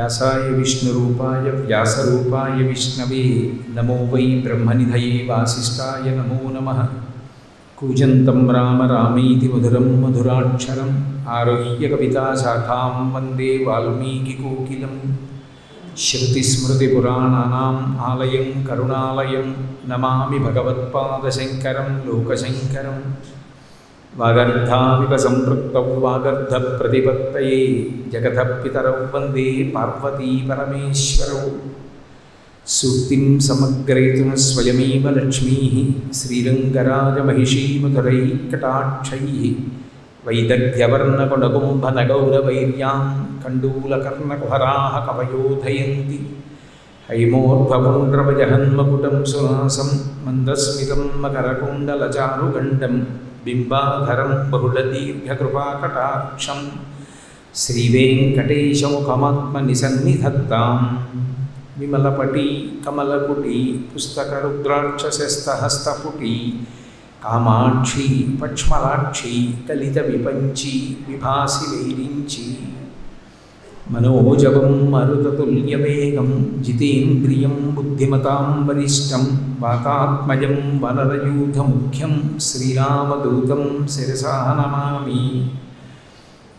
व्यासाय विष्णुरूपाय व्यासरूपाय विष्णवे नमो वै ब्रह्मनिधये वासिष्ठाय नमो नमः। कूजन्तं राम रामेति मधुरं मधुराक्षरम् आरुह्य कविताशाखां वन्दे वाल्मीकिकोकिलं। श्रुतिस्मृतिपुराणानाम् आलयं करुणालयं नमामि भगवत्पादशङ्करं लोकशङ्करम्। वागर्धाविव सम्पृक्तौ वागर्धप्रतिपत्तये जगतः पितरौ वन्दे पार्वती परमेश्वरौ। सूक्तिं समग्रयितुं स्वयमेव लक्ष्मीः श्रीरङ्गराजमहिषीमधुरैः कटाक्षैः वैदग्ध्यवर्णकुडकुम्भनगौरवैर्यां कण्डूलकर्णकुहराः कवयोधयन्ति। हैमोर्ध्वपुण्ड्रवजहन्मकुटं सुनासं मन्दस्मितं मकरकुण्डलचारुगण्डं बिम्बाधरं बहुलदीर्घकृपाकटाक्षं श्रीवेङ्कटेशमुखमात्मनिसन्निधत्तां। विमलपटी कमलकुटी पुस्तकरुद्राक्षसस्तहस्तपुटी कामाक्षी पक्ष्मलाक्षी कलितविपञ्ची विभासि वैरिञ्ची। मनोजवं मरुततुल्यवेगं जितेन्द्रियं बुद्धिमतां वरिष्ठं वातात्मजं वनरयूथमुख्यं श्रीरामदूतं शिरसा नमामि।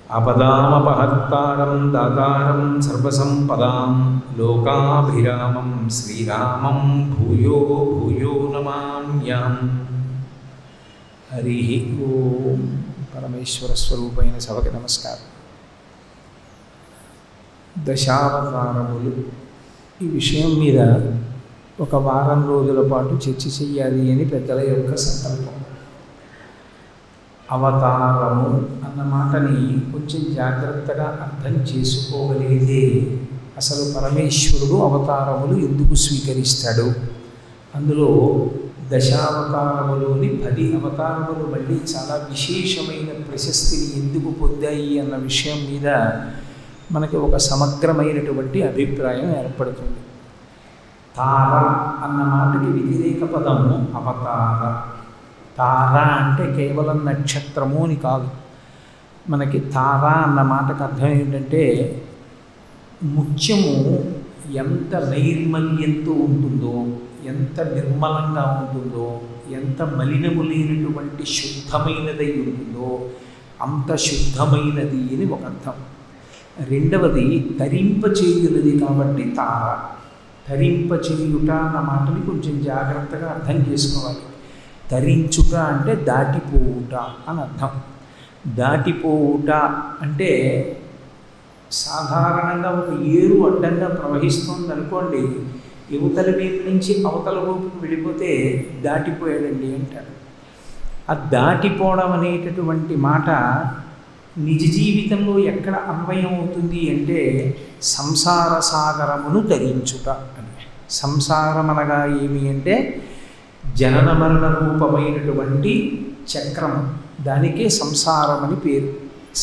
आपदामपहर्तारं दातारं सर्वसम्पदां लोकाभिरामं श्रीरामं भूयो भूयो नमाम्यहम्। हरिः ओं। परमेश्वरस्वरूपैన సభకి నమస్కారం। దశావతారములు ఈ విషయం మీద ఒక వారం రోజుల పాటు చర్చ చేయాలి అని పెద్దల యొక్క సంకల్పం. అవతారము అన్న మాటని కొంచెం జాగ్రత్తగా అర్థం చేసుకోగలిగితే అసలు పరమేశ్వరుడు అవతారములు ఎందుకు స్వీకరిస్తాడు, అందులో దశావతారములోని 10 అవతారములు మళ్ళీ చాలా విశేషమైన ప్రశస్తిని ఎందుకు పొందాయి అన్న విషయం మీద మనకి ఒక సమగ్రమైనటువంటి అభిప్రాయం ఏర్పడుతుంది. తార అన్న మాటకి వ్యతిరేక పదము అవతార. తార అంటే కేవలం నక్షత్రము అని కాదు. మనకి తార అన్న మాటకు అర్థం ఏంటంటే ముత్యము ఎంత నైర్మల్యంతో ఉంటుందో, ఎంత నిర్మలంగా ఉంటుందో, ఎంత మలినము లేనటువంటి శుద్ధమైనదై ఉంటుందో అంత శుద్ధమైనది అని ఒక అర్థం. రెండవది తరింపచేయునది కాబట్టి తార. తరింపచేయుట అన్న మాటని కొంచెం జాగ్రత్తగా అర్థం చేసుకోవాలి. తరించుట అంటే దాటిపోవుట అని అర్థం. దాటిపోవుట అంటే సాధారణంగా ఒక ఏరు అడ్డంగా ప్రవహిస్తుంది అనుకోండి, యువతల వైపు నుంచి అవతల వైపుకు వెళ్ళిపోతే దాటిపోయాడండి అంటారు. ఆ దాటిపోవడం అనేటటువంటి మాట నిజ జీవితంలో ఎక్కడ అన్వయం అవుతుంది అంటే సంసార సాగరమును తరించుట అని. సంసారం అనగా ఏమి అంటే జనన మరణ రూపమైనటువంటి చక్రము, దానికే సంసారం అని పేరు.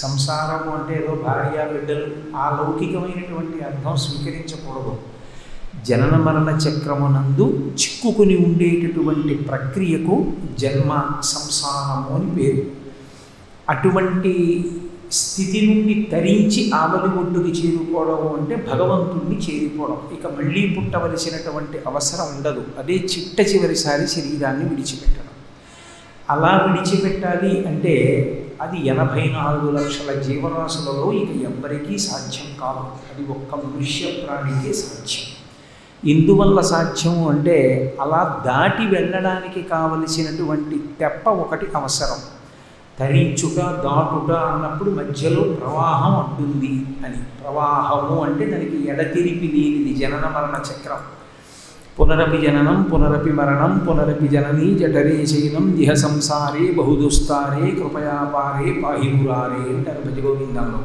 సంసారము అంటే ఏదో భార్య బిడ్డలు ఆ లౌకికమైనటువంటి అర్థం స్వీకరించకూడదు. జనన మరణ చక్రమునందు చిక్కుకుని ఉండేటటువంటి ప్రక్రియకు జన్మ సంసారము అని పేరు. అటువంటి స్థితి నుండి తరించి ఆవలి ఒడ్డుకి చేరుకోవడం అంటే భగవంతుణ్ణి చేరుకోవడం. ఇక మళ్ళీ పుట్టవలసినటువంటి అవసరం ఉండదు. అదే చిట్ట చివరిసారి శరీరాన్ని విడిచిపెట్టడం. అలా విడిచిపెట్టాలి అంటే అది 84 లక్షల జీవరాశులలో ఇక ఎవ్వరికీ సాధ్యం కాదు. అది ఒక్క మనుష్య ప్రాణికే సాధ్యం. ఎందువల్ల సాధ్యం అంటే అలా దాటి వెళ్ళడానికి కావలసినటువంటి తెప్ప ఒకటి అవసరం. తరించుట దాటుట అన్నప్పుడు మధ్యలో ప్రవాహం అడ్డుంది అని. ప్రవాహము అంటే దానికి ఎడతెరిపి లేనిది జనన మరణ చక్రం. పునరపి జననం పునరపి మరణం పునరపి జననీ జఠరే శైలం దిహ సంసారే బహుదుస్తారే కృపయాపారే పాహిమురారే అంటారు భజగోవిందంలో.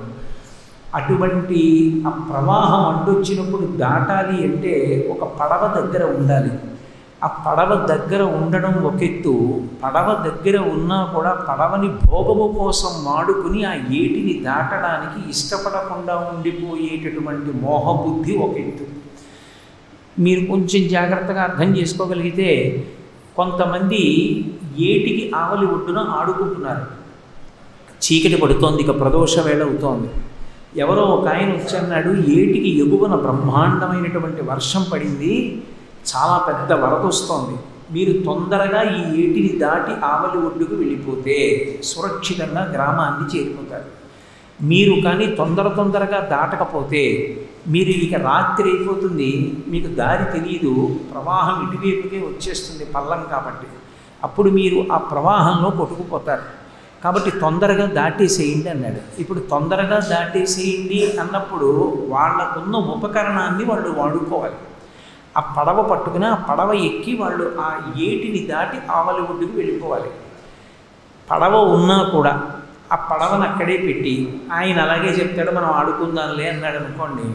అటువంటి ఆ ప్రవాహం అడ్డొచ్చినప్పుడు దాటాలి అంటే ఒక పడవ దగ్గర ఉండాలి. ఆ పడవ దగ్గర ఉండడం ఒక ఎత్తు, పడవ దగ్గర ఉన్నా కూడా పడవని భోగము కోసం వాడుకుని ఆ ఏటిని దాటడానికి ఇష్టపడకుండా ఉండిపోయేటటువంటి మోహబుద్ధి ఒక ఎత్తు. మీరు కొంచెం జాగ్రత్తగా అర్థం చేసుకోగలిగితే కొంతమంది ఏటికి ఆవలి ఒడ్డున ఆడుకుంటున్నారు. చీకటి పడుతోంది, ఇక ప్రదోష వేళ అవుతోంది. ఎవరో ఒక ఆయన వచ్చి అన్నాడు, ఏటికి ఎగువన బ్రహ్మాండమైనటువంటి వర్షం పడింది, చాలా పెద్ద వరద వస్తోంది, మీరు తొందరగా ఈ ఏటిని దాటి ఆవలి ఒడ్డుకు వెళ్ళిపోతే సురక్షితంగా గ్రామాన్ని చేరిపోతారు. మీరు కానీ తొందరగా దాటకపోతే మీరు ఇక రాత్రి అయిపోతుంది, మీకు దారి తెలియదు, ప్రవాహం ఇటువైపుకే వచ్చేస్తుంది పల్లం కాబట్టి, అప్పుడు మీరు ఆ ప్రవాహంలో కొట్టుకుపోతారు. కాబట్టి తొందరగా దాటేసేయండి అన్నాడు. ఇప్పుడు తొందరగా దాటేసేయండి అన్నప్పుడు వాళ్ళకున్న ఉపకరణాన్ని వాళ్ళు వాడుకోవాలి. ఆ పడవ పట్టుకుని ఆ పడవ ఎక్కి వాళ్ళు ఆ ఏటిని దాటి ఆవలి ఒడ్డుకు వెళ్ళిపోవాలి. పడవ ఉన్నా కూడా ఆ పడవను అక్కడే పెట్టి ఆయన అలాగే చెప్తాడు, మనం ఆడుకుందాంలే అన్నాడు అనుకోండి,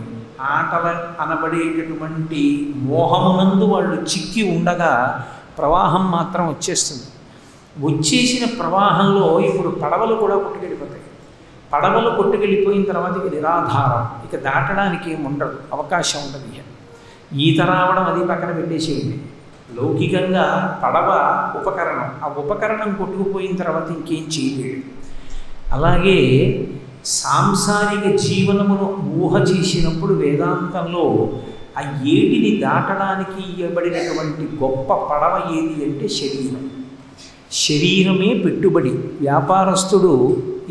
ఆటల అనబడేటటువంటి మోహమునందు వాళ్ళు చిక్కి ఉండగా ప్రవాహం మాత్రం వచ్చేస్తుంది. వచ్చేసిన ప్రవాహంలో ఇప్పుడు పడవలు కూడా కొట్టుకెళ్ళిపోతాయి. పడవలు కొట్టుకెళ్ళిపోయిన తర్వాత ఇక నిరాధారం, ఇక దాటడానికి ఏమి ఉండదు, అవకాశం ఉండదు. ఇక ఈత రావడం అది పక్కన పెట్టేసేయండి. లౌకికంగా పడవ ఉపకరణం, ఆ ఉపకరణం కొట్టుకుపోయిన తర్వాత ఇంకేం చేయలేడు. అలాగే సాంసారిక జీవనమును ఊహ చేసినప్పుడు వేదాంతంలో ఆ ఏటిని దాటడానికి ఇవ్వబడినటువంటి గొప్ప పడవ ఏది అంటే శరీరం. శరీరమే పెట్టుబడి. వ్యాపారస్తుడు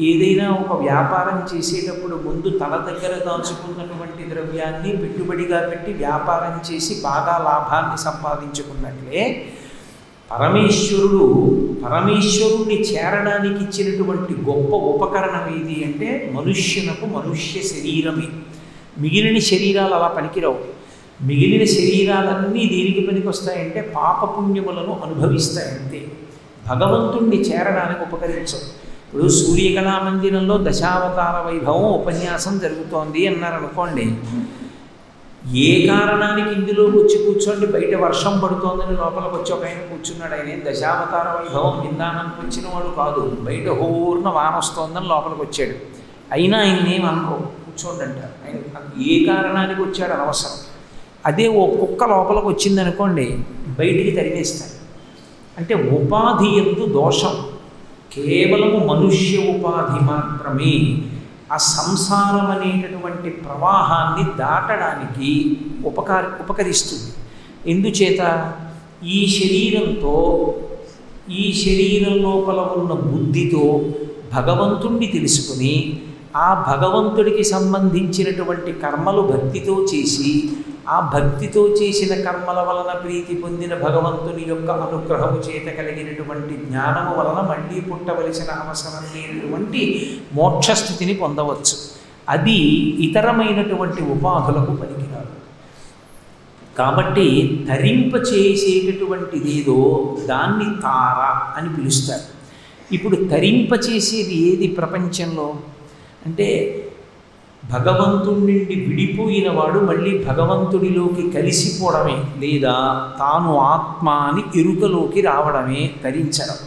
ఏదైనా ఒక వ్యాపారం చేసేటప్పుడు ముందు తన దగ్గర దాచుకున్నటువంటి ద్రవ్యాన్ని పెట్టుబడిగా పెట్టి వ్యాపారం చేసి బాగా లాభాన్ని సంపాదించుకున్నట్లే పరమేశ్వరుణ్ణి చేరడానికి ఇచ్చినటువంటి గొప్ప ఉపకరణం ఏది అంటే మనుష్యునకు మనుష్య శరీరమే. మిగిలిన శరీరాలు అలా పనికిరావు. మిగిలిన శరీరాలన్నీ దేనికి పనికొస్తాయంటే పాపపుణ్యములను అనుభవిస్తాయి అంతే, భగవంతుణ్ణి చేరడానికి ఉపకరించవు. ఇప్పుడు సూర్యకళామందిరంలో దశావతార వైభవం ఉపన్యాసం జరుగుతోంది అన్నారనుకోండి, ఏ కారణానికి ఇందులోకి వచ్చి కూర్చోండి, బయట వర్షం పడుతోందని లోపలికి వచ్చి ఒక ఆయన కూర్చున్నాడు, ఆయన దశావతార వైభవం విందానికి వచ్చిన వాడు కాదు, బయట హోర్న వాన వస్తోందని లోపలికి వచ్చాడు. అయినా ఆయన ఏమనుకో, కూర్చోండి అంటారు. ఆయన ఏ కారణానికి వచ్చాడు అనవసరం. అదే ఓ కుక్క లోపలికి వచ్చిందనుకోండి, బయటికి తరిమేస్తాడు. అంటే ఉపాధి ఎందు దోషం, కేవలము మనుష్య ఉపాధి మాత్రమే ఆ సంసారం అనేటటువంటి ప్రవాహాన్ని దాటడానికి ఉపకరిస్తుంది. ఎందుచేత ఈ శరీరం లోపల ఉన్న బుద్ధితో భగవంతుణ్ణి తెలుసుకుని ఆ భగవంతుడికి సంబంధించినటువంటి కర్మలు భక్తితో చేసి ఆ భక్తితో చేసిన కర్మల వలన ప్రీతి పొందిన భగవంతుని యొక్క అనుగ్రహము చేత కలిగినటువంటి జ్ఞానము వలన మళ్ళీ పుట్టవలసిన అవసరం లేనటువంటి మోక్షస్థితిని పొందవచ్చు. అది ఇతరమైనటువంటి ఉపాధులకు పనికిరాదు. కాబట్టి తరింపచేసేటటువంటిదేదో దాన్ని తార అని పిలుస్తారు. ఇప్పుడు తరింపచేసేది ఏది ప్రపంచంలో అంటే భగవంతుడి నుండి విడిపోయిన వాడు మళ్ళీ భగవంతుడిలోకి కలిసిపోవడమే, లేదా తాను ఆత్మ అని ఎరుకలోకి రావడమే తరించడం.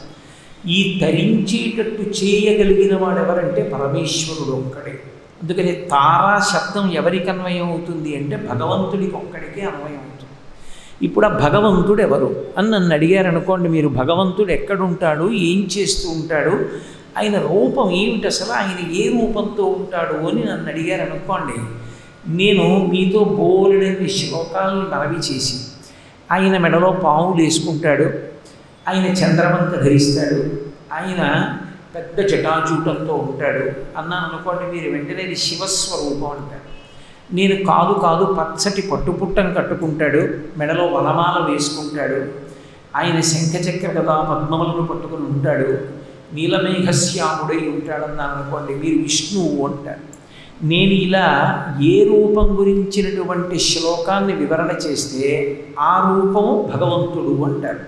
ఈ తరించేటట్టు చేయగలిగిన వాడు ఎవరంటే పరమేశ్వరుడు ఒక్కడే. అందుకని తారా శబ్దం ఎవరికి అన్వయం అవుతుంది అంటే భగవంతుడికి ఒక్కడికే అన్వయం అవుతుంది. ఇప్పుడు ఆ భగవంతుడు ఎవరు అని నన్ను అడిగారనుకోండి, మీరు భగవంతుడు ఎక్కడుంటాడు, ఏం చేస్తూ ఉంటాడు, ఆయన రూపం ఏమిటి, అసలు ఆయన ఏ రూపంతో ఉంటాడు అని నన్ను అడిగారనుకోండి, నేను మీతో బోలెడని శ్లోకాలను మనవి చేసి ఆయన మెడలో పాములు వేసుకుంటాడు, ఆయన చంద్రవంక ధరిస్తాడు, ఆయన పెద్ద జటాజూటంతో ఉంటాడు అన్నాను అనుకోండి, మీరు వెంటనే శివస్వరూపం అంటారు. నేను కాదు పచ్చటి పట్టుపుట్టం కట్టుకుంటాడు, మెడలో వనమాల వేసుకుంటాడు, ఆయన శంఖచక్ర గదా పద్మములను పట్టుకుని ఉంటాడు, నీలమేఘశ్యాముడై ఉంటాడన్నాను అనుకోండి, మీరు విష్ణువు అంటారు. నేను ఇలా ఏ రూపం గురించినటువంటి శ్లోకాన్ని వివరణ చేస్తే ఆ రూపము భగవంతుడు అంటారు.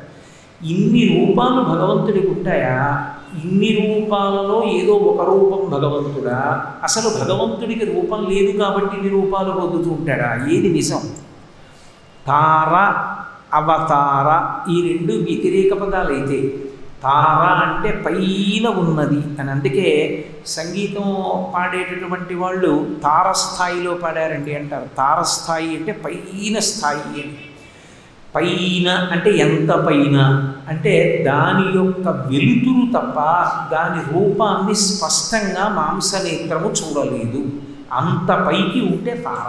ఇన్ని రూపాలు భగవంతుడికి ఉంటాయా? ఇన్ని రూపాలలో ఏదో ఒక రూపం భగవంతుడా? అసలు భగవంతుడికి రూపం లేదు కాబట్టి ఇన్ని రూపాలు పొందుతూ ఉంటాడా? ఏది నిజం? తార అవతార ఈ రెండు వ్యతిరేక పదాలు అయితే, తార అంటే పైన ఉన్నది అని, అందుకే సంగీతం పాడేటటువంటి వాళ్ళు తారస్థాయిలో పాడారండి అంటారు. తారస్థాయి అంటే పైన స్థాయి అని. పైన అంటే ఎంత పైన అంటే దాని యొక్క వెలుతురు తప్ప దాని రూపాన్ని స్పష్టంగా మాంసనేత్రము చూడలేదు అంత పైకి ఉంటే తార.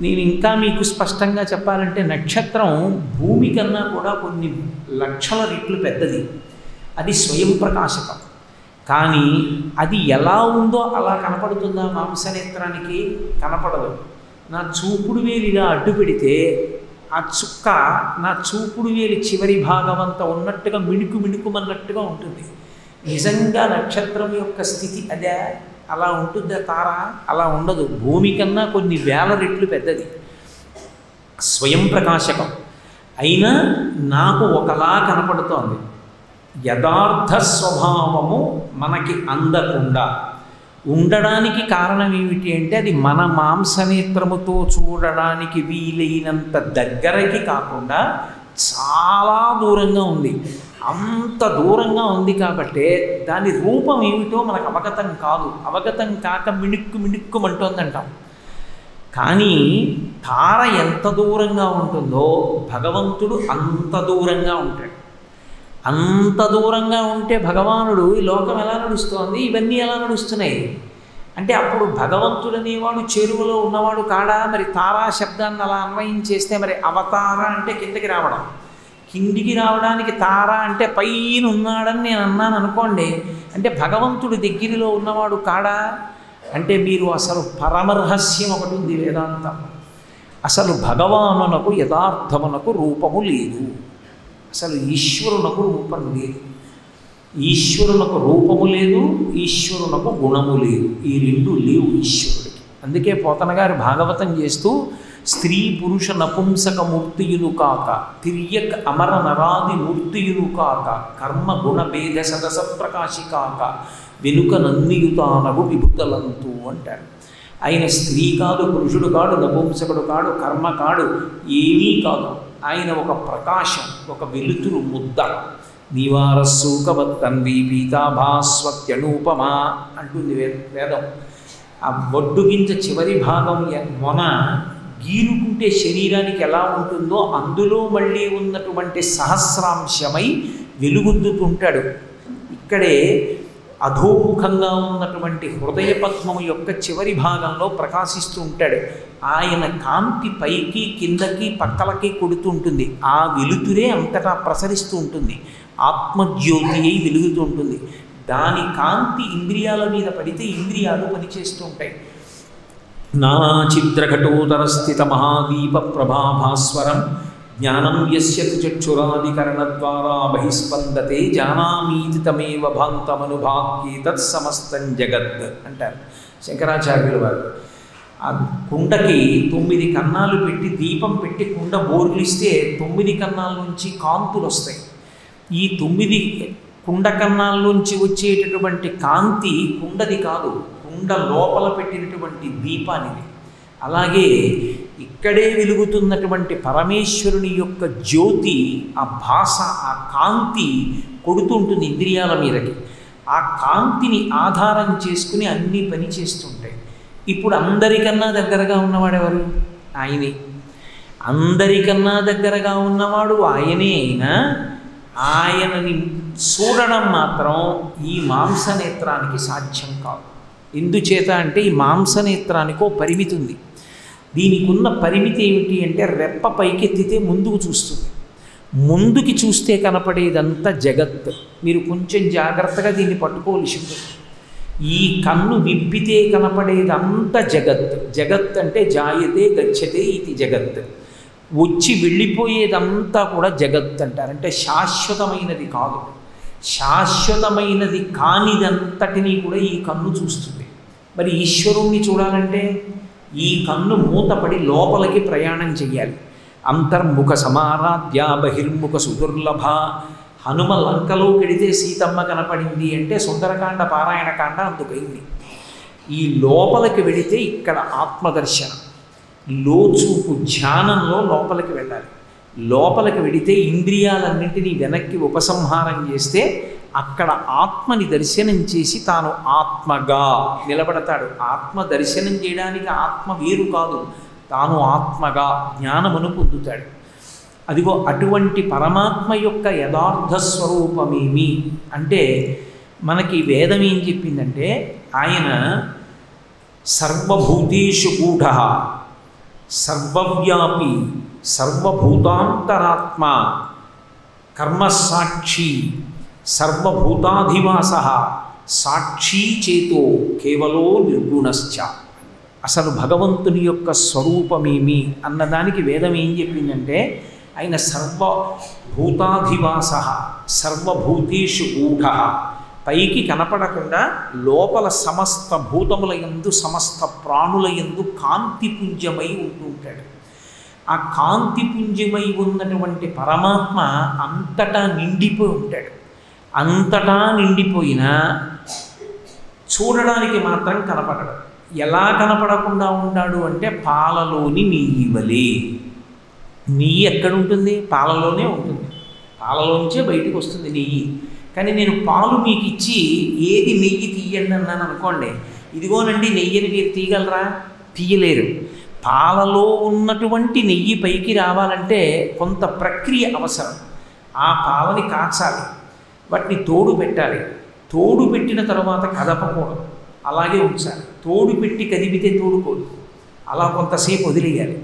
నేను ఇంకా మీకు స్పష్టంగా చెప్పాలంటే నక్షత్రం భూమి కన్నా కూడా కొన్ని లక్షల రెట్లు పెద్దది. అది స్వయం ప్రకాశకం. కానీ అది ఎలా ఉందో అలా కనపడుతుందా మాంసనేత్రానికి? కనపడదు. నా చూపుడు వేలు ఇలా అడ్డు పెడితే ఆ చుక్క నా చూపుడు వేలి చివరి భాగం అంతా ఉన్నట్టుగా మిణుకుమన్నట్టుగా ఉంటుంది. నిజంగా నక్షత్రం యొక్క స్థితి అదే. అలా ఉంటుందా తార? అలా ఉండదు. భూమి కన్నా కొన్ని వేల రెట్లు పెద్దది, స్వయం ప్రకాశకం. అయినా నాకు ఒకలా కనపడుతోంది. యథార్థ స్వభావము మనకి అందకుండా ఉండడానికి కారణం ఏమిటి అంటే అది మన మాంసనేత్రముతో చూడడానికి వీలైనంత దగ్గరకి కాకుండా చాలా దూరంగా ఉంది. అంత దూరంగా ఉంది కాబట్టి దాని రూపం ఏమిటో మనకు అవగతం కాదు. అవగతం కాక మిణుక్కుమంటోందంటాం. కానీ తార ఎంత దూరంగా ఉంటుందో భగవంతుడు అంత దూరంగా ఉంటాడు. అంత దూరంగా ఉంటే భగవానుడు ఈ లోకం ఎలా నడుస్తోంది, ఇవన్నీ ఎలా నడుస్తున్నాయి అంటే అప్పుడు భగవంతుడు అనేవాడు చెరువులో ఉన్నవాడు కాడా? మరి తారా శబ్దాన్ని అలా అన్వయించేస్తే మరి అవతార అంటే కిందకి రావడం, కిందికి రావడానికి తార అంటే పైన ఉన్నాడని నేను అన్నాను అనుకోండి. అంటే భగవంతుడి దగ్గరలో ఉన్నవాడు కాడా అంటే మీరు అసలు పరమరహస్యం ఒకటి ఉంది వేదాంతం. అసలు భగవానునకు యథార్థమునకు రూపము లేదు. అసలు ఈశ్వరునకు రూపం లేదు. ఈశ్వరునకు రూపము లేదు, ఈశ్వరునకు గుణము లేదు. ఈ రెండు లేవు ఈశ్వరుడికి. అందుకే పోతన గారు భాగవతం చేస్తూ స్త్రీ పురుష నపుంసక మూర్తియును కాక తిర్యక్ అమర నరాది మూర్తియును కాక కర్మ గుణ భేద సదస ప్రకాశి కాక వెనుక నందియుతానగు విభుతలంతు అంటారు. ఆయన స్త్రీ కాదు, పురుషుడు కాడు, నపుంసకుడు కాడు, కర్మ కాడు, ఏమీ కాదు. ఆయన ఒక ప్రకాశం, ఒక వెలుతురు ముద్ద. నీవారస్సూకవత్తన్వి పీతాభాస్వత్యనూపమా అంటుంది వేదం. ఆ బొడ్డుగింజ చివరి భాగం మొన గీరుకుంటే శరీరానికి ఎలా ఉంటుందో అందులో మళ్ళీ ఉన్నటువంటి సహస్రాంశమై వెలుగొందుతుంటాడు. ఇక్కడే అధోముఖంగా ఉన్నటువంటి హృదయ పద్మము యొక్క చివరి భాగంలో ప్రకాశిస్తూ ఉంటాడు. ఆయన కాంతి పైకి కిందకి పక్కలకి కొడుతూ ఉంటుంది. ఆ వెలుతురే అంతటా ప్రసరిస్తూ ఉంటుంది. ఆత్మజ్యోతి అయి వెలుగుతూ ఉంటుంది. దాని కాంతి ఇంద్రియాల మీద పడితే ఇంద్రియాలు పనిచేస్తూ ఉంటాయి. నానాచిత్రఘటోదరస్థిత మహాదీప ప్రభాభాస్వరం జ్ఞానం యస్య చక్షురాదికరణద్వారా బహిస్పందతే జానామీతి తమేవ భాంతమనుభాగ్యే తత్సమస్తం జగత్ అంటారు శంకరాచార్యుల వారు. ఆ కుండకి 9 కన్నాలు పెట్టి దీపం పెట్టి కుండ బోర్లిస్తే 9 కన్నాల నుంచి కాంతులు వస్తాయి. ఈ 9 కుండ కన్నాల్లోంచి వచ్చేటటువంటి కాంతి కుండది కాదు, కుండ లోపల పెట్టినటువంటి దీపానిది. అలాగే ఇక్కడే వెలుగుతున్నటువంటి పరమేశ్వరుని యొక్క జ్యోతి, ఆ భాష, ఆ కాంతి కొడుతుంటుంది ఇంద్రియాల మీదకి. ఆ కాంతిని ఆధారం చేసుకుని అన్నీ పని చేస్తుంటాయి. ఇప్పుడు అందరికన్నా దగ్గరగా ఉన్నవాడెవరు? ఆయనే. అందరికన్నా దగ్గరగా ఉన్నవాడు ఆయనే. అయినా ఆయనని చూడడం మాత్రం ఈ మాంసనేత్రానికి సాధ్యం కాదు. ఎందుచేత అంటే ఈ మాంసనేత్రానికి ఓ పరిమితి ఉంది. దీనికి ఉన్న పరిమితి ఏమిటి అంటే రెప్ప పైకెత్తితే ముందుకు చూస్తుంది. ముందుకి చూస్తే కనపడేదంతా జగత్. మీరు కొంచెం జాగ్రత్తగా దీన్ని పట్టుకోవలసి ఉంటుంది. ఈ కన్ను విప్పితే కనపడేదంతా జగత్. జగత్ అంటే జాయతే గచ్చతే ఇది జగత్. వచ్చి వెళ్ళిపోయేదంతా కూడా జగత్ అంటారు. అంటే శాశ్వతమైనది కాదు. శాశ్వతమైనది కానిదంతటినీ కూడా ఈ కన్ను చూస్తుంది. మరి ఈశ్వరుణ్ణి చూడాలంటే ఈ కన్ను మూతపడి లోపలికి ప్రయాణం చెయ్యాలి. అంతర్ముఖ సమారాధ్య బహిర్ముఖ సుదుర్లభ. హనుమ లంకలో కెడితే సీతమ్మ కనపడింది అంటే సుందరకాండ పారాయణకాండ అందుకైంది. ఈ లోపలికి వెడితే ఇక్కడ ఆత్మదర్శనం, లోచూపు ధ్యానంలో లోపలికి వెళ్ళాలి. లోపలికి వెడితే ఇంద్రియాలన్నింటినీ వెనక్కి ఉపసంహారం చేస్తే అక్కడ ఆత్మని దర్శనం చేసి తాను ఆత్మగా నిలబడతాడు. ఆత్మ దర్శనం చేయడానికి ఆత్మ వేరు కాదు, తాను ఆత్మగా జ్ఞానమును పొందుతాడు. అదిగో అటువంటి పరమాత్మ యొక్క యథార్థ సర్వభూతేషు గూఢః సర్వవ్యాపి సర్వభూతాంతరాత్మ కర్మసాక్షి సర్వభూతాధివాసః సాక్షీ చేతో కేవలో నిర్గుణశ్చ. అసలు భగవంతుని యొక్క స్వరూపమేమి అన్నదానికి వేదం ఏం చెప్పిందంటే ఆయన సర్వభూతాధివాసః సర్వభూతేషు గూఢః, పైకి కనపడకుండా లోపల సమస్త భూతముల యందు సమస్త ప్రాణుల యందు కాంతిపుంజమై ఉంటుంటాడు. ఆ కాంతిపుంజమై ఉన్నటువంటి పరమాత్మ అంతటా నిండిపోయి ఉంటాడు. అంతటా నిండిపోయినా చూడడానికి మాత్రం కనపడడు. ఎలా కనపడకుండా ఉంటాడు అంటే పాలలోని నెయ్యి వలె. నెయ్యి ఎక్కడుంటుంది? పాలలోనే ఉంటుంది. పాలలోంచే బయటకు వస్తుంది నెయ్యి. కానీ నేను పాలు మీకు ఇచ్చి ఏది నెయ్యి తీయండి అన్నాను అనుకోండి, ఇదిగోనండి నెయ్యిని మీరు తీయగలరా? తీయలేరు. పాలలో ఉన్నటువంటి నెయ్యి పైకి రావాలంటే కొంత ప్రక్రియ అవసరం. ఆ పాలని కాచాలి, వాటిని తోడు పెట్టాలి. తోడు పెట్టిన తర్వాత కదపకూడదు, అలాగే ఉంచాలి. తోడు పెట్టి కదిపితే తోడుకోదు, అలా కొంతసేపు వదిలేయాలి.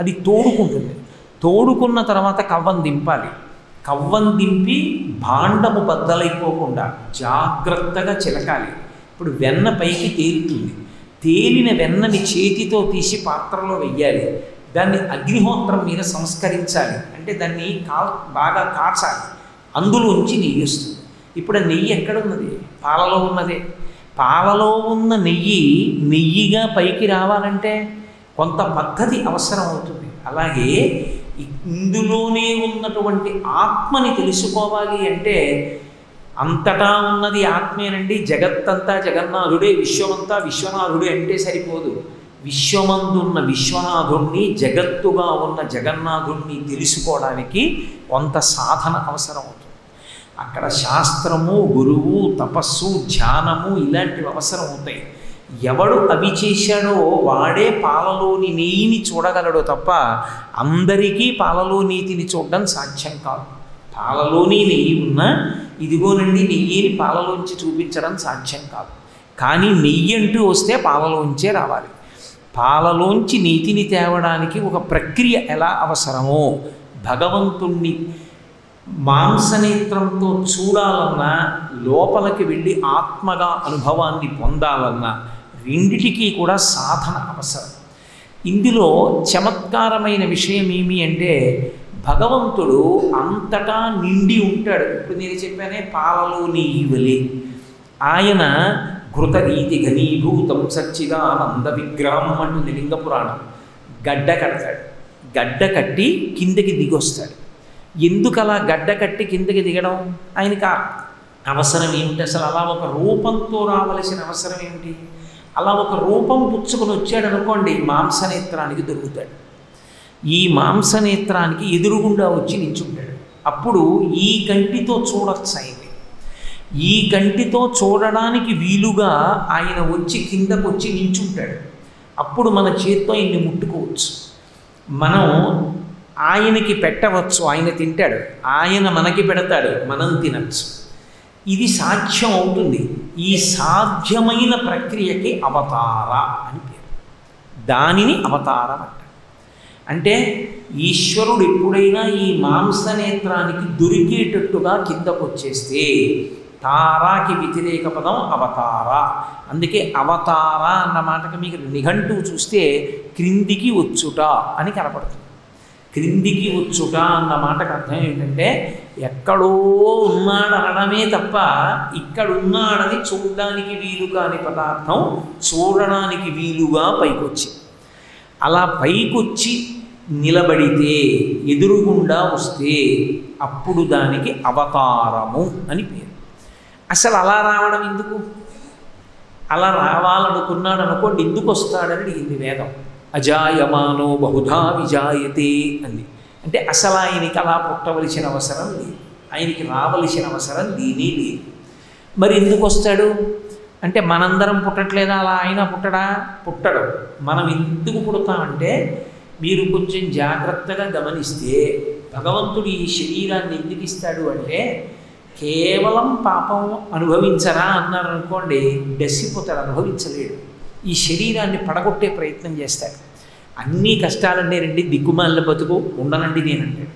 అది తోడుకుంటుంది. తోడుకున్న తర్వాత కవ్వం దింపాలి. కవ్వం దింపి భాండము బద్దలైపోకుండా జాగ్రత్తగా చిలకాలి. ఇప్పుడు వెన్న పైకి తేలుతుంది. తేలిన వెన్నని చేతితో తీసి పాత్రలో వెయ్యాలి. దాన్ని అగ్నిహోత్రం మీద సంస్కరించాలి. అంటే దాన్ని బాగా కాచాలి. అందులోంచి నెయ్యి వస్తుంది. ఇప్పుడు ఆ నెయ్యి ఎక్కడున్నది? పాలలో ఉన్నదే. పాలలో ఉన్న నెయ్యి నెయ్యిగా పైకి రావాలంటే కొంత పద్ధతి అవసరం అవుతుంది. అలాగే ఇందులోనే ఉన్నటువంటి ఆత్మని తెలుసుకోవాలి అంటే అంతటా ఉన్నది ఆత్మేనండి. జగత్తంతా జగన్నాథుడే, విశ్వమంతా విశ్వనాథుడే అంటే సరిపోదు. విశ్వమందున్న విశ్వనాథుణ్ణి, జగత్తుగా ఉన్న జగన్నాథుణ్ణి తెలుసుకోవడానికి కొంత సాధన అవసరం అవుతుంది. అక్కడ శాస్త్రము, గురువు, తపస్సు, ధ్యానము ఇలాంటివి అవసరం అవుతాయి. ఎవడు అవి చేశాడో వాడే పాలలోని నెయ్యిని చూడగలడు తప్ప అందరికీ పాలలో నీతిని చూడడం సాధ్యం కాదు. పాలలోని నెయ్యి ఉన్నా ఇదిగోనండి నెయ్యిని పాలలోంచి చూపించడం సాధ్యం కాదు. కానీ నెయ్యి అంటూ వస్తే పాలలోంచే రావాలి. పాలలోంచి నీతిని తేవడానికి ఒక ప్రక్రియ ఎలా అవసరమో భగవంతుణ్ణి మాంసనేత్రంతో చూడాలన్నా, లోపలికి వెళ్ళి ఆత్మగా అనుభవాన్ని పొందాలన్నా రెండిటికీ కూడా సాధన అవసరం. ఇందులో చమత్కారమైన విషయం ఏమి అంటే భగవంతుడు అంతటా నిండి ఉంటాడు. ఇప్పుడు నేను చెప్పానే పాలలో నెయ్యి వలె. ఆయన ఘృతరీతి ఘనీభూతం సచ్చిదానంద విగ్రహం అంటుంది లింగ పురాణం. గడ్డ కడతాడు. గడ్డ కట్టి కిందకి దిగొస్తాడు. ఎందుకు అలా గడ్డ కట్టి కిందకి దిగడం? ఆయనకి అవసరం ఏమిటి? అసలు అలా ఒక రూపంతో రావలసిన అవసరం ఏమిటి? అలా ఒక రూపం పుచ్చుకొని వచ్చాడు అనుకోండి, మాంసనేత్రానికి దొరుకుతాడు. ఈ మాంసనేత్రానికి ఎదురుగుండా వచ్చి నించుంటాడు. అప్పుడు ఈ కంటితో చూడొచ్చు ఆయన్ని. ఈ కంటితో చూడడానికి వీలుగా ఆయన వచ్చి కిందకు వచ్చి నించుంటాడు. అప్పుడు మన చేత్తో ఆయన్ని ముట్టుకోవచ్చు. మనం ఆయనకి పెట్టవచ్చు, ఆయన తింటాడు. ఆయన మనకి పెడతాడు, మనం తినచ్చు. ఇది సాధ్యం అవుతుంది. ఈ సాధ్యమైన ప్రక్రియకి అవతార అని పేరు. దానిని అవతారం అంటారు. అంటే ఈశ్వరుడు ఎప్పుడైనా ఈ మాంసనేత్రానికి దొరికేటట్టుగా కిందకు వచ్చేస్తే తారాకి వ్యతిరేక పదం అవతార. అందుకే అవతార అన్న మాటకి మీకు నిఘంటువు చూస్తే క్రిందికి వచ్చుట అని కనపడుతుంది. క్రిందికి వచ్చుట అన్న మాటకు అర్థం ఏంటంటే ఎక్కడో ఉన్నాడనడమే తప్ప ఇక్కడున్నాడని చూడడానికి వీలు కాని పదార్థం చూడడానికి వీలుగా పైకొచ్చి, అలా పైకొచ్చి నిలబడితే ఎదురుగుండా వస్తే అప్పుడు దానికి అవతారము అని పేరు. అసలు అలా రావడం ఎందుకు? అలా రావాలనుకున్నాడు అనుకోండి, ఎందుకు వస్తాడని అడిగింది వేదం. అజాయమానో బహుధా విజాయతే అంది. అంటే అసలు ఆయనకి అలా పుట్టవలసిన అవసరం లేదు, ఆయనకి రావలసిన అవసరం లేనే లేదు. మరి ఎందుకు వస్తాడు అంటే మనందరం పుట్టట్లేదా? అలా ఆయన పుట్టడు. మనం ఎందుకు పుడతామంటే మీరు కొంచెం జాగ్రత్తగా గమనిస్తే భగవంతుడు ఈ శరీరాన్ని ఎందుకు ఇస్తాడు అంటే కేవలం పాపం అనుభవించరా అన్నారు అనుకోండి, డెసిపోతాడు, అనుభవించలేడు. ఈ శరీరాన్ని పడగొట్టే ప్రయత్నం చేస్తాడు. అన్నీ కష్టాలన్నీ రండి, దిక్కుమాలిన బతుకు ఉండనండి నేనంటాడు.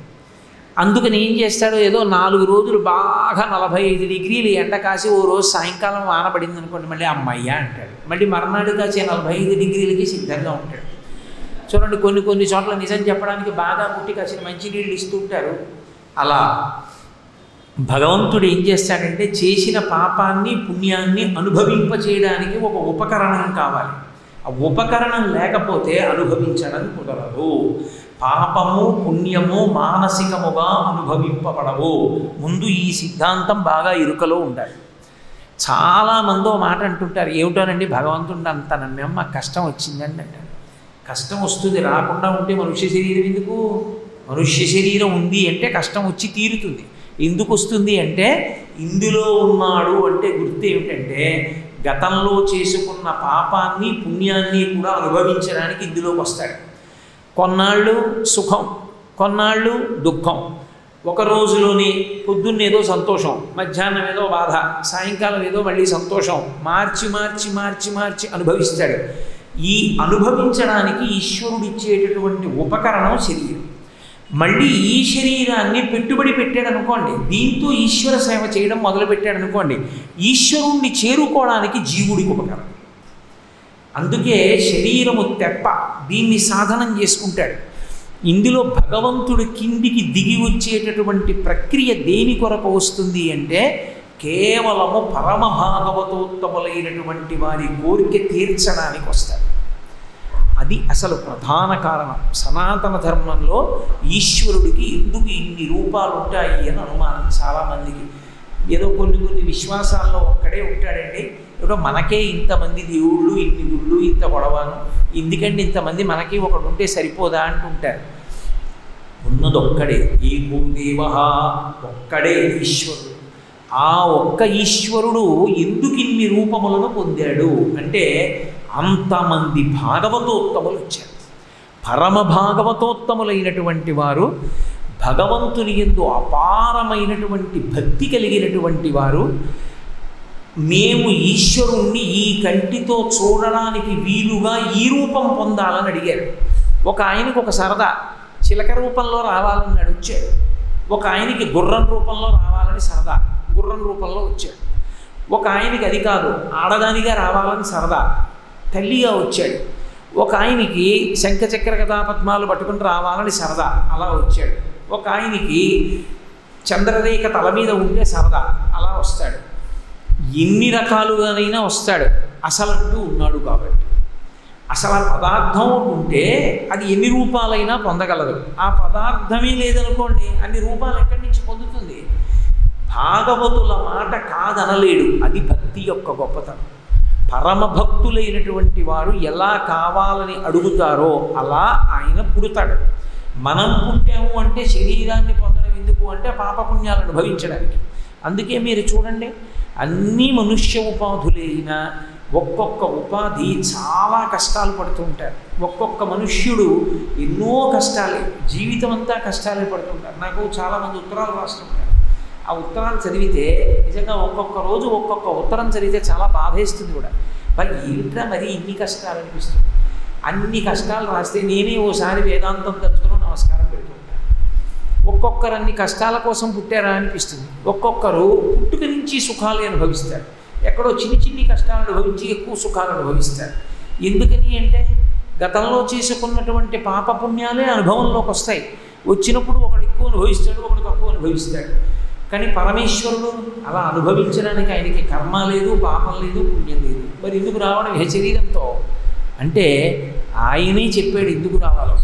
అందుకని ఏం చేస్తాడో, ఏదో 4 రోజులు బాగా 45 డిగ్రీలు ఎండ కాసి ఓ రోజు సాయంకాలం వాన పడింది అనుకోండి, మళ్ళీ అమ్మయ్య అంటాడు. మళ్ళీ మర్నాడు కాసే 45 డిగ్రీలకి సిద్ధంగా ఉంటాడు. చూడండి, కొన్ని చోట్ల నిజం చెప్పడానికి బాగా పుట్టి కాసిన మంచినీళ్ళు ఇస్తుంటారు. అలా భగవంతుడు ఏం చేస్తాడంటే, చేసిన పాపాన్ని పుణ్యాన్ని అనుభవింపచేయడానికి ఒక ఉపకరణం కావాలి. ఆ ఉపకరణం లేకపోతే అనుభవించడం కుదరదు. పాపము పుణ్యము మానసికముగా అనుభవింపబడవు. ముందు ఈ సిద్ధాంతం బాగా ఇరుకలో ఉండాలి. చాలామంది మాట అంటుంటారు, ఏమిటోనండి భగవంతుడు అంత నమ్మేం, మాకు కష్టం వచ్చిందండి అంటారు. కష్టం వస్తుంది, రాకుండా ఉంటే మనుష్య శరీరం ఎందుకు? మనుష్య శరీరం ఉంది అంటే కష్టం వచ్చి తీరుతుంది. ఎందుకు వస్తుంది అంటే, ఇందులో ఉన్నాడు అంటే గుర్తు ఏమిటంటే, గతంలో చేసుకున్న పాపాన్ని పుణ్యాన్ని కూడా అనుభవించడానికి ఇందులోకి వస్తాడు. కొన్నాళ్ళు సుఖం, కొన్నాళ్ళు దుఃఖం. ఒక రోజులోని పొద్దున్నేదో సంతోషం, మధ్యాహ్నం ఏదో బాధ, సాయంకాలం ఏదో మళ్ళీ సంతోషం, మార్చి మార్చి మార్చి మార్చి అనుభవిస్తాడు. ఈ అనుభవించడానికి ఈశ్వరుడు ఇచ్చేటటువంటి ఉపకరణం శరీరం. మళ్ళీ ఈ శరీరాన్ని పెట్టుబడి పెట్టాడు అనుకోండి, దీంతో ఈశ్వర సేవ చేయడం మొదలుపెట్టాడు అనుకోండి, ఈశ్వరుణ్ణి చేరుకోవడానికి జీవుడికి ఉపకరణం. అందుకే శరీరము తెప్ప, దీన్ని సాధనం చేసుకుంటాడు. ఇందులో భగవంతుడి కిందికి దిగి వచ్చేటటువంటి ప్రక్రియ దేని కొరకు వస్తుంది అంటే, కేవలము పరమ భాగవతోత్తములైనటువంటి వారి కోరిక తీర్చడానికి వస్తారు. అది అసలు ప్రధాన కారణం. సనాతన ధర్మంలో ఈశ్వరుడికి ఎందుకు ఇన్ని రూపాలు ఉంటాయి అని అనుమానం చాలామందికి. ఏదో కొన్ని విశ్వాసాల్లో ఒక్కడే ఉంటాడండి, ఏదో మనకే ఇంతమంది దేవుళ్ళు, ఇన్ని గుళ్ళు, ఇంత గొడవను, ఎందుకంటే ఇంతమంది మనకి ఒకడు ఉంటే సరిపోదా అంటుంటారు. ఉన్నదొక్కడే, ఏకో దేవః, ఒక్కడే ఈశ్వరుడు. ఆ ఒక్క ఈశ్వరుడు ఎందుకు ఇన్ని రూపములను పొందాడు అంటే, అంతమంది భాగవతోత్తములు వచ్చారు. పరమ భాగవతోత్తములైనటువంటి వారు, భగవంతుని యందు అపారమైనటువంటి భక్తి కలిగినటువంటి వారు, మేము ఈశ్వరుణ్ణి ఈ కంటితో చూడడానికి వీలుగా ఈ రూపం పొందాలని అడిగారు. ఒక ఆయనకు ఒక సరదా, చిలక రూపంలో రావాలని వచ్చాడు. ఒక ఆయనకి గుర్రం రూపంలో రావాలని సరదా, గుర్రం రూపంలో వచ్చాడు. ఒక ఆయనకి అది కాదు, ఆడదానిగా రావాలని సరదా, తల్లిగా వచ్చాడు. ఒక ఆయనకి శంఖచక్ర గదాపద్మాలు పట్టుకుని రావాలని సరదా, అలా వచ్చాడు. ఒక ఆయనకి చంద్రరేఖ తల మీద ఉంటే సరదా, అలా వస్తాడు. ఎన్ని రకాలుగానైనా వస్తాడు, అసలంటూ ఉన్నాడు కాబట్టి. అసలు ఆ పదార్థం ఉంటే అది ఎన్ని రూపాలైనా పొందగలదు. ఆ పదార్థమే లేదనుకోండి, అన్ని రూపాలు ఎక్కడి నుంచి పొందుతుంది? భాగవతుల మాట కాదనలేడు. అది భక్తి యొక్క గొప్పతనం. పరమ భక్తులైనటువంటి వారు ఎలా కావాలని అడుగుతారో అలా ఆయన పుడతాడు. మనం పుట్టాము అంటే శరీరాన్ని పొందడం ఎందుకు అంటే పాపపుణ్యాలు అనుభవించడానికి. అందుకే మీరు చూడండి, అన్ని మనుష్య ఉపాధులైన ఒక్కొక్క ఉపాధి చాలా కష్టాలు పడుతూ ఉంటారు. ఒక్కొక్క మనుష్యుడు ఎన్నో కష్టాలే, జీవితం అంతా కష్టాలే పడుతుంటారు. నాకు చాలామంది ఉత్తరాలు రాస్తుంటారు. ఆ ఉత్తరాలు చదివితే నిజంగా ఒక్కొక్క రోజు ఒక్కొక్క ఉత్తరం చదివితే చాలా బాధేస్తుంది కూడా. మరి ఏంట్రా మరి ఇన్ని కష్టాలు అనిపిస్తుంది. అన్ని కష్టాలు రాస్తే నేనే ఓసారి వేదాంతం తలుచుకుని నమస్కారం పెడుతుంటాను. ఒక్కొక్కరు అన్ని కష్టాల కోసం పుట్టారా అనిపిస్తుంది. ఒక్కొక్కరు పుట్టుక నుంచి సుఖాలు అనుభవిస్తారు, ఎక్కడో చిన్ని కష్టాలు అనుభవించి ఎక్కువ సుఖాలు అనుభవిస్తారు. ఎందుకని అంటే గతంలో చేసుకున్నటువంటి పాపపుణ్యాలే అనుభవంలోకి వస్తాయి. వచ్చినప్పుడు ఒకడు ఎక్కువ అనుభవిస్తాడు, ఒకడు తక్కువ అనుభవిస్తాడు. కానీ పరమేశ్వరుడు అలా అనుభవించడానికి ఆయనకి కర్మ లేదు, పాపం లేదు, పుణ్యం లేదు. మరి ఎందుకు రావడం ఏ శరీరంతో అంటే ఆయనే చెప్పాడు ఎందుకు రావాలో.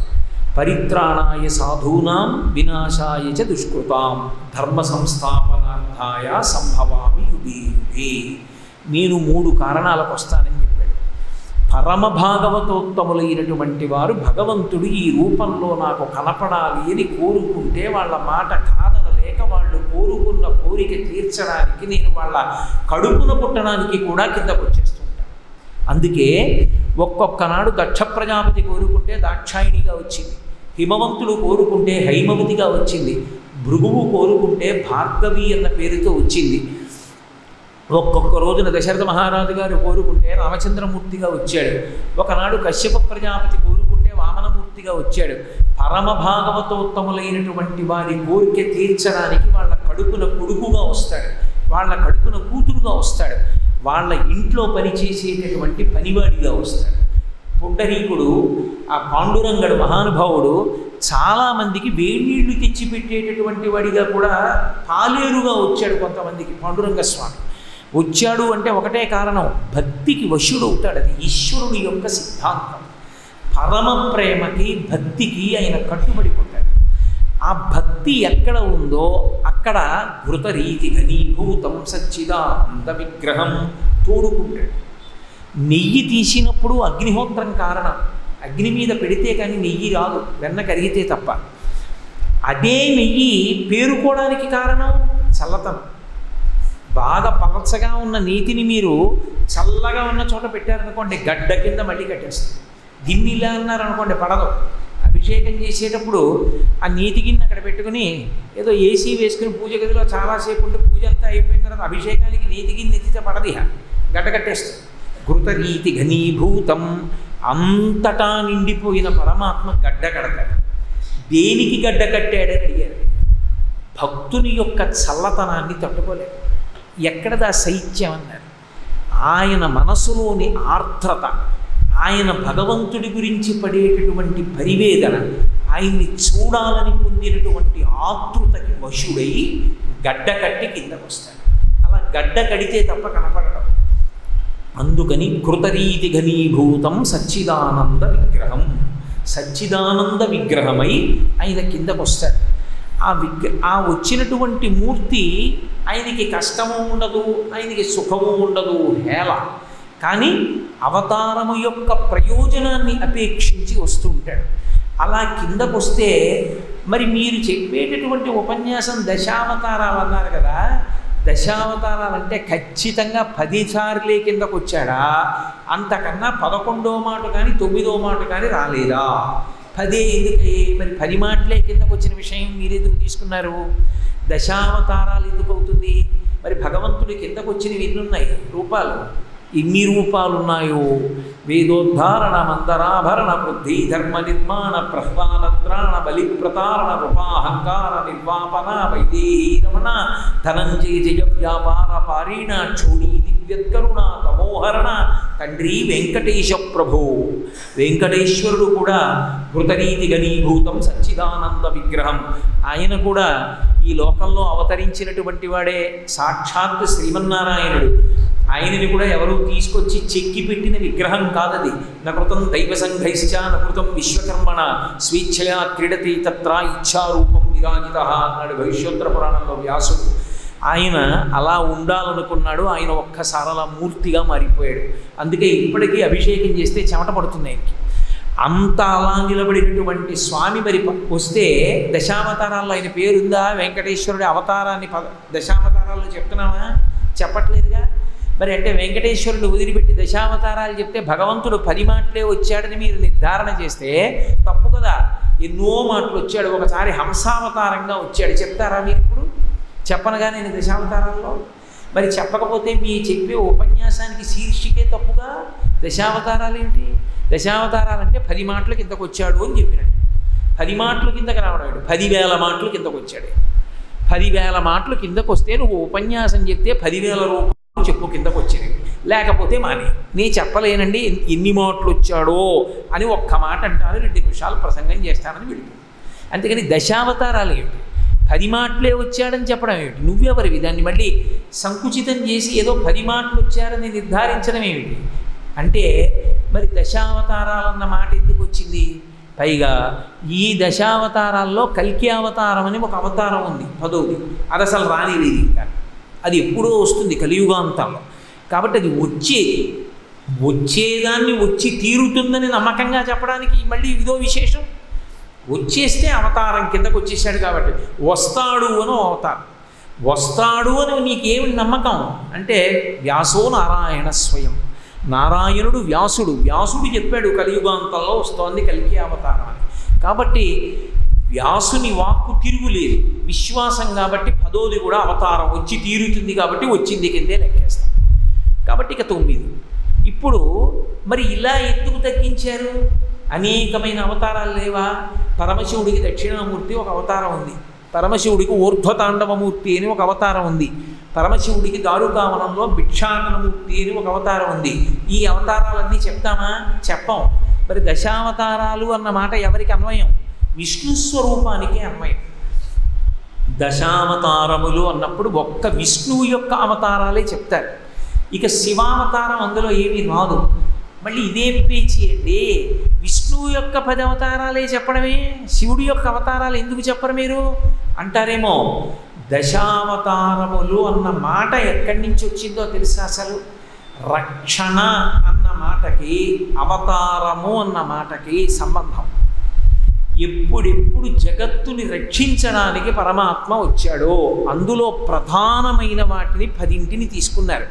పరిత్రాణాయ సాధూనాం వినాశాయ చ దుష్కృతాం ధర్మ సంస్థాపనార్థాయ సంభవామి యుగే యుగే. నేను 3 కారణాలకు వస్తానని చెప్పాడు. పరమ భాగవతోత్తములైనటువంటి వారు భగవంతుడు ఈ రూపంలో నాకు కనపడాలి అని కోరుకుంటే వాళ్ళ మాట కాదనలేక వాళ్ళు కోరుకున్న కోరిక తీర్చడానికి నేను వాళ్ళ కడుపున పుట్టడానికి కూడా కిందకు వచ్చేస్తుంటాను. అందుకే ఒక్కొక్కనాడు దక్ష ప్రజాపతి కోరుకుంటే దాక్షాయిణిగా వచ్చింది, హిమవంతుడు కోరుకుంటే హైమవతిగా వచ్చింది, భృగువు కోరుకుంటే భార్గవి అన్న పేరుతో వచ్చింది. ఒక్కొక్క రోజున దశరథ మహారాజు గారు కోరుకుంటే రామచంద్రమూర్తిగా వచ్చాడు. ఒకనాడు కశ్యప ప్రజాపతి కోరుకుంటే వామనమూర్తిగా వచ్చాడు. పరమ భాగవతోత్తములైనటువంటి వారి కోరిక తీర్చడానికి వాళ్ళ కడుపున కొడుకుగా వస్తాడు, వాళ్ళ కడుపున కూతురుగా వస్తాడు, వాళ్ళ ఇంట్లో పనిచేసేటటువంటి పనివాడిగా వస్తాడు. పుండరీకుడు, ఆ పాండురంగడు మహానుభావుడు చాలామందికి వేణీళ్లు తెచ్చిపెట్టేటటువంటి వాడిగా కూడా పాలేరుగా వచ్చాడు. కొంతమందికి పాండురంగ స్వామి వచ్చాడు అంటే ఒకటే కారణం, భక్తికి వశుడవుతాడు. అది ఈశ్వరుని యొక్క సిద్ధాంతం. పరమ ప్రేమకి భక్తికి ఆయన కట్టుబడిపోతాడు. ఆ భక్తి ఎక్కడ ఉందో అక్కడ ఘృతరీతి ఘనీభూతం సచ్చిదానంద విగ్రహం తోడుకుంటాడు. నెయ్యి తీసినప్పుడు అగ్నిహోత్రం కారణం, అగ్ని మీద పెడితే కానీ నెయ్యి రాదు, వెన్న కరిగితే తప్ప. అదే నెయ్యి పేరుకోవడానికి కారణం చల్లతనం. బాగా పలచగా ఉన్న నీతిని మీరు చల్లగా ఉన్న చోట పెట్టారనుకోండి, గడ్డ కింద మళ్ళీ కట్టేస్తుంది. గిన్నెలా అన్నారనుకోండి పడదు. అభిషేకం చేసేటప్పుడు ఆ నీతి గిన్నె అక్కడ పెట్టుకుని ఏదో ఏసీ వేసుకుని పూజ గదిలో చాలాసేపు ఉంటే పూజ అంతా అయిపోయిన తర్వాత అభిషేకానికి నీతి గిన్నె ఎత్తితే పడది, గడ్డ కట్టేస్తుంది. ఘృతరీతి ఘనీభూతం, అంతటా నిండిపోయిన పరమాత్మ గడ్డ కడతాడు. దేనికి గడ్డ కట్టాడని అడిగారు. భక్తుని యొక్క చల్లతనాన్ని తట్టుకోలేదు. ఎక్కడదా శైత్యం అన్నారు. ఆయన మనసులోని ఆర్ద్రత, ఆయన భగవంతుడి గురించి పడేటటువంటి పరివేదన, ఆయన్ని చూడాలని పొందినటువంటి ఆతృతకి వశుడై గడ్డ కట్టి కిందకు వస్తాడు. అలా గడ్డ కడితే తప్ప కనపడడం. అందుకని కృతరీతి ఘనీభూతం సచ్చిదానంద విగ్రహం, సచ్చిదానంద విగ్రహమై ఆయన కిందకు వస్తాడు. ఆ వచ్చినటువంటి మూర్తి ఆయనకి కష్టము ఉండదు, ఆయనకి సుఖము ఉండదు, హేళ. కానీ అవతారము యొక్క ప్రయోజనాన్ని అపేక్షించి వస్తుంటాడు. అలా కిందకు వస్తే మరి మీరు చెప్పేటటువంటి ఉపన్యాసం దశావతారాలు అన్నారు కదా, దశావతారాలంటే ఖచ్చితంగా 10 సార్లే కిందకు వచ్చాడా, అంతకన్నా 11వ మాట కానీ 9వ మాట కానీ రాలేదా? 10 ఎందుకు? మరి 10 మాటలే కిందకు వచ్చిన విషయం మీరెందుకు తీసుకున్నారు? దశావతారాలు ఎందుకు అవుతుంది? మరి భగవంతుడి కిందకు వచ్చినవి ఎన్నున్నాయి రూపాలు? ఎన్ని రూపాలున్నాయో. వేదోద్ధారణ మందరాభరణ వృద్ధి ధర్మ నిర్మాణ ప్రహ్లాదత్రాణ బలి ప్రతారణ రూపాహంకార నిర్వాపన వైదేహీ రమణ ధనంజయ జయ వ్యాపార పారీణ క్షోణీ దివ్యత్కరుణ తమోహరణ తండ్రి వెంకటేశ ప్రభో. వెంకటేశ్వరుడు కూడా కృతరీతి ఘనీభూతం సచ్చిదానంద విగ్రహం. ఆయన కూడా ఈ లోకంలో అవతరించినటువంటి వాడే సాక్షాత్ శ్రీమన్నారాయణుడు. ఆయనని కూడా ఎవరు తీసుకొచ్చి చెక్కి పెట్టిన విగ్రహం కాదది. నకృతం దైవ సంఘైశ్చ నకృతం విశ్వకర్మణ స్వేచ్ఛయా క్రీడతి తత్ర ఇచ్ఛారూపం విరాజిత అన్నాడు భవిష్యోత్తర పురాణంలో వ్యాసుడు. ఆయన అలా ఉండాలనుకున్నాడు. ఆయన ఒక్కసారి అలా మూర్తిగా మారిపోయాడు. అందుకే ఇప్పటికీ అభిషేకం చేస్తే చెమట పడుతుంది ఆయనకి. అంత అలా నిలబడినటువంటి స్వామి మరి వస్తే దశావతారాల్లో ఆయన పేరుందా? వెంకటేశ్వరుడి అవతారాన్ని దశావతారాల్లో చెప్తున్నామా? చెప్పట్లేదుగా. మరి అంటే వెంకటేశ్వరుడు వదిలిపెట్టి దశావతారాలు చెప్తే భగవంతుడు 10 మాటలే వచ్చాడని మీరు నిర్ధారణ చేస్తే తప్పు కదా. ఎన్నో మాటలు వచ్చాడు. ఒకసారి హంసావతారంగా వచ్చాడు. చెప్తారా మీరు ఇప్పుడు? చెప్పనగా నేను దశావతారాల్లో. మరి చెప్పకపోతే మీ చెప్పే ఉపన్యాసానికి శీర్షికే తప్పుగా. దశావతారాలు ఏంటి? దశావతారాలంటే 10 మాటల కిందకు వచ్చాడు అని చెప్పినట్టు. 10 మాటల కిందకు రావడం 10,000 మాటలు కిందకు వచ్చాడు. 10,000 మాటలు కిందకు వస్తే నువ్వు ఉపన్యాసం చెప్తే 10,000 రూపాయలు చెప్పు కిందకు వచ్చేది. లేకపోతే మానే. నేను చెప్పలేనండి ఎన్ని మాటలు వచ్చాడో అని ఒక్క మాట అంటాను, 2 నిమిషాలు ప్రసంగం చేస్తానని వెళ్ళిపోయి. అందుకని దశావతారాలు ఏమిటి? 10 మాటలే వచ్చాడని చెప్పడం ఏమిటి? నువ్వెవరివి దాన్ని మళ్ళీ సంకుచితం చేసి ఏదో 10 మాటలు వచ్చారని నిర్ధారించడం ఏమిటి? అంటే మరి దశావతారాలన్న మాట ఎందుకు వచ్చింది? పైగా ఈ దశావతారాల్లో కల్కి అవతారం అని ఒక అవతారం ఉంది, 10వది. అది అసలు రానిది ఇంకా. అది ఎప్పుడో వస్తుంది కలియుగాంతంలో. కాబట్టి అది వచ్చేదాన్ని వచ్చి తీరుతుందని నమ్మకంగా చెప్పడానికి మళ్ళీ ఇదో విశేషం. వచ్చేస్తే అవతారం కిందకు వచ్చేసాడు కాబట్టి వస్తాడు అని అవతారం. వస్తాడు అని నీకేమి నమ్మకం అంటే వ్యాసో నారాయణ స్వయం. నారాయణుడు వ్యాసుడు చెప్పాడు కలియుగాంతంలో వస్తోంది కల్కి అవతారం అని. కాబట్టి వ్యాసుని వాక్కు తిరుగులేదు, విశ్వాసం కాబట్టి 10ది కూడా అవతారం వచ్చి తీరుతుంది కాబట్టి వచ్చింది కిందే లెక్కేస్తాం. కాబట్టి ఇక 9. ఇప్పుడు మరి ఇలా ఎందుకు తగ్గించారు? అనేకమైన అవతారాలు లేవా? పరమశివుడికి దక్షిణామూర్తి ఒక అవతారం ఉంది, పరమశివుడికి ఊర్ధ్వతాండవమూర్తి అని ఒక అవతారం ఉంది, పరమశివుడికి దారుకావనంలో భిక్షాటనమూర్తి అని ఒక అవతారం ఉంది. ఈ అవతారాలన్నీ చెప్తామా? చెప్పం. మరి దశావతారాలు అన్న మాట ఎవరికి అన్వయం? విష్ణు స్వరూపానికే అన్వయం. దశావతారములు అన్నప్పుడు ఒక్క విష్ణువు యొక్క అవతారాలే చెప్తారు. ఇక శివావతారం అందులో ఏమీ రాదు. మళ్ళీ ఇదేం పేచి అండి, విష్ణువు యొక్క 10 అవతారాలే చెప్పడమే, శివుడి యొక్క అవతారాలు ఎందుకు చెప్పరు మీరు అంటారేమో. దశావతారములు అన్న మాట ఎక్కడి నుంచి వచ్చిందో తెలుసా? అసలు రక్షణ అన్న మాటకి అవతారము అన్న మాటకి సంబంధం. ఎప్పుడెప్పుడు జగత్తుని రక్షించడానికి పరమాత్మ వచ్చాడో అందులో ప్రధానమైన వాటిని 10ంటిని తీసుకున్నారు.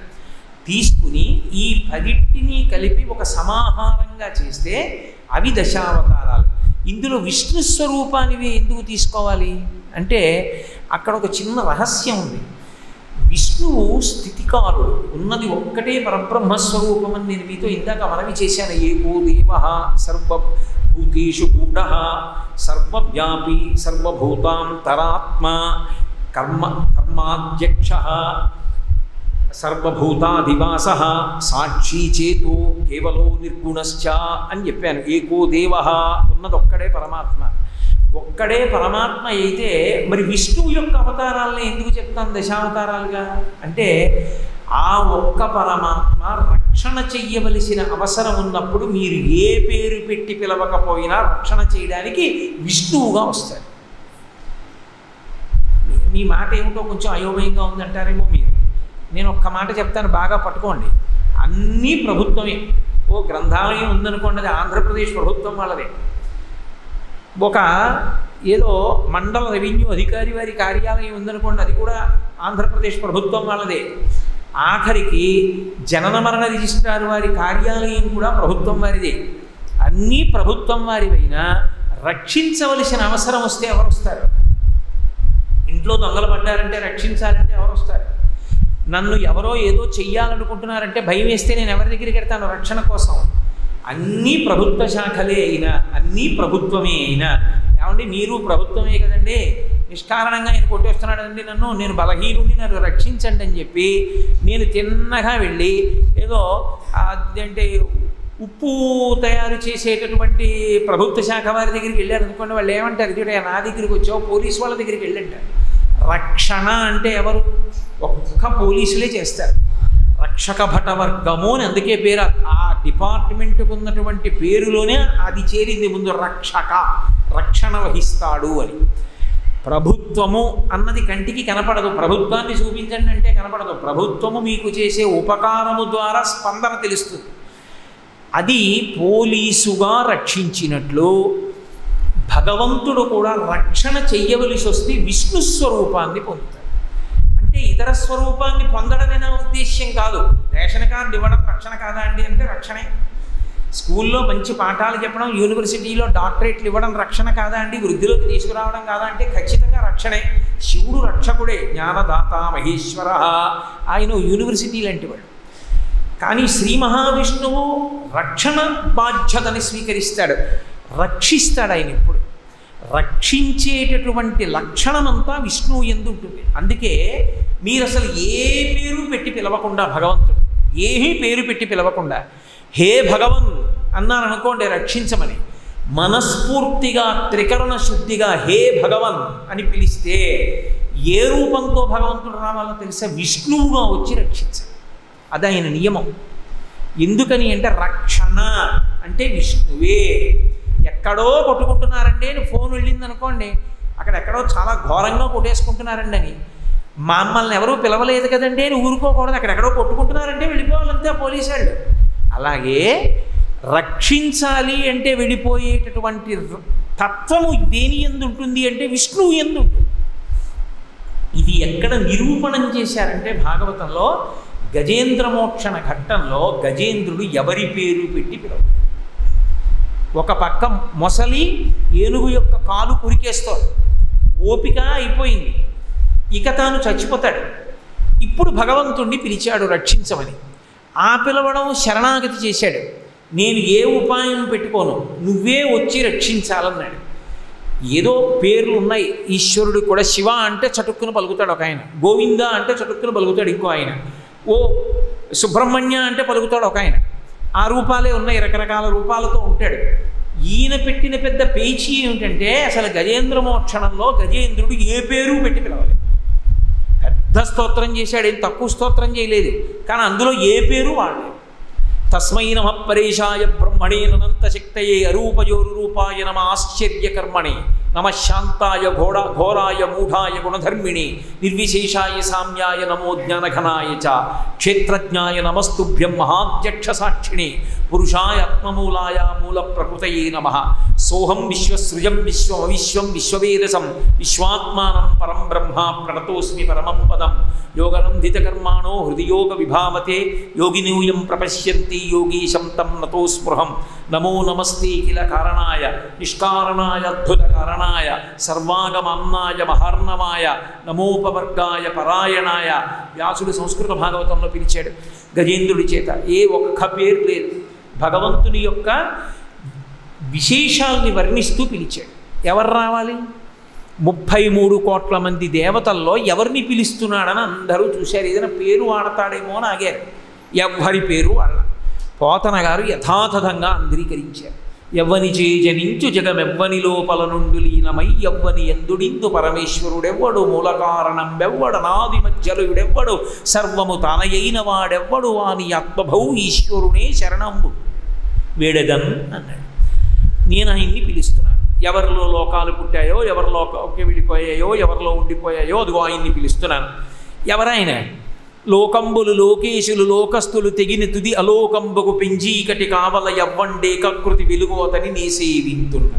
తీసుకుని ఈ 10ంటిని కలిపి ఒక సమాహారంగా చేస్తే అవి దశావతారాలు. ఇందులో విష్ణు స్వరూపానివి ఎందుకు తీసుకోవాలి అంటే అక్కడ ఒక చిన్న రహస్యం ఉంది. విష్ణువు స్థితికారుడు, ఉన్నది ఒక్కటే పరబ్రహ్మస్వరూపం అని నేను మీతో ఇందాక మనవి చేశాను. ఏకో దేవః సర్వభూతేషు గూఢః సర్వవ్యాపీ సర్వభూతాంతరాత్మా కర్మాధ్యక్షః సర్వభూతాధివాసః సాక్షి చేతో కేవలో నిర్గుణశ్చ అని చెప్పాను. ఏకో దేవః, ఉన్నదొక్కడే పరమాత్మ. ఒక్కడే పరమాత్మ అయితే మరి విష్ణువు యొక్క అవతారాలని ఎందుకు చెప్తాను దశావతారాలుగా అంటే ఆ ఒక్క పరమాత్మ రక్షణ చెయ్యవలసిన అవసరం ఉన్నప్పుడు మీరు ఏ పేరు పెట్టి పిలవకపోయినా రక్షణ చేయడానికి విష్ణువుగా వస్తారు. మీ మాట ఏమిటో కొంచెం అయోమయంగా ఉందంటారేమో మీరు. నేను ఒక్క మాట చెప్తాను, బాగా పట్టుకోండి. అన్నీ ప్రభుత్వమే. ఓ గ్రంథాలయం ఉందనుకోండి, అది ఆంధ్రప్రదేశ్ ప్రభుత్వం వాళ్ళదే. ఒక ఏదో మండల రెవెన్యూ అధికారి వారి కార్యాలయం ఉందనుకోండి, అది కూడా ఆంధ్రప్రదేశ్ ప్రభుత్వం వాళ్ళదే. ఆఖరికి జనన మరణ రిజిస్ట్రార్ వారి కార్యాలయం కూడా ప్రభుత్వం వారిదే. అన్నీ ప్రభుత్వం వారివైనా రక్షించవలసిన అవసరం వస్తే ఎవరు వస్తారు? ఇంట్లో దొంగలు పడ్డారంటే రక్షించాలంటే ఎవరు వస్తారు? నన్ను ఎవరో ఏదో చెయ్యాలనుకుంటున్నారంటే భయం వేస్తే నేను ఎవరి దగ్గరికి వెళ్తాను రక్షణ కోసం? అన్నీ ప్రభుత్వ శాఖలే అయినా, అన్నీ ప్రభుత్వమే అయినా, ఏమండి మీరు ప్రభుత్వమే కదండి, నిష్కారణంగా ఆయన కొట్టేస్తున్నాడు అండి నన్ను, నేను బలహీనుడిని, నన్ను రక్షించండి అని చెప్పి నేను తిన్నగా వెళ్ళి ఏదో అంటే ఉప్పు తయారు చేసేటటువంటి ప్రభుత్వ శాఖ వారి దగ్గరికి వెళ్ళారనుకోండి, వాళ్ళు ఏమంటారు? ఇది నా దగ్గరికి వచ్చావు, పోలీసు వాళ్ళ దగ్గరికి వెళ్ళంటారు. రక్షణ అంటే ఎవరు? ఒక్క పోలీసులే చేస్తారు. రక్షక భటవర్గము అని అందుకే పేరు. ఆ డిపార్ట్మెంట్కు ఉన్నటువంటి పేరులోనే అది చేరింది ముందు, రక్షక, రక్షణ వహిస్తాడు అని. ప్రభుత్వము అన్నది కంటికి కనపడదు, ప్రభుత్వాన్ని చూపించండి అంటే కనపడదు. ప్రభుత్వము మీకు చేసే ఉపకారము ద్వారా స్పందన తెలుస్తుంది. అది పోలీసుగా రక్షించినట్లు భగవంతుడు కూడా రక్షణ చెయ్యవలసి వస్తే విష్ణు స్వరూపాన్ని పొందుతాడు. అంటే ఇతర స్వరూపాన్ని పొందడమే నా ఉద్దేశ్యం కాదు. రేషన్ కార్డు ఇవ్వడం రక్షణ కాదా అండి అంటే రక్షణే. స్కూల్లో మంచి పాఠాలు చెప్పడం, యూనివర్సిటీలో డాక్టరేట్లు ఇవ్వడం రక్షణ కాదా అండి? వృద్ధిలోకి తీసుకురావడం కాదా అంటే ఖచ్చితంగా రక్షణే. శివుడు రక్షకుడే, జ్ఞానదాత మహేశ్వర, ఆయన యూనివర్సిటీ లాంటి వాడు. కానీ శ్రీ మహావిష్ణువు రక్షణ బాధ్యతని స్వీకరిస్తాడు, రక్షిస్తాడు. ఆయన ఎప్పుడు రక్షించేటటువంటి లక్షణమంతా విష్ణువు యందు ఉంటుంది. అందుకే మీరు అసలు ఏ పేరు పెట్టి పిలవకుండా, భగవంతుడు ఏమీ పేరు పెట్టి పిలవకుండా హే భగవన్ అన్నారనుకోండి రక్షించమని, మనస్ఫూర్తిగా త్రికరణ శుద్ధిగా హే భగవన్ అని పిలిస్తే ఏ రూపంతో భగవంతుడు రావాలో తెలుసా? విష్ణువుగా వచ్చి రక్షించాలి. అది ఆయన నియమం. ఎందుకని అంటే రక్షణ అంటే విష్ణువే. ఎక్కడో కొట్టుకుంటున్నారండి అని ఫోన్ వెళ్ళింది అనుకోండి, అక్కడ ఎక్కడో చాలా ఘోరంగా కొట్టేసుకుంటున్నారండి అని, మమ్మల్ని ఎవరూ పిలవలేదు కదండి అని ఊరుకోకూడదు. అక్కడెక్కడో కొట్టుకుంటున్నారంటే వెళ్ళిపోవాలంతే పోలీసు వాళ్ళు. అలాగే రక్షించాలి అంటే వెళ్ళిపోయేటటువంటి తత్వము దేని యందు ఉంటుంది అంటే విష్ణువు యందు ఉంటుంది. ఇది ఎక్కడ నిరూపణం చేశారంటే భాగవతంలో గజేంద్ర మోక్షణ ఘట్టంలో గజేంద్రుడు ఎవరి పేరు పెట్టి పిలవడు. ఒక పక్క మొసలి ఏనుగు యొక్క కాలు కురికేస్తోంది, ఓపిక అయిపోయింది, ఇక తాను చచ్చిపోతాడు. ఇప్పుడు భగవంతుణ్ణి పిలిచాడు రక్షించమని. ఆ పిలవడం శరణాగతి చేశాడు. నేను ఏ ఉపాయం పెట్టుకోను, నువ్వే వచ్చి రక్షించాలన్నాడు. ఏదో పేర్లు ఉన్నాయి ఈశ్వరుడు కూడా. శివ అంటే చటుక్కున పలుకుతాడు ఒక ఆయన, గోవింద అంటే చటుక్కున పలుకుతాడు ఇంకో ఆయన, ఓ సుబ్రహ్మణ్య అంటే పలుకుతాడు ఒక ఆయన. ఆ రూపాలే ఉన్నాయి, రకరకాల రూపాలతో ఉంటాడు. ఈయన పెట్టిన పెద్ద పేచీ ఏమిటంటే అసలు గజేంద్ర మోక్షణంలో గజేంద్రుడు ఏ పేరు పెట్టి పిలవాలి. పెద్ద స్తోత్రం చేశాడు, ఏం తక్కువ స్తోత్రం చేయలేదు, కానీ అందులో ఏ పేరు వాడలేదు. తస్మై నమ పరేశాయ బ్రహ్మణే అనంతశక్తయే అరూపయోరు రూపాయ నమ ఆశ్చర్యకర్మణే నమ శాంతాయ ఘోరాయ మూఢాయ గుణధర్మిణి నిర్విశేషాయ సామ్యాయ నమో జ్ఞానఘనాయ చ క్షేత్రజ్ఞాయ నమస్తుభ్యం మహాధ్యక్ష సాక్షిణి పురుషాయ ఆత్మమూలాయ మూల ప్రకృతయే నమః. సోహం విశ్వసృజం విశ్వమవిశ్వం విశ్వవేదసం విశ్వాత్మానం పరం బ్రహ్మ ప్రణతోస్మి పరమం పదం. యోగనందితకర్మాణో హృదియోగ విభావతే యోగినూయం ప్రపశ్యంతి యోగీశం తం నతో స్పృహం. నమో నమస్తే కిల కారణాయ నిష్కారణాయ అద్భుత కారణాయ సర్వాగమన్నాయ మహార్ణవాయ నమోపవర్గాయ పరాయణాయ. వ్యాసుడు సంస్కృత భాగవతంలో పిలిచాడు గజేంద్రుడి చేత. ఏ ఒక్క పేరు లేదు, భగవంతుని యొక్క విశేషాల్ని వర్ణిస్తూ పిలిచాడు. ఎవరు రావాలి? 33 కోట్ల మంది దేవతల్లో ఎవరిని పిలుస్తున్నాడని అందరూ చూశారు. ఏదైనా పేరు వాడతాడేమో అని ఆగారు. ఎవ్వరి పేరు వాళ్ళ. పోతన గారు యథాతథంగా అంధీకరించారు. ఎవ్వని చేజనించు జగమెవ్వని లోపల నుండి లీనమై ఎవ్వని ఎందుడిందు పరమేశ్వరుడెవ్వడు మూల కారణం వెవ్వడు నాది మధ్యలుడెవ్వడు సర్వము తానయైన వాడెవ్వడు వాని ఆత్మభౌ ఈశ్వరునే శరణంబు వేడెదన్ అన్నాడు. నేను ఆయన్ని పిలుస్తున్నాను. ఎవరిలో లోకాలు పుట్టాయో, ఎవరి లోకంకి విడిపోయాయో, ఎవరిలో ఉండిపోయాయో అదిగో ఆయన్ని పిలుస్తున్నాను. ఎవరాయన? లోకంబులు లోకేశులు లోకస్తులు తెగిన తుది అలోకంబకు పెంజీకటి కావల ఎవ్వండే కకృతి వెలుగు అతని నీ సేవింతున్నా.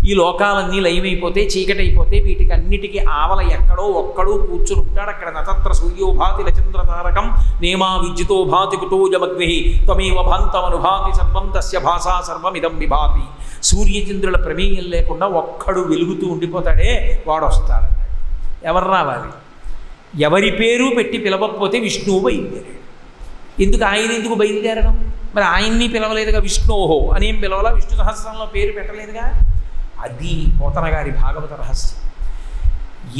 ఈ లోకాలన్నీ లయమైపోతే, చీకటైపోతే, వీటికి అన్నిటికీ ఆవల ఎక్కడో ఒక్కడూ కూర్చుని ఉంటాడు. అక్కడ నతత్ర సూర్యోభాతి నచంద్రతారకం నేమా విద్యుతో భాతి కుతోజమగ్ని త్వమేవ భాంతమనుభాతి సర్వం తస్య భాషా సర్వమిదం విభాతి. సూర్యచంద్రుల ప్రమేయం లేకుండా ఒక్కడు వెలుగుతూ ఉండిపోతాడే, వాడు వస్తాడు. ఎవరు రావాలి? ఎవరి పేరు పెట్టి పిలవకపోతే విష్ణువు బయలుదేరాడు. ఆయన ఎందుకు బయలుదేరడం? మరి ఆయన్ని పిలవలేదుగా, విష్ణోహో అనేం పిలవాలా? విష్ణు సహస్రంలో పేరు పెట్టలేదుగా. అది పోతన గారి భాగవత రహస్యం.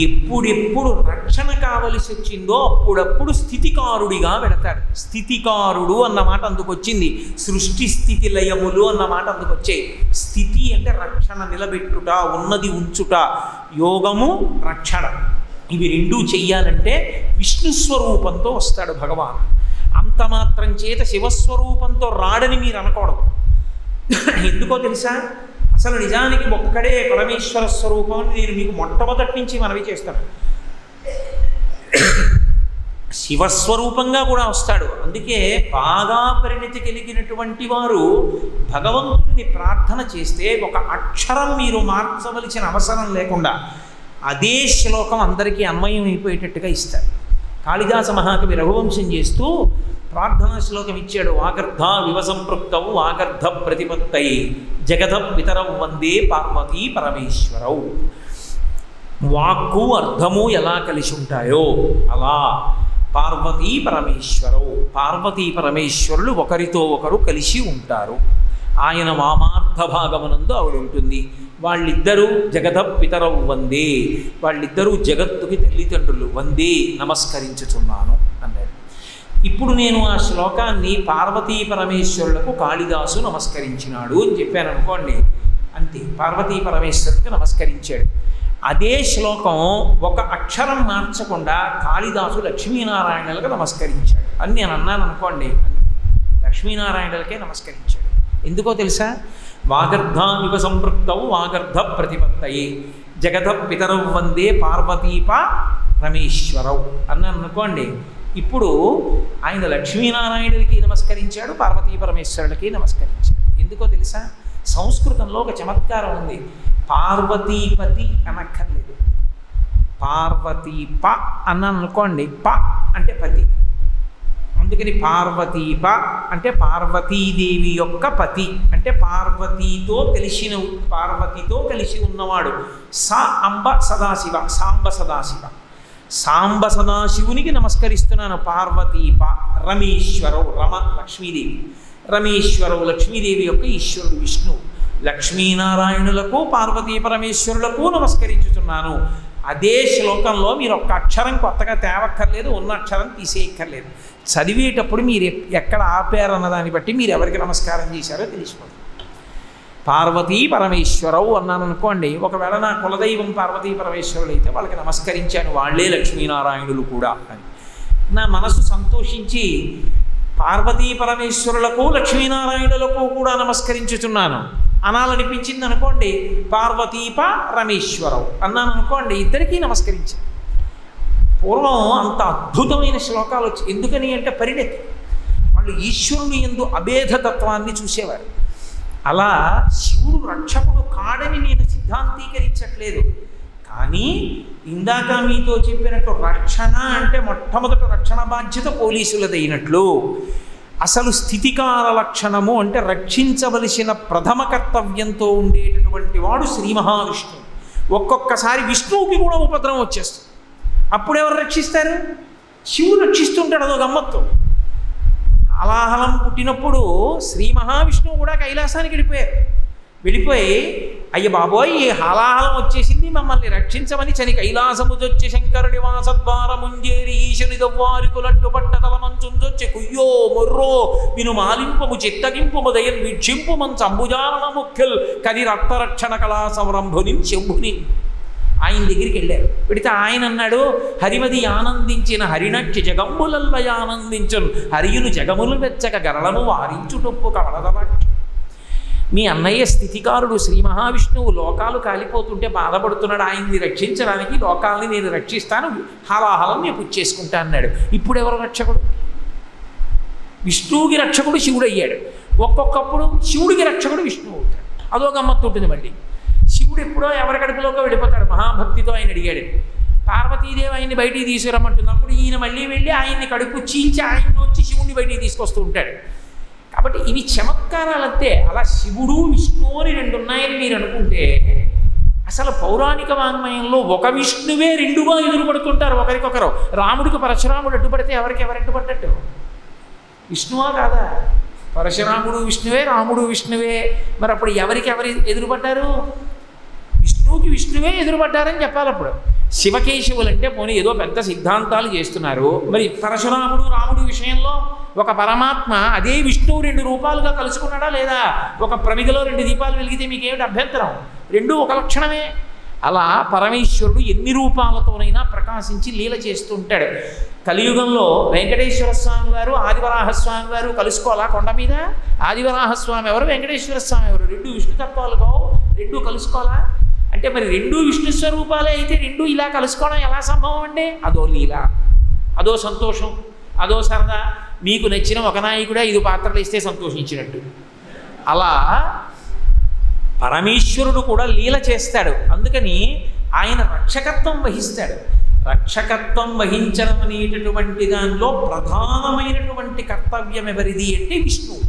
ఎప్పుడెప్పుడు రక్షణ కావలసి వచ్చిందో అప్పుడప్పుడు స్థితికారుడిగా వెళతాడు. స్థితికారుడు అన్న మాట అందుకు వచ్చింది. సృష్టి స్థితి లయములు అన్న మాట అందుకు వచ్చాయి. స్థితి అంటే రక్షణ, నిలబెట్టుట, ఉన్నది ఉంచుట. యోగము, రక్షణ, ఇవి రెండూ చెయ్యాలంటే విష్ణు స్వరూపంతో వస్తాడు భగవాన్. అంత మాత్రం చేత శివస్వరూపంతో రాడని మీరు అనకూడదు. ఎందుకో తెలుసా? అసలు నిజానికి ఒక్కడే పరమేశ్వర స్వరూపం అని నేను మీకు మొట్టమొదటి నుంచి మనవి చేస్తాను. శివస్వరూపంగా కూడా వస్తాడు. అందుకే బాగా పరిణతి కలిగినటువంటి వారు భగవంతుణ్ణి ప్రార్థన చేస్తే ఒక అక్షరం మీరు మార్చవలసిన అవసరం లేకుండా అదే శ్లోకం అందరికీ అన్వయం అయిపోయేటట్టుగా ఇస్తారు. కాళిదాస మహాకవి రఘువంశం చేస్తూ ప్రార్థనా శ్లోకం ఇచ్చాడు. వాగర్ధ వివసంపృక్తౌ వాగర్ధ ప్రతిపత్తై జగత పితరౌ వందే పార్వతీ పరమేశ్వరౌ. వాక్కు అర్థము ఎలా కలిసి ఉంటాయో అలా పార్వతీ పరమేశ్వరౌ. పార్వతీ పరమేశ్వరులు ఒకరితో ఒకరు కలిసి ఉంటారు. ఆయన వామార్థ భాగమునందు ఆవిడ ఉంటుంది. వాళ్ళిద్దరూ జగత పితరౌ వందే, వాళ్ళిద్దరూ జగత్తుకి తల్లిదండ్రులు. వందే, నమస్కరించుతున్నాను అన్నాడు. ఇప్పుడు నేను ఆ శ్లోకాన్ని పార్వతీ పరమేశ్వరులకు కాళిదాసు నమస్కరించినాడు అని చెప్పాను అనుకోండి, అంతే. పార్వతీ పరమేశ్వరులకు నమస్కరించాడు. అదే శ్లోకం ఒక అక్షరం మార్చకుండా కాళిదాసు లక్ష్మీనారాయణులకు నమస్కరించాడు అని నేను అన్నాను అనుకోండి, అంతే. లక్ష్మీనారాయణులకే నమస్కరించాడు. ఎందుకో తెలుసా? వాగర్ధామివ సంపృక్తౌ వాగర్ధ ప్రతిపత్తయే జగత పితరౌ వందే పార్వతీప రమేశ్వరౌ అన్నాను అనుకోండి. ఇప్పుడు ఆయన లక్ష్మీనారాయణులకి నమస్కరించాడు, పార్వతీ పరమేశ్వరులకి నమస్కరించాడు. ఎందుకో తెలుసా? సంస్కృతంలో ఒక చమత్కారం ఉంది. పార్వతీపతి అనక్కర్లేదు, పార్వతీప అన్నాను అనుకోండి. ప అంటే పతి. అందుకని పార్వతీప అంటే పార్వతీదేవి యొక్క పతి, అంటే పార్వతీతో కలిసి ఉన్నవాడు. అంబ సదాశివ, సాంబ సదాశివ, సాంబ సదాశివునికి నమస్కరిస్తున్నాను. పార్వతీప రమేశ్వరవు, రమ లక్ష్మీదేవి, రమేశ్వరవు లక్ష్మీదేవి యొక్క ఈశ్వరుడు విష్ణువు. లక్ష్మీనారాయణులకు పార్వతీ పరమేశ్వరులకు నమస్కరించుతున్నాను. అదే శ్లోకంలో మీరు ఒక్క అక్షరం కొత్తగా తేవక్కర్లేదు, ఉన్న అక్షరం తీసేయక్కర్లేదు. చదివేటప్పుడు మీరు ఎక్కడ ఆపారన్న దాన్ని బట్టి మీరు ఎవరికి నమస్కారం చేశారో తెలిసిపోతుంది. పార్వతీ పరమేశ్వరవు అన్నాను అనుకోండి, ఒకవేళ నా కులదైవం పార్వతీ పరమేశ్వరులు అయితే వాళ్ళకి నమస్కరించాను, వాళ్ళే లక్ష్మీనారాయణులు కూడా అని నా మనసు సంతోషించి పార్వతీ పరమేశ్వరులకు లక్ష్మీనారాయణులకు కూడా నమస్కరించుతున్నాను అనాలనిపించింది అనుకోండి, పార్వతీప రమేశ్వరవు అన్నాను అనుకోండి, ఇద్దరికీ నమస్కరించాను. పూర్వం అంత అద్భుతమైన శ్లోకాలు వచ్చి, ఎందుకని అంటే పరిణతి, వాళ్ళు ఈశ్వరుని యందు అభేదతత్వాన్ని చూసేవారు. అలా శివుడు రక్షకుడు కాడని నేను సిద్ధాంతీకరించట్లేదు, కానీ ఇందాక మీతో చెప్పినట్టు రక్షణ అంటే మొట్టమొదట రక్షణ బాధ్యత పోలీసులదైనట్లు, అసలు స్థితికార లక్షణము అంటే రక్షించవలసిన ప్రథమ కర్తవ్యంతో ఉండేటటువంటి వాడు శ్రీ మహావిష్ణువు. ఒక్కొక్కసారి విష్ణువుకి కూడా ఉపద్రవం వచ్చేస్తుంది, అప్పుడు ఎవరు రక్షిస్తారు? శివుడు రక్షిస్తుంటాడు. అదో గమ్మత్తు. హలాహలం పుట్టినప్పుడు శ్రీ మహావిష్ణువు కూడా కైలాసానికి వెళ్ళిపోయి అయ్య బాబోయ్ ఈ హలాహలం వచ్చేసింది, మమ్మల్ని రక్షించమని చని కైలాసముజొచ్చి శంకరుడి వాసద్వారముంజేరి ఈశని దవ్వారికులట్టు పట్టతల మంచుంజొచ్చి కుయ్యో మొర్రో విను మాలింపము చిత్తగింపుము దయన్ వీక్షింపు మంచు అంబుజాలన ముఖ్యల్ కది రక్తరక్షణ కళా సంరంభుని శంభుని ఆయన దగ్గరికి వెళ్ళారు. పెడితే ఆయన అన్నాడు, హరిమది ఆనందించిన హరినక్షి జగంబులల్లయానందించున్ హరియును జగములు వెచ్చక గరళను వారించుటొప్పు కవలదలక్ష. మీ అన్నయ్య స్థితికారుడు శ్రీ మహావిష్ణువు లోకాలు కాలిపోతుంటే బాధపడుతున్నాడు, ఆయన్ని రక్షించడానికి లోకాలని నేను రక్షిస్తాను, హలాహలం నేను పుచ్చేసుకుంటా అన్నాడు. ఇప్పుడు ఎవరు రక్షకుడు? విష్ణువుకి రక్షకుడు శివుడు అయ్యాడు. ఒక్కొక్కప్పుడు శివుడికి రక్షకుడు విష్ణువు అవుతాడు. అదో గమ్మత్తు ఉంటుంది. మళ్ళీ శివుడు ఎప్పుడో ఎవరి కడుపులోకి వెళ్ళిపోతాడు, మహాభక్తితో ఆయన అడిగాడు. పార్వతీదేవి ఆయన్ని బయటికి తీసుకురమ్మంటుంది, అప్పుడు ఈయన మళ్ళీ వెళ్ళి ఆయన్ని కడుపు చీల్చి ఆయన్ని వచ్చి శివుడిని బయటికి తీసుకొస్తూ ఉంటాడు. కాబట్టి ఇవి చమత్కారాలంతే. అలా శివుడు విష్ణువు అని రెండు ఉన్నాయని మీరు అనుకుంటే, అసలు పౌరాణిక వాంగ్మయంలో ఒక విష్ణువే రెండుగా ఎదురుపడుతుంటారు ఒకరికొకరు. రాముడికి పరశురాముడు అడ్డుపడితే ఎవరికి ఎవరు అడ్డుపడ్డట్టు? విష్ణువా కాదా? పరశురాముడు విష్ణువే, రాముడు విష్ణువే. మరి అప్పుడు ఎవరికి ఎవరు ఎదురుపడ్డారు? విష్ణువుకి విష్ణువే ఎదురుపడ్డారని చెప్పాలి. అప్పుడు శివకేశవులు అంటే పోనీ ఏదో పెద్ద సిద్ధాంతాలు చేస్తున్నారు. మరి పరశురాముడు రాముడు విషయంలో ఒక పరమాత్మ అదే విష్ణువు రెండు రూపాలుగా కలుసుకున్నాడా లేదా? ఒక ప్రమిదలో రెండు దీపాలు వెలిగితే మీకేమిటి అభ్యంతరం? రెండూ ఒక లక్షణమే. అలా పరమేశ్వరుడు ఎన్ని రూపాలతోనైనా ప్రకాశించి లీల చేస్తూ ఉంటాడు. కలియుగంలో వెంకటేశ్వర స్వామి వారు ఆదివరాహస్వామి వారు కలుసుకోవాలా కొండ మీద? ఆదివరాహస్వామి ఎవరు, వెంకటేశ్వర స్వామి ఎవరు? రెండు విష్ణుతత్వాలు కావు, రెండు కలుసుకోవాలా? అంటే మరి రెండు విష్ణు స్వరూపాలే అయితే రెండు ఇలా కలుసుకోవడం ఎలా సంభవం అండి? అదో లీల, అదో సంతోషం, అదో సరదా. మీకు నచ్చిన ఒక నాయకుడే 5 పాత్రలు ఇస్తే సంతోషించినట్టు. అలా పరమేశ్వరుడు కూడా లీల చేస్తాడు. అందుకని ఆయన రక్షకత్వం వహిస్తాడు. రక్షకత్వం వహించడం అనేటటువంటి దానిలో ప్రధానమైనటువంటి కర్తవ్యం ఎవరిది అంటే విష్ణువు.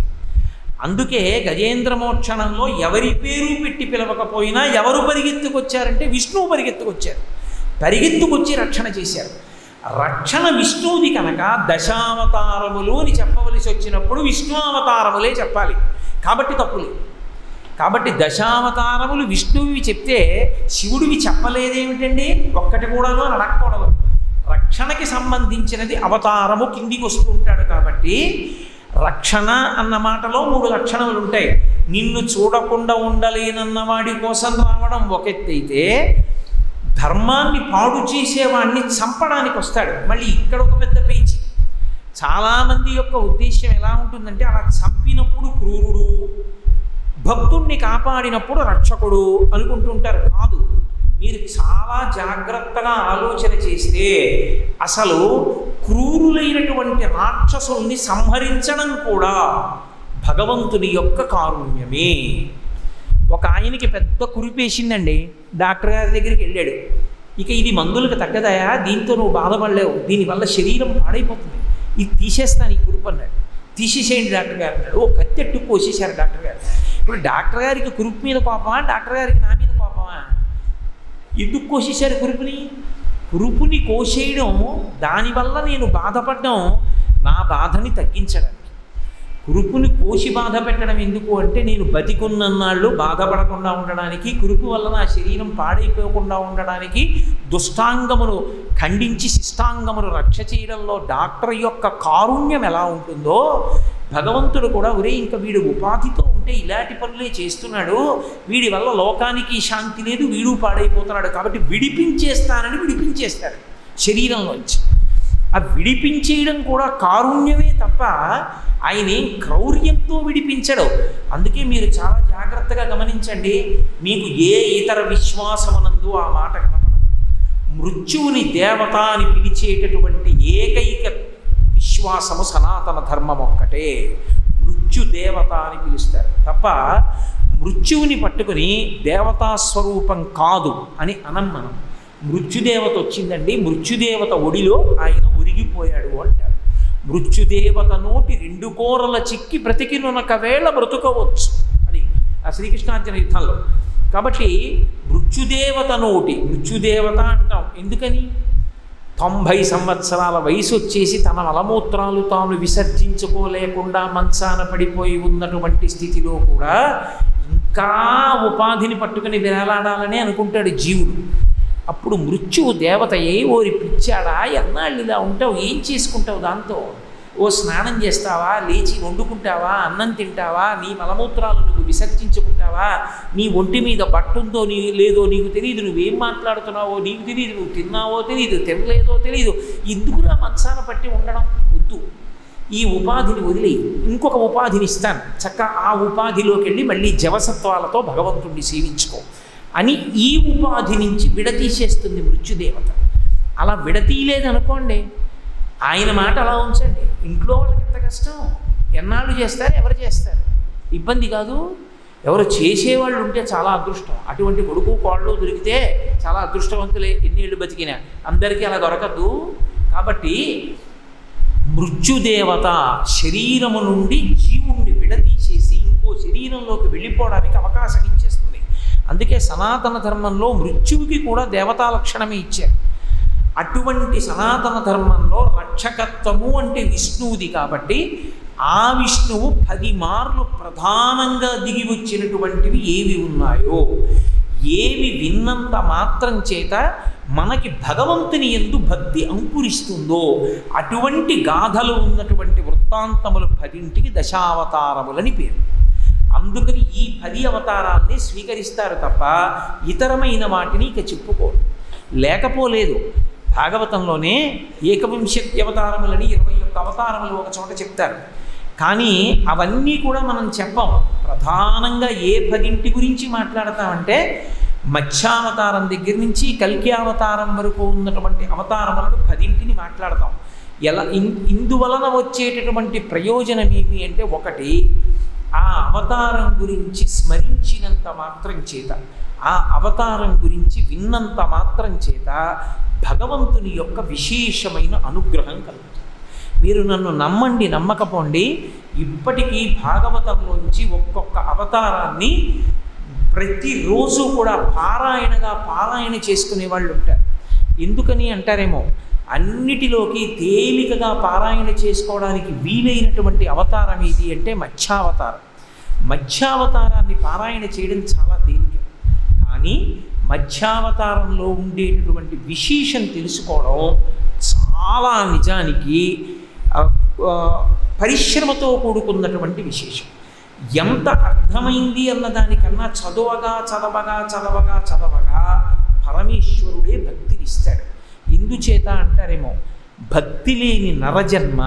అందుకే గజేంద్ర మోక్షణంలో ఎవరి పేరు పెట్టి పిలవకపోయినా ఎవరు పరిగెత్తుకొచ్చారంటే విష్ణువు పరిగెత్తుకొచ్చారు. పరిగెత్తుకొచ్చి రక్షణ చేశారు. రక్షణ విష్ణువుది కనుక దశావతారములు అని చెప్పవలసి వచ్చినప్పుడు విష్ణు అవతారములే చెప్పాలి. కాబట్టి తప్పులే. కాబట్టి దశావతారములు విష్ణువువి చెప్తే శివుడివి చెప్పలేదేమిటండి? ఒక్కటి కూడాను అని అడగకూడదు. రక్షణకి సంబంధించినది అవతారము కిందికి వస్తూ ఉంటాడు. కాబట్టి రక్షణ అన్న మాటలో 3 లక్షణములు ఉంటాయి. నిన్ను చూడకుండా ఉండలేనన్న వాడి కోసం రావడం ఒక ఎత్తైతే, ధర్మాన్ని పాడు చేసేవాడిని చంపడానికి వస్తాడు. మళ్ళీ ఇక్కడ ఒక పెద్ద పేచి. చాలామంది యొక్క ఉద్దేశ్యం ఎలా ఉంటుందంటే, అలా చంపినప్పుడు క్రూరుడు, భక్తుణ్ణి కాపాడినప్పుడు రక్షకుడు అనుకుంటుంటారు. కాదు, మీరు చాలా జాగ్రత్తగా ఆలోచన చేస్తే అసలు క్రూరులైనటువంటి రాక్షసుల్ని సంహరించడం కూడా భగవంతుని యొక్క కారుణ్యమే. ఒక ఆయనకి పెద్ద కురిపేసిందండి. డాక్టర్ గారి దగ్గరికి వెళ్ళాడు. ఇక ఇది మందులకు తగ్గదయా, దీంతో నువ్వు బాధపడలేవు, దీనివల్ల శరీరం పాడైపోతుంది, ఇది తీసేస్తాను ఈ కురుపు అన్నాడు. తీసేసేయండి డాక్టర్ గారు అన్నాడు. ఓ కత్తెట్టు కోసేశారు డాక్టర్ గారు. ఇప్పుడు డాక్టర్ గారికి కురుపు మీద కోపమా, డాక్టర్ గారికి నా మీద కోపమా? ఎందుకు కోసేశారు కురుపుని? కురుపుని కోసేయడం, దానివల్ల నేను బాధపడడం నా బాధని తగ్గించడానికి. కురుపుని కోసి బాధ పెట్టడం ఎందుకు అంటే, నేను బతికున్నన్నాళ్ళు బాధపడకుండా ఉండడానికి, కురుపు వల్ల నా శరీరం పాడైపోకుండా ఉండడానికి, దుష్టాంగమును ఖండించి శిష్టాంగమును రక్ష చేయడంలో డాక్టర్ యొక్క కారుణ్యం ఎలా ఉంటుందో, భగవంతుడు కూడా ఒరే ఇంకా వీడు ఉపాధితో ఉంటే ఇలాంటి పనులే చేస్తున్నాడు, వీడి వల్ల లోకానికి శాంతి లేదు, వీడు పాడైపోతున్నాడు, కాబట్టి విడిపించేస్తానని విడిపించేస్తాడు శరీరంలోంచి. ఆ విడిపించేయడం కూడా కారుణ్యమే తప్ప ఆయన ఏం క్రౌర్యంతో విడిపించడు. అందుకే మీరు చాలా జాగ్రత్తగా గమనించండి. మీకు ఏ ఇతర విశ్వాసమునందు ఆ మాట కనపడదు. మృత్యువుని దేవత అని పిలిచేటటువంటి ఏకైక విశ్వాసము సనాతన ధర్మం ఒక్కటే. మృత్యు దేవత అని పిలుస్తారు తప్ప మృత్యువుని పట్టుకుని దేవతా స్వరూపం కాదు అని అనం మనం. మృత్యుదేవత వచ్చిందండి, మృత్యుదేవత ఒడిలో ఆయన ఉరిగిపోయాడు అంటారు. మృత్యుదేవత నోటి 2 కోరల చిక్కి బ్రతికినొనక వేళ బ్రతుకవచ్చు అది ఆ శ్రీకృష్ణార్జున యుద్ధంలో. కాబట్టి మృత్యుదేవత నోటి, మృత్యుదేవత అంటాం ఎందుకని? 90 సంవత్సరాల వయసు వచ్చేసి తన మలమూత్రాలు తాను విసర్జించుకోలేకుండా మంచాన పడిపోయి ఉన్నటువంటి స్థితిలో కూడా ఇంకా ఉపాధిని పట్టుకుని వేలాడాలని అనుకుంటాడు జీవుడు. అప్పుడు మృత్యువు దేవతయే, ఓరి పిచ్చాడా, ఎన్నాళ్ళు ఇలా ఉంటావు, ఏం చేసుకుంటావు దాంతో? ఓ స్నానం చేస్తావా, లేచి వండుకుంటావా, అన్నం తింటావా, నీ మలమూత్రాలు నువ్వు విసర్జించుకుంటావా, నీ ఒంటి మీద బట్టుందో లేదో నీకు తెలియదు, నువ్వేం మాట్లాడుతున్నావో నీకు తెలియదు, నువ్వు తిన్నావో తెలియదు, తినలేదో తెలియదు, ఎందుకురా మంచాన పట్టి ఉండడం? వద్దు, ఈ ఉపాధిని వదిలి ఇంకొక ఉపాధిని ఇస్తాను, చక్కగా ఆ ఉపాధిలోకి వెళ్ళి మళ్ళీ జవసత్వాలతో భగవంతుడిని సేవించుకో అని ఈ ఉపాధి నుంచి విడతీసేస్తుంది మృత్యుదేవత. అలా విడతీయలేదనుకోండి, ఆయన మాట అలా ఉంచండి, ఇంట్లో వాళ్ళకి ఎంత కష్టం, ఎన్నాళ్ళు చేస్తారు, ఎవరు చేస్తారు, ఇబ్బంది కాదు. ఎవరు చేసేవాళ్ళు ఉంటే చాలా అదృష్టం. అటువంటి కొడుకు కోళ్ళు దొరికితే చాలా అదృష్టవంతులే, ఎన్నేళ్ళు బతికినా. అందరికీ అలా దొరకద్దు. కాబట్టి మృత్యుదేవత శరీరము నుండి జీవుణ్ణి విడదీసేసి ఇంకో శరీరంలోకి వెళ్ళిపోవడానికి అవకాశం ఇచ్చేస్తుంది. అందుకే సనాతన ధర్మంలో మృత్యువుకి కూడా దేవతా లక్షణమే ఇచ్చారు. అటువంటి సనాతన ధర్మంలో రక్షకత్వము అంటే విష్ణువుది కాబట్టి ఆ విష్ణువు 10 మార్లు ప్రధానంగా దిగి వచ్చినటువంటివి ఏవి ఉన్నాయో, ఏవి విన్నంత మాత్రం చేత మనకి భగవంతుని యందు భక్తి అంకురిస్తుందో అటువంటి గాథలు ఉన్నటువంటి వృత్తాంతములు 10ంటికి దశావతారములని పేరు. అందుకని ఈ 10 అవతారాల్ని స్వీకరిస్తారు తప్ప ఇతరమైన వాటిని ఇక చెప్పుకోరు. లేకపోలేదు. భాగవతంలోనే 21 అవతారములని 21 అవతారములు ఒక చోట చెప్తారు. కానీ అవన్నీ కూడా మనం చెప్పం. ప్రధానంగా ఏ 10ంటి గురించి మాట్లాడతామంటే మత్స్యావతారం దగ్గర నుంచి కల్కి అవతారం వరకు ఉన్నటువంటి అవతారములను 10ంటిని మాట్లాడతాం. ఎలా ఇందువలన వచ్చేటటువంటి ప్రయోజనం ఏమి అంటే, ఒకటి ఆ అవతారం గురించి స్మరించినంత మాత్రం చేత, ఆ అవతారం గురించి విన్నంత మాత్రం చేత భగవంతుని యొక్క విశేషమైన అనుగ్రహం కలుగుతుంది. మీరు నన్ను నమ్మండి, నమ్మకపోండి, ఇప్పటికీ భాగవతంలోంచి ఒక్కొక్క అవతారాన్ని ప్రతిరోజు కూడా పారాయణ చేసుకునే వాళ్ళు ఉంటారు. ఎందుకని అంటారేమో, అన్నిటిలోకి తేలికగా పారాయణ చేసుకోవడానికి వీలైనటువంటి అవతారం ఏది అంటే మత్స్యావతారం. మత్స్యావతారాన్ని పారాయణ చేయడం చాలా తేలిక. కానీ మత్స్యావతారంలో ఉండేటటువంటి విశేషం తెలుసుకోవడం చాలా నిజానికి పరిశ్రమతో కూడుకున్నటువంటి విశేషం. ఎంత అర్థమైంది అన్నదానికన్నా చదవగా పరమేశ్వరుడే భక్తినిస్తాడు. ఇందుచేత అంటారేమో, భక్తి లేని నరజన్మ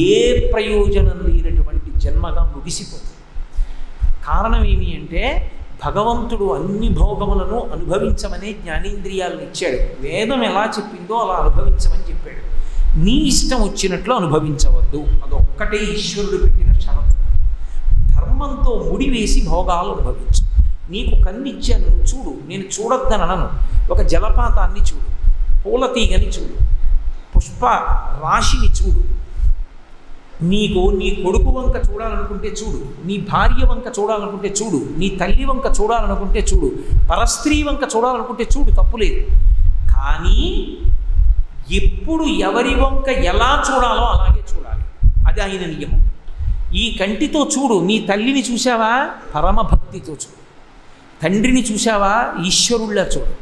ఏ ప్రయోజనం లేనటువంటి జన్మగా ముగిసిపోతుంది. కారణం ఏమి అంటే, భగవంతుడు అన్ని భోగములను అనుభవించమనే జ్ఞానేంద్రియాలను ఇచ్చాడు. వేదం ఎలా చెప్పిందో అలా అనుభవించమని చెప్పాడు. నీ ఇష్టం వచ్చినట్లు అనుభవించవద్దు, అదొక్కటే ఈశ్వరుడు పెట్టిన షరతు. ధర్మంతో ముడివేసి భోగాలు అనుభవించు. నీకు కన్నిచ్చాను, నువ్వు చూడు, నేను చూడొద్దనను. ఒక జలపాతాన్ని చూడు, పూల తీగని చూడు, పుష్ప రాశిని చూడు, నీకు నీ కొడుకు వంక చూడాలనుకుంటే చూడు, నీ భార్య వంక చూడాలనుకుంటే చూడు, నీ తల్లి వంక చూడాలనుకుంటే చూడు, పరస్త్రీ వంక చూడాలనుకుంటే చూడు, తప్పులేదు. కానీ ఎప్పుడు ఎవరి వంక ఎలా చూడాలో అలాగే చూడాలి. అది ఆయన నియమం. ఈ కంటితో చూడు, నీ తల్లిని చూసావా పరమభక్తితో చూడు, తండ్రిని చూసావా ఈశ్వరుళ్ళ చూడు,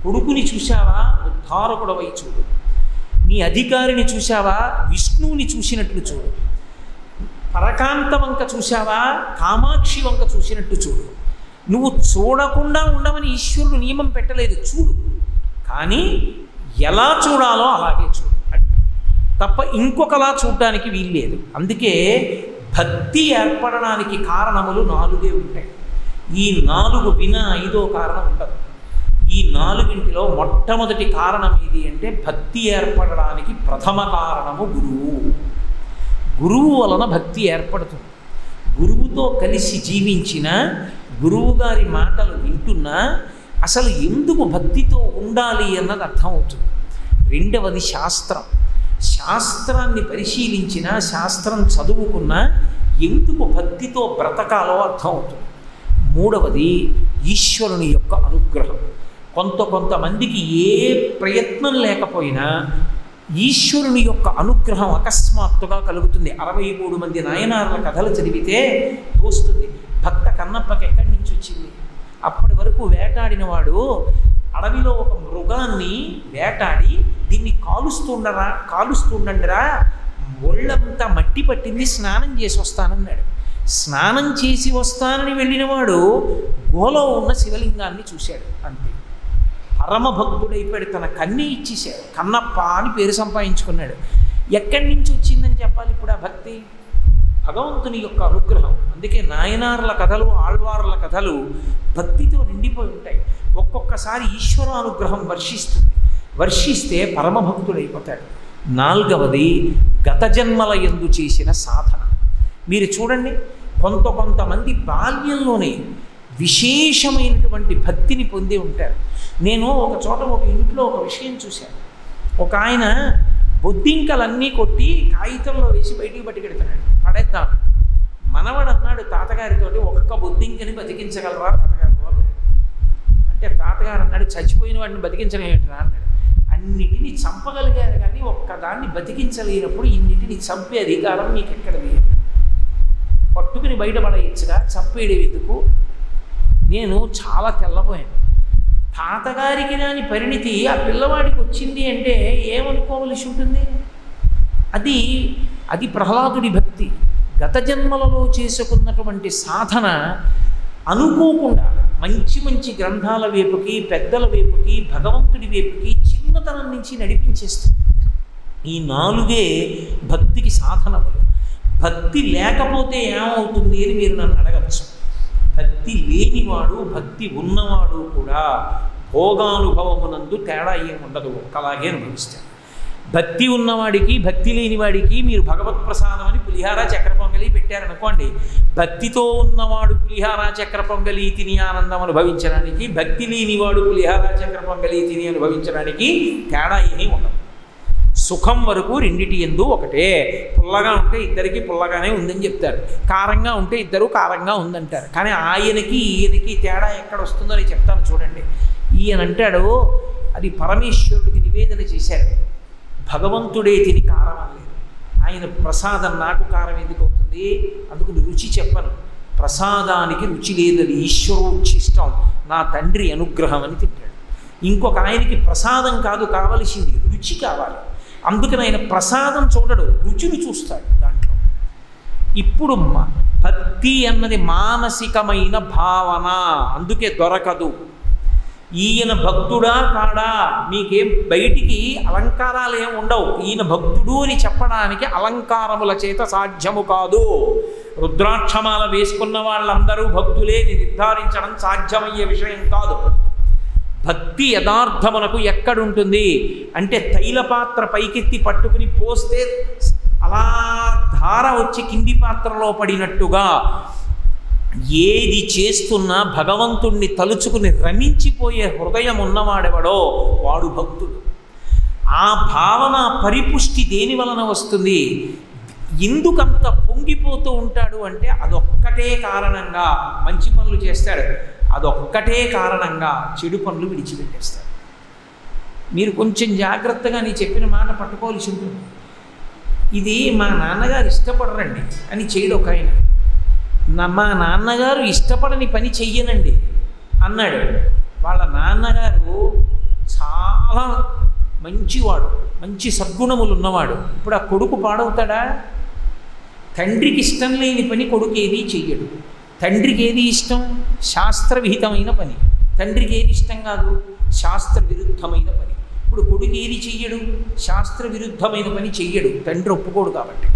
కొడుకుని చూసావా ఉద్ధారకుడవై చూడు, నీ అధికారిని చూసావా విష్ణువుని చూసినట్లు చూడు, పరకాంత వంక చూసావా కామాక్షి వంక చూసినట్టు చూడు. నువ్వు చూడకుండా ఉండమని ఈశ్వరుడు నియమం పెట్టలేదు, చూడు, కానీ ఎలా చూడాలో అలాగే చూడు తప్ప ఇంకొకలా చూడడానికి వీల్లేదు. అందుకే భక్తి ఏర్పడడానికి కారణములు 4 ఉంటాయి. ఈ 4 వినా 5వ కారణం ఉండదు. ఈ 4 మొట్టమొదటి కారణం ఏది అంటే భక్తి ఏర్పడడానికి ప్రథమ కారణము గురువు. గురువు వలన భక్తి ఏర్పడుతుంది. గురువుతో కలిసి జీవించిన, గురువు గారి మాటలు వింటున్నా అసలు ఎందుకు భక్తితో ఉండాలి అన్నది అర్థమవుతుంది. రెండవది శాస్త్రం. శాస్త్రాన్ని పరిశీలించిన, శాస్త్రం చదువుకున్న ఎందుకు భక్తితో బ్రతకాలో అర్థమవుతుంది. మూడవది ఈశ్వరుని యొక్క అనుగ్రహం. కొంతమందికి ఏ ప్రయత్నం లేకపోయినా ఈశ్వరుని యొక్క అనుగ్రహం అకస్మాత్తుగా కలుగుతుంది. 63 మంది నాయనార్ల కథలు చదివితే తోస్తుంది భక్త కన్నప్పకి ఎక్కడి నుంచి వచ్చింది. అప్పటి వరకు వేటాడినవాడు అడవిలో ఒక మృగాన్ని వేటాడి దీన్ని కాలుస్తుండరా ఒళ్ళంతా మట్టి పట్టింది, స్నానం చేసి వస్తానన్నాడు. స్నానం చేసి వస్తానని వెళ్ళినవాడు గోలో ఉన్న శివలింగాన్ని చూశాడు. అంతే, పరమభక్తుడైపోయాడు. తన కన్నే ఇచ్చేశాడు. కన్నప్ప అని పేరు సంపాదించుకున్నాడు. ఎక్కడి నుంచి వచ్చిందని చెప్పాలి ఇప్పుడు ఆ భక్తి? భగవంతుని యొక్క అనుగ్రహం. అందుకే నాయనార్ల కథలు, ఆళ్వార్ల కథలు భక్తితో నిండిపోయి ఉంటాయి. ఒక్కొక్కసారి ఈశ్వరానుగ్రహం వర్షిస్తే పరమభక్తుడైపోతాడు. 4వది గత జన్మల యందు చేసిన సాధన. మీరు చూడండి, కొంతమంది బాల్యంలోనే విశేషమైనటువంటి భక్తిని పొంది ఉంటారు. నేను ఒక చోట ఒక ఇంట్లో ఒక విషయం చూశాను. ఒక ఆయన బొద్దింకలన్నీ కొట్టి కాగితంలో వేసి బయటికి పట్టుకెడుతున్నాడు, పడేద్దాం. మనవడు అన్నాడు తాతగారితోటి, ఒక్క బొద్దింకని బతికించగలరా తాతగారు అంటే, తాతగారు అన్నాడు చచ్చిపోయిన వాడిని బతికించలేమిట్రా అన్నాడు. అన్నిటినీ చంపగలిగారు కానీ ఒక్కదాన్ని బతికించలేనప్పుడు ఇన్నిటిని చంపే అధికారం మీకు ఎక్కడది? పట్టుకుని బయటపడేయచ్చుగా, చంపేయడం ఎందుకు? నేను చాలా తెల్లబోయాను. తాతగారికి రాని పరిణితి ఆ పిల్లవాడికి వచ్చింది అంటే ఏమనుకోవలసి ఉంటుంది? అది ప్రహ్లాదుడి భక్తి. గత జన్మలలో చేసుకున్నటువంటి సాధన అనుకోకుండా మంచి గ్రంథాల వైపుకి, పెద్దల వైపుకి, భగవంతుడి వైపుకి చిన్నతనం నుంచి నడిపించేస్తుంది. ఈ 4 భక్తికి సాధనములు. భక్తి లేకపోతే ఏమవుతుంది అని మీరు నన్ను అడగచ్చు. భక్తి లేనివాడు, భక్తి ఉన్నవాడు కూడా భోగానుభవమునందు తేడా ఏమి ఉండదు, ఒక్కలాగే అనుభవిస్తాడు. భక్తి ఉన్నవాడికి, భక్తి లేనివాడికి మీరు భగవత్ ప్రసాదం అని పులిహార చక్ర పొంగలి పెట్టారనుకోండి, భక్తితో ఉన్నవాడు పులిహార చక్ర పొంగలి తిని ఆనందం అనుభవించడానికి, భక్తి లేనివాడు పులిహార చక్ర పొంగలి తిని అనుభవించడానికి తేడా ఏమీ ఉండదు. సుఖం వరకు రెండిటి యందు ఒకటే. పుల్లగా ఉంటే ఇద్దరికి పుల్లగానే ఉందని చెప్తారు, కారంగా ఉంటే ఇద్దరు కారంగా ఉందంటారు. కానీ ఆయనకి ఈయనకి తేడా ఎక్కడ వస్తుందో నేను చెప్తాను చూడండి. ఈయన అంటాడు, అది పరమేశ్వరుడికి నివేదన చేశారు, భగవంతుడే తిని కారం అనలేదు. ఆయన ప్రసాదం నాకు కారం ఎందుకు అవుతుంది? అందుకు రుచి చెప్పను. ప్రసాదానికి రుచి లేదని ఈశ్వరోచ్ఛిష్టం, నా తండ్రి అనుగ్రహం అని తింటాడు. ఇంకొక ఆయనకి ప్రసాదం కాదు కావలసింది, రుచి కావాలి. అందుకని ఆయన ప్రసాదం చూడడు, రుచిని చూస్తాడు దాంట్లో. ఇప్పుడు భక్తి అన్నది మానసికమైన భావన, అందుకే దొరకదు. ఈయన భక్తుడా కాడా మీకేం బయటికి అలంకారాలు ఏమి ఉండవు. ఈయన భక్తుడు అని చెప్పడానికి అలంకారముల చేత సాధ్యము కాదు. రుద్రాక్షమాల వేసుకున్న వాళ్ళందరూ భక్తులే నిర్ధారించడం సాధ్యమయ్యే విషయం కాదు. భక్తి యథార్థమునకు ఎక్కడుంటుంది అంటే, తైలపాత్ర పైకెత్తి పట్టుకుని పోస్తే అలా ధార వచ్చి కింది పాత్రలో పడినట్టుగా ఏది చేస్తున్నా భగవంతుణ్ణి తలుచుకుని రమించిపోయే హృదయం ఉన్నవాడెవడో వాడు భక్తుడు. ఆ భావన పరిపుష్టి దేని వలన వస్తుంది? ఎందుకంత పొంగిపోతూ ఉంటాడు అంటే అదొక్కటే కారణంగా మంచి పనులు చేస్తాడు, అదొక్కటే కారణంగా చెడు పనులు విడిచిపెట్టేస్తాడు. మీరు కొంచెం జాగ్రత్తగా నీ చెప్పిన మాట పట్టుకోవాల్సి ఉంటుంది. ఇది మా నాన్నగారు ఇష్టపడరండి అని చేయడు ఒక ఆయన. మా నాన్నగారు ఇష్టపడని పని చెయ్యనండి అన్నాడు. వాళ్ళ నాన్నగారు చాలా మంచివాడు, మంచి సద్గుణములు ఉన్నవాడు. ఇప్పుడు ఆ కొడుకు పాడవుతాడా? తండ్రికి ఇష్టం లేని పని కొడుకు ఏది చెయ్యడు. తండ్రికి ఏది ఇష్టం? శాస్త్రవిహితమైన పని. తండ్రికి ఏది ఇష్టం కాదు? శాస్త్ర విరుద్ధమైన పని. ఇప్పుడు కొడుకు ఏది చెయ్యడు? శాస్త్ర విరుద్ధమైన పని చెయ్యడు, తండ్రి ఒప్పుకోడు కాబట్టి.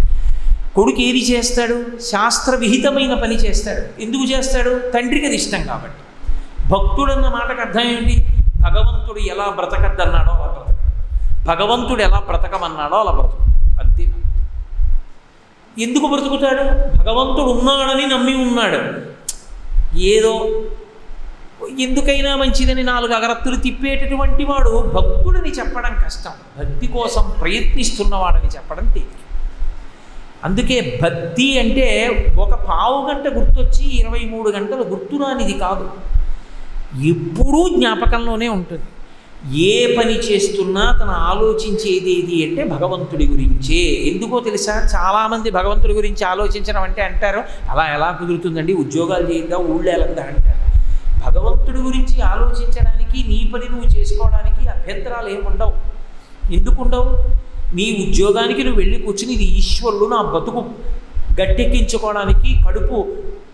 కొడుకు ఏది చేస్తాడు? శాస్త్ర విహితమైన పని చేస్తాడు. ఎందుకు చేస్తాడు? తండ్రికి అది ఇష్టం కాబట్టి. భక్తుడన్న మాటకు అర్థం ఏంటి? భగవంతుడు ఎలా బ్రతకద్దన్నాడో అలా బ్రతక, భగవంతుడు ఎలా బ్రతకమన్నాడో అలా బ్రతుకుతాడు, అంతే. ఎందుకు బ్రతుకుతాడు? భగవంతుడు ఉన్నాడని నమ్మి ఉన్నాడు. ఏదో ఎందుకైనా మంచిదని 4 అగరత్తులు తిప్పేటటువంటి వాడు భక్తుడని చెప్పడం కష్టం, భక్తి కోసం ప్రయత్నిస్తున్నవాడని చెప్పడం తేలిక. అందుకే భక్తి అంటే ఒక పావు గంట గుర్తొచ్చి 23 గంటలు గుర్తురానిది కాదు, ఎప్పుడూ జ్ఞాపకంలోనే ఉంటుంది. ఏ పని చేస్తున్నా తన ఆలోచించేది ఏది అంటే భగవంతుడి గురించే. ఎందుకో తెలుసా? చాలామంది భగవంతుడి గురించి ఆలోచించడం అంటే అంటారు, అలా ఎలా కుదురుతుందండి, ఉద్యోగాలు చేద్దాం, ఊళ్ళో వెళ్దా అంటారు. భగవంతుడి గురించి ఆలోచించడానికి, నీ పని నువ్వు చేసుకోవడానికి అభ్యంతరాలు ఏముండవు. ఎందుకుండవు? నీ ఉద్యోగానికి నువ్వు వెళ్ళి కూర్చుని ఇది ఈశ్వరుడు నా బతుకు గట్టెక్కించుకోవడానికి, కడుపు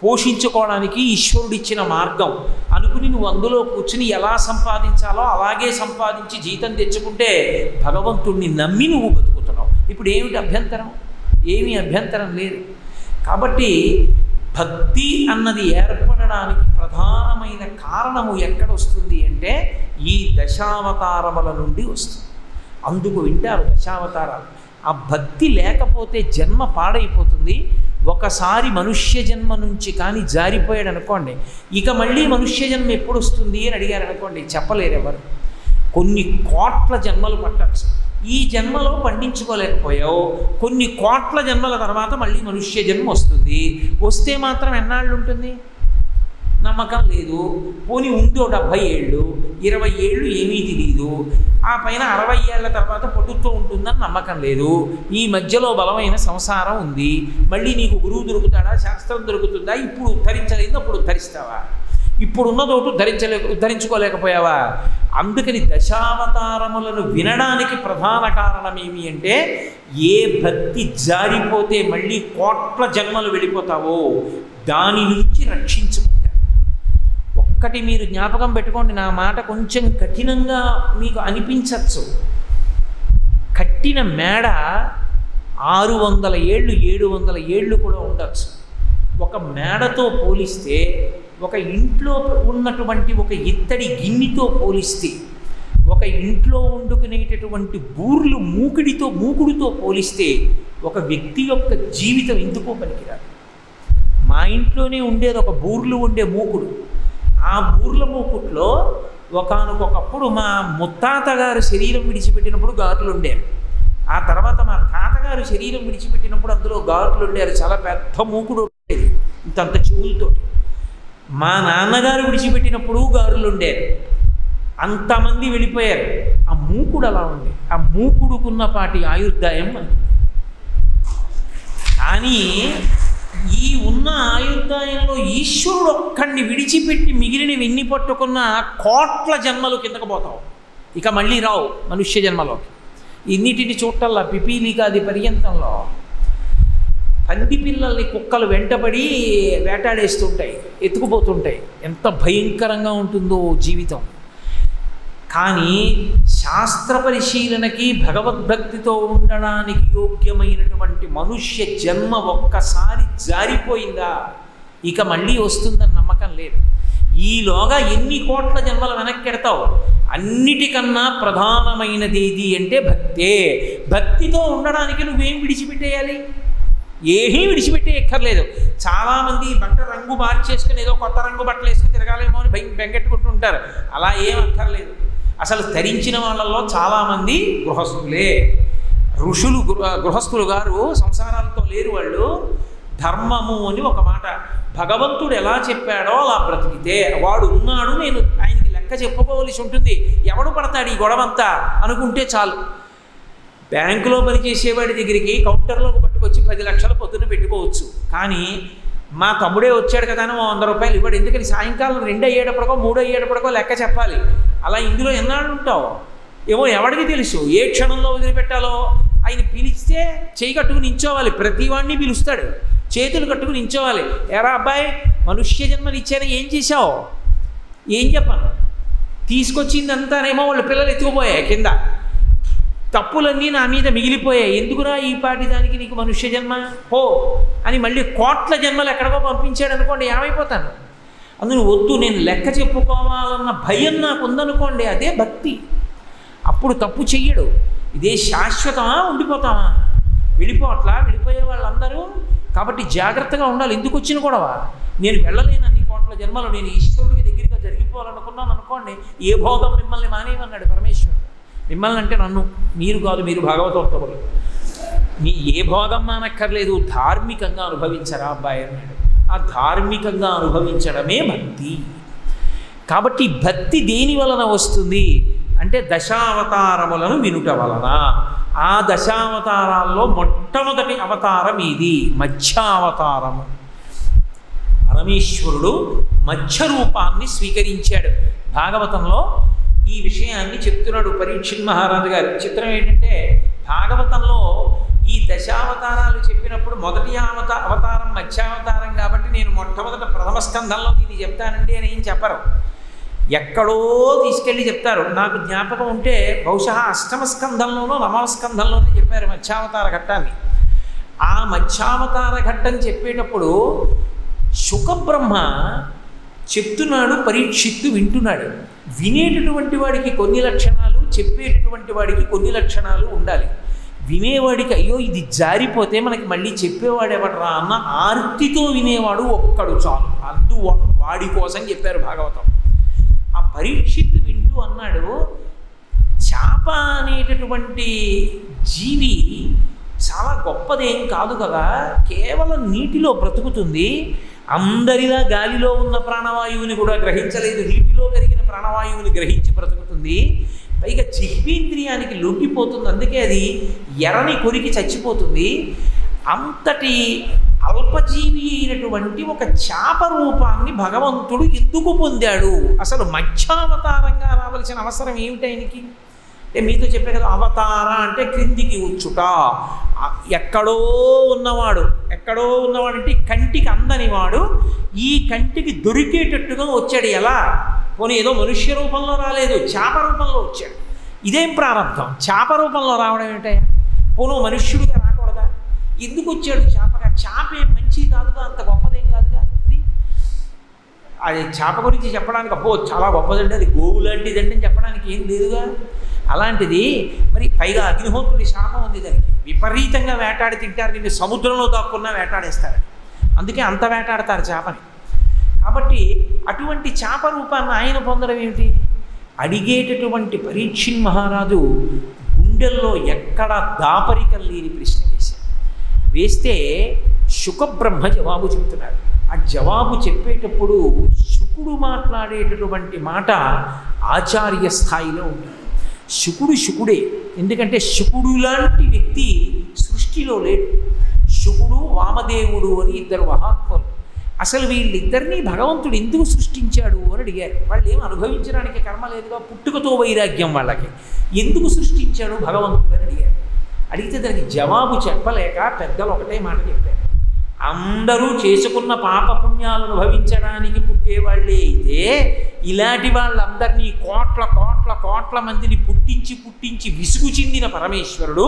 పోషించుకోవడానికి ఈశ్వరుడిచ్చిన మార్గం అనుకుని నువ్వు అందులో కూర్చుని ఎలా సంపాదించాలో అలాగే సంపాదించి జీతం తెచ్చుకుంటే భగవంతుడిని నమ్మి నువ్వు బతుకుతున్నావు. ఇప్పుడు ఏమిటి అభ్యంతరం? ఏమీ అభ్యంతరం లేదు. కాబట్టి భక్తి అన్నది ఏర్పడడానికి ప్రధానమైన కారణము ఎక్కడ వస్తుంది అంటే ఈ దశావతారముల నుండి వస్తుంది. అందుకు వింటారు దశావతారాలు. ఆ భక్తి లేకపోతే జన్మ పాడైపోతుంది. ఒకసారి మనుష్య జన్మ నుంచి కానీ జారిపోయాడు అనుకోండి, ఇక మళ్ళీ మనుష్య జన్మ ఎప్పుడు వస్తుంది అని అడిగారు అనుకోండి, చెప్పలేరు ఎవరు. కొన్ని కోట్ల జన్మలు పట్టచ్చు. ఈ జన్మలో పండించుకోలేకపోయావు, కొన్ని కోట్ల జన్మల తర్వాత మళ్ళీ మనుష్య జన్మ వస్తుంది. వస్తే మాత్రం ఎన్నాళ్ళు ఉంటుంది? నమ్మకం లేదు. పోనీ ఉందో 70 ఏళ్ళు, 20 ఏళ్ళు ఏమీ తెలియదు. ఆ పైన 60 ఏళ్ల తర్వాత పట్టుతూ ఉంటుందని నమ్మకం లేదు. ఈ మధ్యలో బలమైన సంసారం ఉంది. మళ్ళీ నీకు గురువు దొరుకుతాడా? శాస్త్రం దొరుకుతుందా? ఇప్పుడు ధరించలేదు, అప్పుడు ధరిస్తావా? ఇప్పుడున్న చోటు ధరించుకోలేకపోయావా? అందుకని దశావతారములను వినడానికి ప్రధాన కారణం ఏమి అంటే ఏ భక్తి జారిపోతే మళ్ళీ కోట్ల జన్మలు వెళ్ళిపోతావో దాని నుంచి రక్షించుకుంటారు. ఒక్కటి మీరు జ్ఞాపకం పెట్టుకోండి, నా మాట కొంచెం కఠినంగా మీకు అనిపించవచ్చు. కట్టిన మేడ 600 ఏళ్ళు 700 ఏళ్ళు కూడా ఉండొచ్చు. ఒక మేడతో పోలిస్తే, ఒక ఇంట్లో ఉన్నటువంటి ఒక ఇత్తడి గిన్నెతో పోలిస్తే, ఒక ఇంట్లో వండుకునేటటువంటి మూకుడితో పోలిస్తే ఒక వ్యక్తి యొక్క జీవితం ఎందుకో పనికిరాదు. మా ఇంట్లోనే ఉండేది ఒక బూర్లు ఉండే మూకుడు. ఆ బూర్ల మూకుట్లో ఒకానొకప్పుడు మా ముత్తాత గారు శరీరం విడిచిపెట్టినప్పుడు గారులు ఉండేవి. ఆ తర్వాత మా తాతగారు శరీరం విడిచిపెట్టినప్పుడు అందులో గారులు ఉండేవి. చాలా పెద్ద మూకుడు ఉండేది, ఇంతంత చెవులతోటి. మా నాన్నగారు విడిచిపెట్టినప్పుడు గారులు ఉండేవి. అంతమంది వెళ్ళిపోయారు. ఆ మూకుడు అలా ఉంది. ఆ మూకుడుకున్నపాటి ఆయుర్దాయం మనకి. కానీ ఈ ఉన్న ఆయుర్దాయంలో ఈశ్వరుడు ఒక్కడిని విడిచిపెట్టి మిగిలిన వెన్ని పట్టుకున్న కోట్ల జన్మలు కిందకు పోతావు. ఇక మళ్ళీ రావు మనుష్య జన్మలోకి. ఇన్నిటిని చూడటల్లా పిపీలికాది పర్యంతంలో పంది పిల్లల్ని కుక్కలు వెంటబడి వేటాడేస్తుంటాయి, ఎత్తుకుపోతుంటాయి. ఎంత భయంకరంగా ఉంటుందో జీవితం. కానీ శాస్త్ర పరిశీలనకి భగవద్భక్తితో ఉండడానికి యోగ్యమైనటువంటి మనుష్య జన్మ ఒక్కసారి జారిపోయిందా ఇక మళ్ళీ వస్తుందని నమ్మకం లేదు. ఈలోగా ఎన్ని కోట్ల జన్మలు వెనక్కెడతావు? అన్నిటికన్నా ప్రధానమైనది ఏది అంటే భక్తే. భక్తితో ఉండడానికి నువ్వేం విడిచిపెట్టేయాలి? ఏమీ విడిచిపెట్టే ఎక్కర్లేదు. చాలామంది బట్ట రంగు మార్చేసుకుని ఏదో కొత్త రంగు బట్టలు వేసుకుని తిరగాలేమో అని బెంగెట్టుకుంటూ ఉంటారు. అలా ఏం అక్కర్లేదు. అసలు ధరించిన వాళ్ళల్లో చాలామంది గృహస్థులే. ఋషులు గృహస్థులు గారు సంసారాలతో లేరు వాళ్ళు. ధర్మము అని ఒక మాట, భగవంతుడు ఎలా చెప్పాడో అలా బ్రతికితే వాడు ఉన్నాడు, నేను ఆయనకి లెక్క చెప్పుకోవలసి ఉంటుంది, ఎవడు పడతాడు ఈ గొడవంతా అనుకుంటే చాలు. బ్యాంకులో పనిచేసేవాడి దగ్గరికి కౌంటర్లోకి పట్టుకొచ్చి 10 లక్షలు పొద్దున్న పెట్టుకోవచ్చు. కానీ మా తమ్ముడే వచ్చాడు కదా అని 100 రూపాయలు ఇవ్వడు. ఎందుకని సాయంకాలం 2 అయ్యేటప్పటికో 3 అయ్యేటప్పటికో లెక్క చెప్పాలి. అలా ఇందులో ఎన్నాళ్ళు ఉంటావు ఏమో ఎవడికి తెలుసు, ఏ క్షణంలో వదిలిపెట్టాలో. ఆయన పిలిస్తే చేయి కట్టుకుని నించోవాలి, ప్రతివాడిని పిలుస్తాడు, చేతులు కట్టుకుని నించోవాలి. ఎరా అబ్బాయి, మనుష్య జన్మని ఇచ్చాను, ఏం చేశావు, ఏం చెప్పాను, తీసుకొచ్చిందంతానేమో వాళ్ళ పిల్లలు ఎత్తుకుపోయాయి కింద, తప్పులన్నీ నా మీద మిగిలిపోయాయి, ఎందుకురా ఈ పాటి దానికి నీకు మనుష్య జన్మ, పో అని మళ్ళీ కోట్ల జన్మలు ఎక్కడికో పంపించాడు అనుకోండి, ఏమైపోతాను. అందులో వద్దు, నేను లెక్క చెప్పుకోవాలన్న భయం నాకు ఉందనుకోండి, అదే భక్తి. అప్పుడు తప్పు చెయ్యడు. ఇదే శాశ్వతమా, ఉండిపోతామా, వెళ్ళిపోయే వాళ్ళందరూ. కాబట్టి జాగ్రత్తగా ఉండాలి. ఎందుకు వచ్చిన గొడవ, నేను వెళ్ళలేను అన్ని కోట్ల జన్మలు, నేను ఈశ్వరుడికి దగ్గరగా జరిగిపోవాలనుకున్నాను అనుకోండి, ఏ భోగం మిమ్మల్ని మానేయమన్నాడు పరమేశ్వరుడు. మిమ్మల్ని అంటే నన్ను, మీరు కాదు, మీరు భాగవతోత్తములు, మీ ఏ భోగం మానక్కర్లేదు, ధార్మికంగా అనుభవించరా అబ్బాయి అన్నాడు. ఆ ధార్మికంగా అనుభవించడమే భక్తి. కాబట్టి భక్తి దేని వలన వస్తుంది అంటే దశావతారములను వినుట వలన. ఆ దశావతారాల్లో మొట్టమొదటి అవతారం ఇది, మత్స్యావతారము. పరమేశ్వరుడు మత్స్య రూపాన్ని స్వీకరించాడు. భాగవతంలో ఈ విషయాన్ని చెప్తున్నాడు పరీక్షిత్ మహారాజు గారు. చిత్రం ఏంటంటే, భాగవతంలో ఈ దశావతారాలు చెప్పినప్పుడు మొదటి అవతారం మత్స్యావతారం కాబట్టి నేను మొట్టమొదట ప్రథమ స్కంధంలో దీన్ని చెప్తానండి అని ఏం చెప్పరు, ఎక్కడో తీసుకెళ్ళి చెప్తారు. నాకు జ్ఞాపకం ఉంటే బహుశా అష్టమ స్కంధంలోనో నవమ స్కంధంలోనే చెప్పారు మత్స్యావతార ఘట్టాన్ని. ఆ మత్స్యావతార ఘట్టం చెప్పేటప్పుడు శుకబ్రహ్మ చెప్తున్నాడు, పరీక్షిత్తు వింటున్నాడు. వినేటటువంటి వాడికి కొన్ని లక్షణాలు, చెప్పేటటువంటి వాడికి కొన్ని లక్షణాలు ఉండాలి. వినేవాడికి అయ్యో ఇది జారిపోతే మనకి మళ్ళీ చెప్పేవాడు ఎవడరా అన్న ఆర్తితో వినేవాడు ఒక్కడు చాలు, వాడి కోసం చెప్పారు భాగవతం. ఆ పరీక్షిత్తు వింటూ అన్నాడు, చేప అనేటటువంటి జీవి చాలా గొప్పదేం కాదు కదా, కేవలం నీటిలో బ్రతుకుతుంది, అందరిలా గాలిలో ఉన్న ప్రాణవాయువుని కూడా గ్రహించలేదు, నీటిలో కరిగిన ప్రాణవాయువుని గ్రహించి బ్రతుకుతుంది, పైగా జిహ్వేంద్రియానికి లొంగిపోతుంది, అందుకే అది ఎర్రని కొరికి చచ్చిపోతుంది. అంతటి అల్పజీవి అయినటువంటి ఒక చేప రూపాన్ని భగవంతుడు ఎందుకు పొందాడు, అసలు మత్స్యావతారంగా రావలసిన అవసరం ఏమిటి ఆయనకి అంటే, మీతో చెప్పే కదా అవతార అంటే క్రిందికి వచ్చుట, ఎక్కడో ఉన్నవాడు అంటే కంటికి అందనివాడు ఈ కంటికి దొరికేటట్టుగా వచ్చాడు. ఎలా, పోనీ ఏదో మనుష్య రూపంలో రాలేదు, చేప రూపంలో వచ్చాడు. ఇదేం ప్రారంభం, చేప రూపంలో రావడం ఏంటయ్యా, పోను మనుష్యుడిగా రాకూడదా, ఎందుకు వచ్చాడు చేపగా, చేప ఏం మంచిది కాదుగా, అంత గొప్పదేం కాదుగా. అది చేప గురించి చెప్పడానికి అబ్బో చాలా గొప్పదండి, అది గోవు లాంటిదండి అని చెప్పడానికి ఏం లేదుగా. అలాంటిది మరి పైగా అగ్నిహోత్రుడి శాపం ఉంది దానికి, విపరీతంగా వేటాడి తింటారు, దీన్ని సముద్రంలో దాక్కున్నా వేటాడేస్తారు, అందుకే అంత వేటాడతారు చేపని. కాబట్టి అటువంటి చేప రూపాన్ని ఆయన పొందడం ఏమిటి, అడిగేటటువంటి పరీక్షిత్ మహారాజు గుండెల్లో ఎక్కడ దాపరికం లేని ప్రశ్న వేస్తే శుకబ్రహ్మ జవాబు చెప్తున్నారు. ఆ జవాబు చెప్పేటప్పుడు శుకుడు మాట్లాడేటటువంటి మాట ఆచార్య స్థాయిలో ఉంటుంది. శుకుడే, ఎందుకంటే శుకుడు లాంటి వ్యక్తి సృష్టిలో లేడు. శుకుడు వామదేవుడు అని ఇద్దరు మహాత్ములు. అసలు వీళ్ళిద్దరినీ భగవంతుడు ఎందుకు సృష్టించాడు అని అడిగారు. వాళ్ళు ఏం అనుభవించడానికి కర్మ లేదుగా, పుట్టుకతో వైరాగ్యం వాళ్ళకి, ఎందుకు సృష్టించాడు భగవంతుడు అని అడిగారు. అడిగితే దానికి జవాబు చెప్పలేక పెద్దలు ఒకటే మాట చెప్పారు, అందరూ చేసుకున్న పాపపుణ్యాలు అనుభవించడానికి పుట్టేవాళ్ళే అయితే ఇలాంటి వాళ్ళందరినీ కోట్ల మందిని పుట్టించి విసుగు చెందిన పరమేశ్వరుడు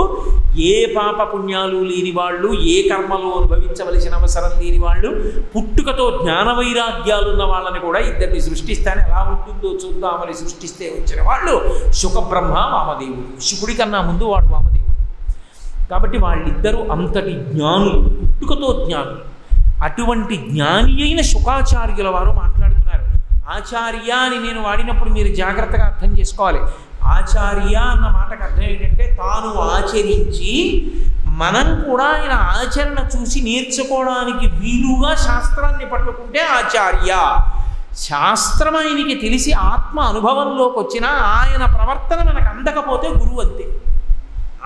ఏ పాపపుణ్యాలు లేని వాళ్ళు, ఏ కర్మలు అనుభవించవలసిన అవసరం లేని వాళ్ళు, పుట్టుకతో జ్ఞాన వైరాగ్యాలున్న వాళ్ళని కూడా ఇద్దరిని సృష్టిస్తానే ఎలా ఉంటుందో చూద్దామని సృష్టిస్తే వచ్చిన వాళ్ళు శుకబ్రహ్మ వామదేవుడు. శుకుడి కన్నా ముందు వాడు వామదేవుడు. కాబట్టి వాళ్ళిద్దరూ అంతటి జ్ఞానులు, పుట్టుకతో జ్ఞానులు. అటువంటి జ్ఞాని అయిన శుకాచార్యుల వారు మాట్లాడుతున్నారు. ఆచార్య అని నేను వాడినప్పుడు మీరు జాగ్రత్తగా అర్థం చేసుకోవాలి. ఆచార్య అన్న మాటకు అర్థం ఏంటంటే తాను ఆచరించి మనం కూడా ఆయన ఆచరణ చూసి నేర్చుకోవడానికి వీలుగా శాస్త్రాన్ని పట్టుకుంటే ఆచార్య. శాస్త్రం ఆయనకి తెలిసి ఆత్మ అనుభవంలోకి వచ్చినా ఆయన ప్రవర్తన మనకు అందకపోతే గురువు అంతే.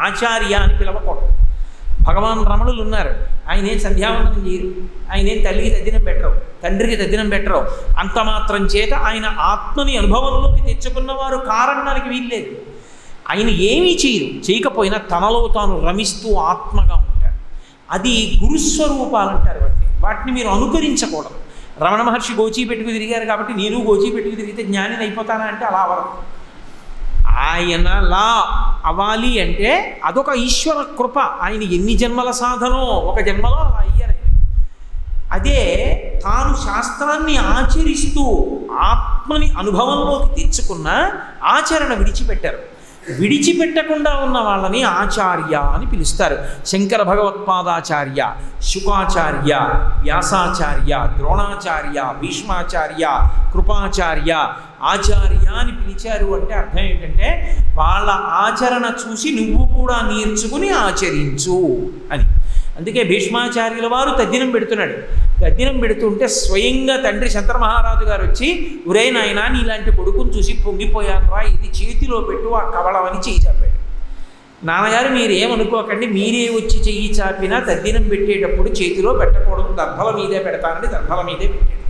ఆచార్య అని పిలవకూడదు. భగవాన్ రమణులు ఉన్నారు, ఆయనేం సంధ్యావందనం చేయరు, ఆయనేం తల్లికి తద్దినం పెట్టరు, తండ్రికి తద్దినం పెట్టరు. అంత మాత్రం చేత ఆయన ఆత్మని అనుభవంలోకి తెచ్చుకున్నవారు కారణానికి వీల్లేదు. ఆయన ఏమీ చేయరు, చేయకపోయినా తనలో తాను రమిస్తూ ఆత్మగా ఉంటాడు. అది గురుస్వరూపాలు అంటారు. వాటిని మీరు అనుకరించకూడదు. రమణ మహర్షి గోచీ పెట్టుకు తిరిగారు కాబట్టి నేను గోచీ పెట్టుకు తిరిగితే జ్ఞానిని అయిపోతానా అంటే అలా అవ్వదు. ఆయనలా అవ్వాలి అంటే అదొక ఈశ్వర కృప. ఆయన ఎన్ని జన్మల సాధనో ఒక జన్మలో అలా అయ్యారు. అదే తాను శాస్త్రాన్ని ఆచరిస్తూ ఆత్మని అనుభవంలోకి తెచ్చుకున్న ఆచరణ విడిచిపెట్టారు. విడిచిపెట్టకుండా ఉన్న వాళ్ళని ఆచార్య అని పిలుస్తారు. శంకర భగవత్పాదాచార్య, శుకాచార్య, వ్యాసాచార్య, ద్రోణాచార్య, భీష్మాచార్య, కృపాచార్య, ఆచార్య అని పిలిచారు అంటే అర్థం ఏంటంటే వాళ్ళ ఆచరణ చూసి నువ్వు కూడా నేర్చుకుని ఆచరించు అని. అందుకే భీష్మాచార్యుల వారు తద్దినం పెడుతున్నాడు. తద్దినం పెడుతుంటే స్వయంగా తండ్రి శంకర మహారాజు గారు వచ్చి, ఒరే నాయనా నీలాంటి కొడుకుని చూసి పొంగిపోయాను రా, ఇది చేతిలో పెట్టు ఆ కవళం అని చెయ్యి చాపాడు. నాన్నగారు మీరేమనుకోకండి, మీరే వచ్చి చెయ్యి చాపినా తద్దినం పెట్టేటప్పుడు చేతిలో పెట్టకూడదు, దర్భల మీదే పెడతానని దర్భల మీదే పెట్టాడు.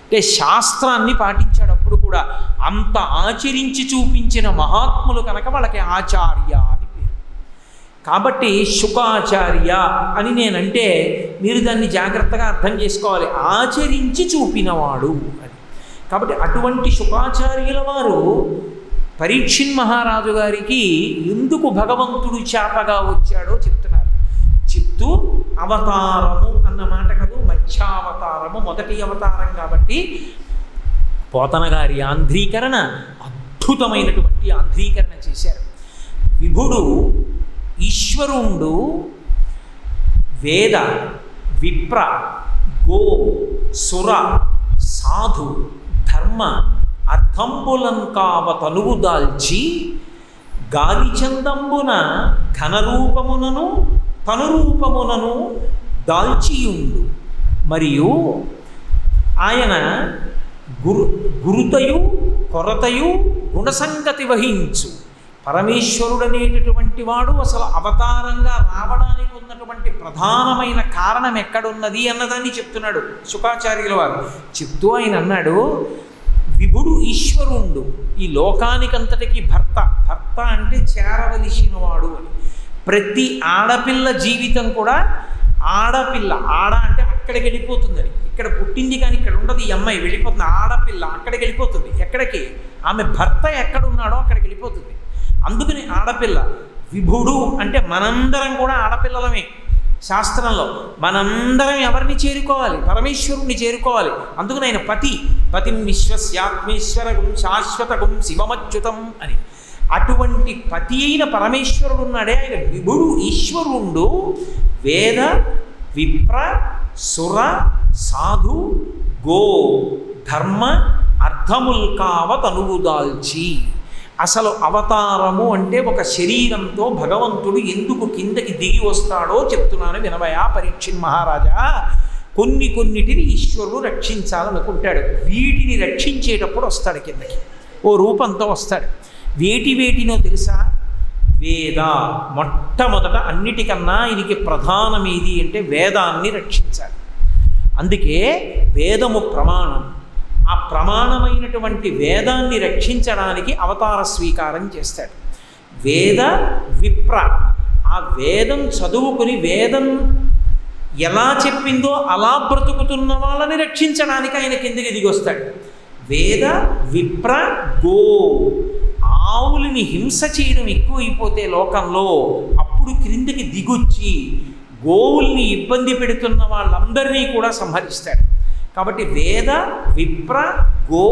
అంటే శాస్త్రాన్ని పాటించాడు. అప్పుడు కూడా అంత ఆచరించి చూపించిన మహాత్ములు కనుక వాళ్ళకి ఆచార్య అని పేరు. కాబట్టి శుకాచార్య అని నేనంటే మీరు దాన్ని జాగ్రత్తగా అర్థం చేసుకోవాలి, ఆచరించి చూపినవాడు అని. కాబట్టి అటువంటి శుకాచార్యుల వారు పరీక్షిన్ మహారాజు గారికి ఎందుకు భగవంతుడు చేపగా వచ్చాడో చెప్తున్నారు. చెప్తూ అవతారము అన్న మాట కదూ, మత్స్యావతారము మొదటి అవతారం కాబట్టి పోతన గారి ఆంధ్రీకరణ అద్భుతమైనటువంటి ఆంధ్రీకరణ చేశారు. విభుడు ఈశ్వరుండు వేద విప్ర గో సుర సాధు ధర్మ అర్థంబులంకావ తనువు దాల్చి గాలిచందంబున ఘనరూపమునను తనురూపమునను దాల్చియుండు. మరియు ఆయన గురుతయు కొరతయు గుణసంగతి వహించు. పరమేశ్వరుడనేటటువంటి వాడు అసలు అవతారంగా రావడానికి ఉన్నటువంటి ప్రధానమైన కారణం ఎక్కడున్నది అన్నదాన్ని చెప్తున్నాడు శుకాచార్యుల వారు. చెప్తూ ఆయన అన్నాడు, విభుడు ఈశ్వరుండు ఈ లోకానికంతటికి భర్త. భర్త అంటే చేరవలసిన వాడు అని. ప్రతి ఆడపిల్ల జీవితం కూడా ఆడపిల్ల, ఆడ అంటే అక్కడికి వెళ్ళిపోతుందని. ఇక్కడ పుట్టింది కానీ ఇక్కడ ఉండదు, ఈ అమ్మాయి వెళ్ళిపోతుంది. ఆడపిల్ల అక్కడికి వెళ్ళిపోతుంది. ఎక్కడికి? ఆమె భర్త ఎక్కడున్నాడో అక్కడికి వెళ్ళిపోతుంది. అందుకని ఆడపిల్ల. విభుడు అంటే మనందరం కూడా ఆడపిల్లలమే. శాస్త్రంలో మనందరం ఎవరిని చేరుకోవాలి? పరమేశ్వరుణ్ణి చేరుకోవాలి. అందుకని ఆయన పతిం విశ్వస్యాత్మేశ్వరగం శాశ్వతగం శివమచ్యుతం అని. అటువంటి పతి అయిన పరమేశ్వరుడు ఉన్నాడే ఆయన విభుడు ఈశ్వరుండు వేద విప్ర సుర సాధు గో ధర్మ అర్థముల్కావ తనువు దాల్చి. అసలు అవతారము అంటే ఒక శరీరంతో భగవంతుడు ఎందుకు కిందకి దిగి వస్తాడో చెప్తున్నాను వినవయా పరీక్షిన్ మహారాజా. కొన్నిటిని ఈశ్వరుడు రక్షించాలనుకుంటాడు. వీటిని రక్షించేటప్పుడు వస్తాడు కిందకి, ఓ రూపంతో వస్తాడు. వేటినో తెలుసా? వేద. మొట్టమొదట అన్నిటికన్నా ఆయనకి ప్రధానమేది అంటే వేదాన్ని రక్షించాలి. అందుకే వేదము ప్రమాణం. ఆ ప్రమాణమైనటువంటి వేదాన్ని రక్షించడానికి అవతార స్వీకారం చేస్తాడు. వేద విప్ర. ఆ వేదం చదువుకుని వేదం ఎలా చెప్పిందో అలా బ్రతుకుతున్న వాళ్ళని రక్షించడానికి ఆయన కిందకి దిగొస్తాడు. వేద విప్ర గో. ఆవులని హింస చేయడం ఎక్కువైపోతే లోకంలో అప్పుడు క్రిందికి దిగొచ్చి గోవుల్ని ఇబ్బంది పెడుతున్న వాళ్ళందరినీ కూడా సంహరిస్తాడు. కాబట్టి వేద విప్ర గో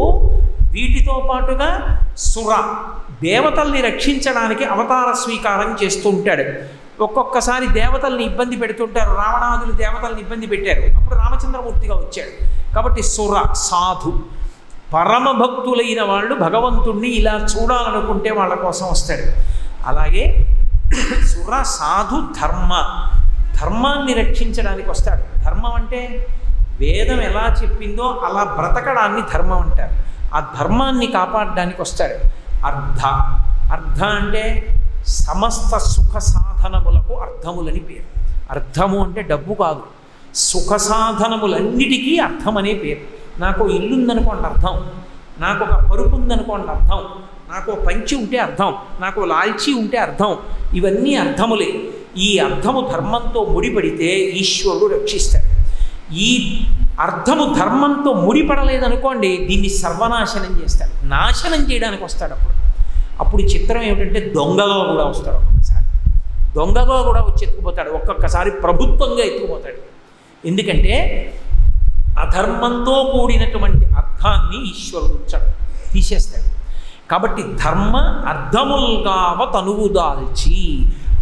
వీటితో పాటుగా సుర దేవతల్ని రక్షించడానికి అవతార స్వీకారం చేస్తూ ఉంటాడు. ఒక్కొక్కసారి దేవతల్ని ఇబ్బంది పెడుతుంటారు. రావణాదులు దేవతల్ని ఇబ్బంది పెట్టారు, అప్పుడు రామచంద్రమూర్తిగా వచ్చాడు. కాబట్టి సుర సాధు పరమభక్తులైన వాళ్ళు భగవంతుణ్ణి ఇలా చూడాలనుకుంటే వాళ్ళ కోసం వస్తాడు. అలాగే సుర సాధు ధర్మాన్ని రక్షించడానికి వస్తాడు. ధర్మం అంటే వేదం ఎలా చెప్పిందో అలా బ్రతకడాన్ని ధర్మం అంటారు. ఆ ధర్మాన్ని కాపాడడానికి వస్తాడు. అర్థ అంటే సమస్త సుఖ సాధనములకు అర్థములని పేరు. అర్థము అంటే డబ్బు కాదు, సుఖ సాధనములన్నిటికీ అర్థం అనే పేరు. నాకు ఇల్లు ఉందనుకోండి అర్థం, నాకు ఒక పరుపు ఉందనుకోండి అర్థం, నాకు పంచి ఉంటే అర్థం, నాకు లాల్చీ ఉంటే అర్థం, ఇవన్నీ అర్థములే. ఈ అర్థము ధర్మంతో ముడిపడితే ఈశ్వరుడు రక్షిస్తాడు. ఈ అర్థము ధర్మంతో ముడిపడలేదనుకోండి దీన్ని సర్వనాశనం చేస్తాడు, నాశనం చేయడానికి వస్తాడు. అప్పుడు చిత్రం ఏమిటంటే దొంగగా కూడా వస్తాడు. ఒక్కొక్కసారి దొంగగా కూడా వచ్చి ఎత్తుకుపోతాడు, ఒక్కొక్కసారి ప్రభుత్వంగా ఎత్తుకుపోతాడు. ఎందుకంటే అధర్మంతో కూడినటువంటి అర్థాన్ని ఈశ్వరుడు తీసేస్తాడు. కాబట్టి ధర్మ అర్థముల్గావ తనువు దాల్చి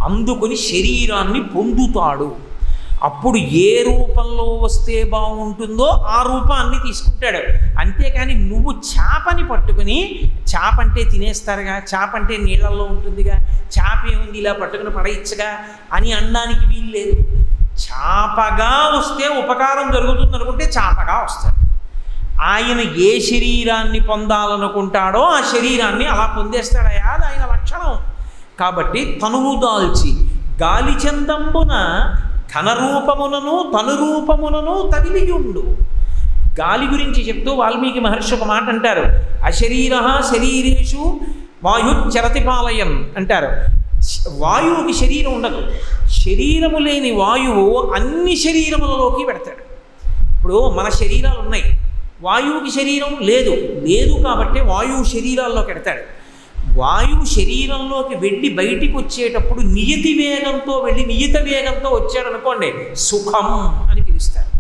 అందుకుని శరీరాన్ని పొందుతాడు. అప్పుడు ఏ రూపంలో వస్తే బాగుంటుందో ఆ రూపాన్ని తీసుకుంటాడు. అంతేకాని నువ్వు చేపని పట్టుకుని, చేప అంటే తినేస్తారుగా, చేప అంటే నీళ్ళల్లో ఉంటుందిగా, చేప ఏముంది ఇలా పట్టుకుని పడేయచ్చుగా అని అనడానికి వీలు లేదు. చేపగా వస్తే ఉపకారం జరుగుతుంది అనుకుంటే చేపగా వస్తాడు. ఆయన ఏ శరీరాన్ని పొందాలనుకుంటాడో ఆ శరీరాన్ని అలా పొందేస్తాడయా, అది ఆయన లక్షణం. కాబట్టి తనువు దాల్చి గాలి చందంబున ఘనరూపమునను తనురూపమునను తగిలియుండు. గాలి గురించి చెప్తూ వాల్మీకి మహర్షి ఒక మాట అంటారు, అశరీర శరీరేషు వాయుశ్చరతిపాలయం అంటారు. వాయువుకి శరీరం ఉండదు, శరీరము లేని వాయువు అన్ని శరీరములలోకి పెడతాడు. ఇప్పుడు మన శరీరాలు ఉన్నాయి, వాయువుకి శరీరం లేదు కాబట్టి వాయువు శరీరాల్లోకి పెడతాడు. వాయువు శరీరంలోకి వెళ్ళి బయటికి వచ్చేటప్పుడు నియత వేగంతో వచ్చాడు అనుకోండి సుఖం అని పిలుస్తారు.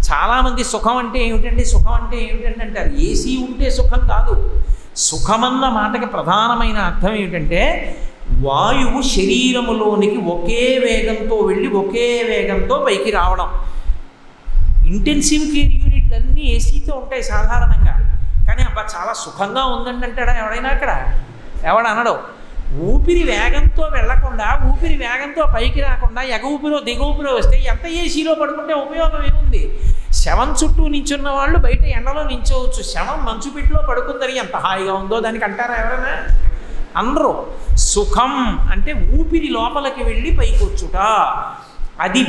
చాలామంది సుఖం అంటే ఏమిటంటే అంటారు. ఏసీ ఉంటే సుఖం కాదు. సుఖమన్న మాటకి ప్రధానమైన అర్థం ఏమిటంటే వాయువు శరీరములోనికి ఒకే వేగంతో వెళ్ళి ఒకే వేగంతో పైకి రావడం. ఇంటెన్సివ్ కేర్ యూనిట్లన్నీ ఏసీతో ఉంటాయి సాధారణంగా, కానీ అబ్బా చాలా సుఖంగా ఉందండి అంటాడా ఎవడైనా? అక్కడ ఎవడనడు. ఊపిరి వేగంతో వెళ్లకుండా, ఊపిరి వేగంతో పైకి రాకుండా ఎగ ఊపిరో దిగ ఊపిరో వస్తే ఎంత ఏసీలో పడుకుంటే ఉపయోగం ఏముంది? శవం చుట్టూ నించున్న వాళ్ళు బయట ఎండలో నించోవచ్చు, శవం మంచు పిట్లో పడుకుందని ఎంత హాయిగా ఉందో దానికి అంటారా ఎవరైనా? అందరూ. సుఖం అంటే ఊపిరి లోపలికి వెళ్ళి పైకి వచ్చుట. అది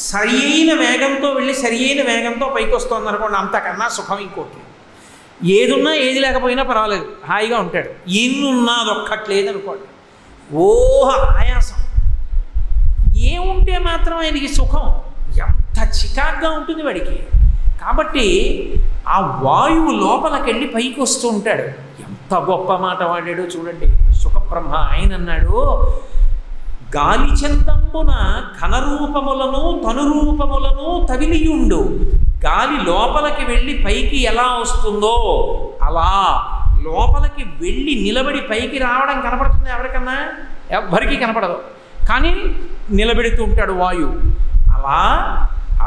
సరి అయిన వేగంతో వెళ్ళి సరి అయిన వేగంతో పైకి వస్తుంది అనుకోండి, అంతకన్నా సుఖం ఇంకోటి. ఏదున్నా ఏది లేకపోయినా పర్వాలేదు, హాయిగా ఉంటాడు. ఎన్నున్నా అదొక్కట్లేదు అనుకోండి, ఆయాసం. ఏముంటే మాత్రం ఆయనకి సుఖం, ఎంత చికాగ్గా ఉంటుంది వాడికి. కాబట్టి ఆ వాయువు లోపలికెళ్ళి పైకి వస్తూ ఉంటాడు. ఎంత గొప్ప మాట వాడాడో చూడండి సుఖబ్రహ్మ. ఆయన అన్నాడు, గాలి చందంబున ఘనరూపములను తనురూపములను తవిలియుండు. గాలి లోపలికి వెళ్ళి పైకి ఎలా వస్తుందో అలా లోపలికి వెళ్ళి నిలబడి పైకి రావడం కనపడుతుంది ఎవరికన్నా? ఎవ్వరికీ కనపడదు, కానీ నిలబెడుతూ ఉంటాడు వాయువు. అలా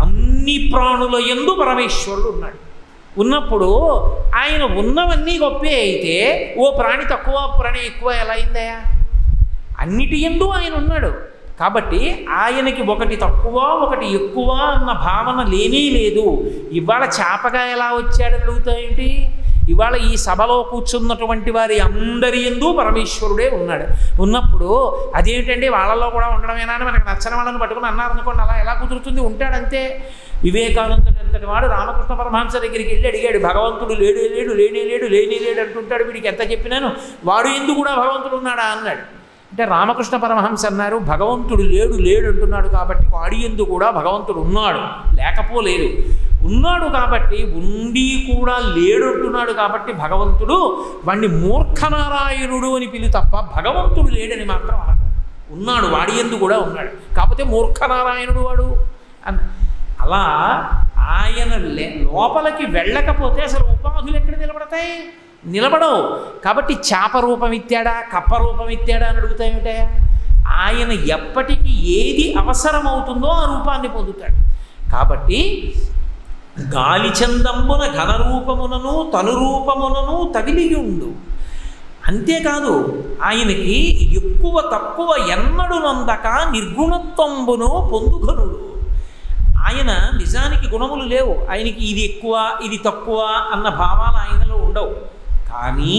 అన్ని ప్రాణుల యందు పరమేశ్వరుడు ఉన్నాడు. ఉన్నప్పుడు ఆయన ఉన్నవన్నీ గొప్పే అయితే ఓ ప్రాణి తక్కువ ప్రాణి ఎక్కువ ఎలా అయిందయా? అన్నిటి యందు ఆయన ఉన్నాడు. కాబట్టి ఆయనకి ఒకటి తక్కువ ఒకటి ఎక్కువ అన్న భావన లేనే లేదు. ఇవాళ చేపగా ఎలా వచ్చాడని అడుగుతాయేంటి? ఇవాళ ఈ సభలో కూర్చున్నటువంటి వారి అందరి యందు పరమేశ్వరుడే ఉన్నాడు. ఉన్నప్పుడు అదేంటండి వాళ్ళలో కూడా ఉండడమేనా అని మనకు నచ్చని వాళ్ళని పట్టుకుని అన్నారనుకోండి, అలా ఎలా కుదురుతుంది? ఉంటాడంతే. వివేకానందుడు అంతటి వాడు రామకృష్ణ పరమహంస దగ్గరికి వెళ్ళి అడిగాడు, భగవంతుడు లేనే లేడు అంటుంటాడు, వీడికి ఎంత చెప్పినాను వాడు ఎందుకు కూడా భగవంతుడు ఉన్నాడా అన్నాడు. అంటే రామకృష్ణ పరమహంస అన్నారు, భగవంతుడు లేడు అంటున్నాడు కాబట్టి వాడి యందు కూడా భగవంతుడు ఉన్నాడు, లేకపోలేదు. ఉన్నాడు కాబట్టి ఉండి కూడా లేడు అంటున్నాడు కాబట్టి భగవంతుడు వాడిని మూర్ఖనారాయణుడు అని పిలు తప్ప భగవంతుడు లేడని మాత్రం అనకు. ఉన్నాడు, వాడి యందు కూడా ఉన్నాడు, కాకపోతే మూర్ఖనారాయణుడు వాడు అన్న. అలా ఆయన లోపలికి వెళ్ళకపోతే అసలు ఉపాధులు ఎక్కడ నిలబడతాయి? నిలబడవు. కాబట్టి చేప రూపం ఇత్తాడా, కప్ప రూపం ఇత్తాడా అని అడుగుతాయేమిటే? ఆయన ఎప్పటికీ ఏది అవసరమవుతుందో ఆ రూపాన్ని పొందుతాడు. కాబట్టి గాలిచందంబున ఘనరూపమునను తనురూపమునను తగిలియుండు. అంతేకాదు ఆయనకి ఎక్కువ తక్కువ ఎన్నడు నందక నిర్గుణత్వంబును పొందుఘనుడు. ఆయన నిజానికి గుణములు లేవు, ఆయనకి ఇది ఎక్కువ ఇది తక్కువ అన్న భావాలు ఆయనలో ఉండవు. కానీ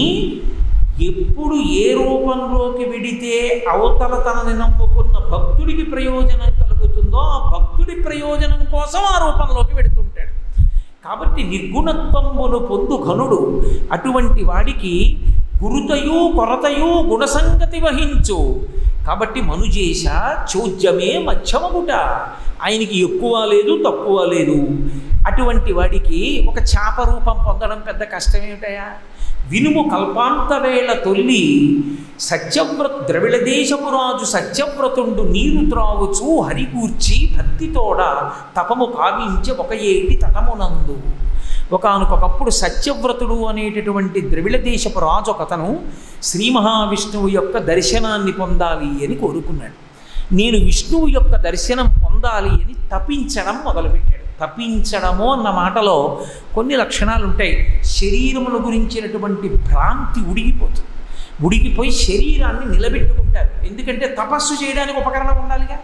ఎప్పుడు ఏ రూపంలోకి విడితే అవతల తనని నమ్ముకున్న భక్తుడికి ప్రయోజనం కలుగుతుందో ఆ భక్తుడి ప్రయోజనం కోసం ఆ రూపంలోకి వెడుతుంటాడు. కాబట్టి నిర్గుణత్వంబును పొందు ఘనుడు. అటువంటి వాడికి గురుతయు కొరతయు గుణసంగతి వహించు. కాబట్టి మనుజేశ చోద్యమే మధ్యమగుట. ఆయనకి ఎక్కువ లేదు తక్కువ లేదు. అటువంటి వాడికి ఒక చాప రూపం పొందడం పెద్ద కష్టమేమిటయా? వినుము కల్పాంతవేళ తొల్లి ద్రవిడ దేశపురాజు సత్యవ్రతుండు నీరు త్రావుచు హరిగూర్చి భక్తితోడ తపము కావించే ఒక ఏటి తటమునందు. ఒకానొకప్పుడు సత్యవ్రతుడు అనేటటువంటి ద్రవిడ దేశపు రాజు ఒకతను శ్రీ మహావిష్ణువు యొక్క దర్శనాన్ని పొందాలి అని కోరుకున్నాడు. నేను విష్ణువు యొక్క దర్శనం పొందాలి అని తపించడం మొదలుపెట్టాడు. తపించడము అన్న మాటలో కొన్ని లక్షణాలు ఉంటాయి. శరీరముల గురించినటువంటి భ్రాంతి ఉడిగిపోతుంది. ఉడిగిపోయి శరీరాన్ని నిలబెట్టుకుంటారు. ఎందుకంటే తపస్సు చేయడానికి ఉపకరణం ఉండాలిగా.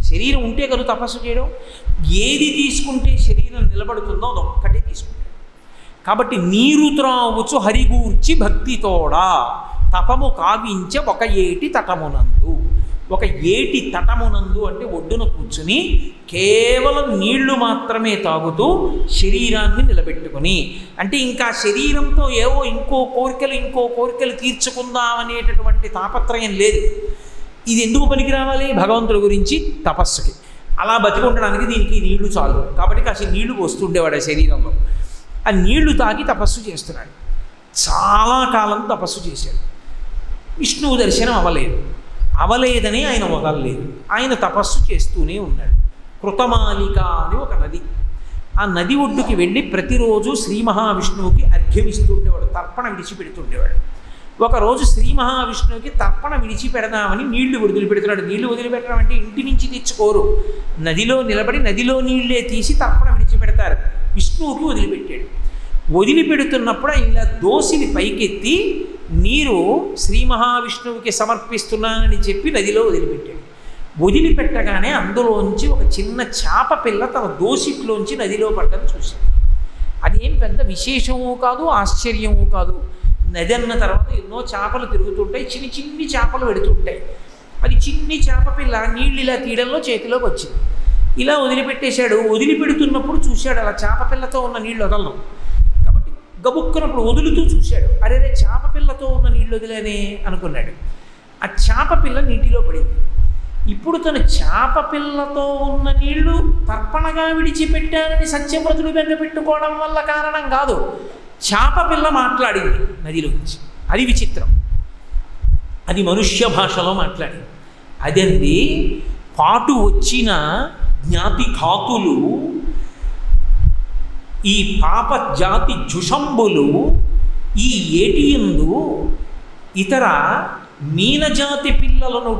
శరీరం ఉంటే కదా తపస్సు చేయడం. ఏది తీసుకుంటే శరీరం నిలబడుతుందో అదొక్కటే తీసుకుంటాడు. కాబట్టి నీరు త్రావుచు హరిగూర్చి భక్తితోడా తపము కావించే ఒక ఏటి తటమునందు. ఒక ఏటి తటమునందు అంటే ఒడ్డున కూర్చుని కేవలం నీళ్లు మాత్రమే తాగుతూ శరీరాన్ని నిలబెట్టుకుని, అంటే ఇంకా శరీరంతో ఏవో ఇంకో కోరికలు తీర్చుకుందామనేటటువంటి తాపత్రయం లేదు. ఇది ఎందుకు పనికి రావాలి? భగవంతుడి గురించి తపస్సుకి. అలా బతికుండడానికి దీనికి నీళ్లు చాలు. కాబట్టి కాసి నీళ్లు పోస్తుండేవాడు ఆ శరీరంలో. ఆ నీళ్లు తాగి తపస్సు చేస్తున్నాడు. చాలా కాలం తపస్సు చేశాడు. విష్ణువు దర్శనం అవలేదని ఆయన వదలలేదు. ఆయన తపస్సు చేస్తూనే ఉన్నాడు. కృతమాలిక అని ఒక నది. ఆ నది ఒడ్డుకి వెళ్ళి ప్రతిరోజు శ్రీ మహావిష్ణువుకి అర్ఘ్యమిస్తుండేవాడు, తర్పణ విడిచిపెడుతుండేవాడు. ఒకరోజు శ్రీ మహావిష్ణువుకి తర్పణ విడిచిపెడదామని నీళ్లు వదిలిపెడుతున్నాడు. నీళ్లు వదిలిపెట్టడం అంటే ఇంటి నుంచి తెచ్చుకోరు, నదిలో నిలబడి నదిలో నీళ్లే తీసి తర్పణ విడిచిపెడతారు. విష్ణువుకి వదిలిపెట్టాడు. వదిలిపెడుతున్నప్పుడు ఇలా దోసిని పైకెత్తి నీరు శ్రీ మహావిష్ణువుకి సమర్పిస్తున్నానని చెప్పి నదిలో వదిలిపెట్టాడు. వదిలిపెట్టగానే అందులోంచి ఒక చిన్న చాప పిల్ల తన దోసిట్లోంచి నదిలో పడ్డం చూశాడు. అదేం పెద్ద విశేషము కాదు, ఆశ్చర్యము కాదు. నది అన్న తర్వాత ఎన్నో చేపలు తిరుగుతుంటాయి, చిన్ని చేపలు పెడుతుంటాయి. అది చిన్ని చేప పిల్ల నీళ్ళు ఇలా తీయడంలో చేతిలోకి వచ్చింది. ఇలా వదిలిపెట్టేశాడు. వదిలిపెడుతున్నప్పుడు చూశాడు అలా చేప పిల్లతో ఉన్న నీళ్ళు వదలను. కాబట్టి గబుక్కున్నప్పుడు వదులుతూ చూశాడు. అరే చేప పిల్లతో ఉన్న నీళ్ళు వదిలేనే అనుకున్నాడు. ఆ చేప పిల్ల నీటిలో పడింది. ఇప్పుడు తను చేప పిల్లతో ఉన్న నీళ్లు తర్పణగా విడిచిపెట్టానని సత్యవ్రతుడు బెంగపెట్టుకోవడం వల్ల కారణం కాదు. చేప పిల్ల మాట్లాడింది నదిలోంచి. అది విచిత్రం. అది మనుష్య భాషలో మాట్లాడింది. అదండి పాటు వచ్చిన జ్ఞాతిఘాతులు, ఈ పాప జాతి జుషంబులు ఈ ఏటియందు ఇతర మీనజాతి పిల్లలను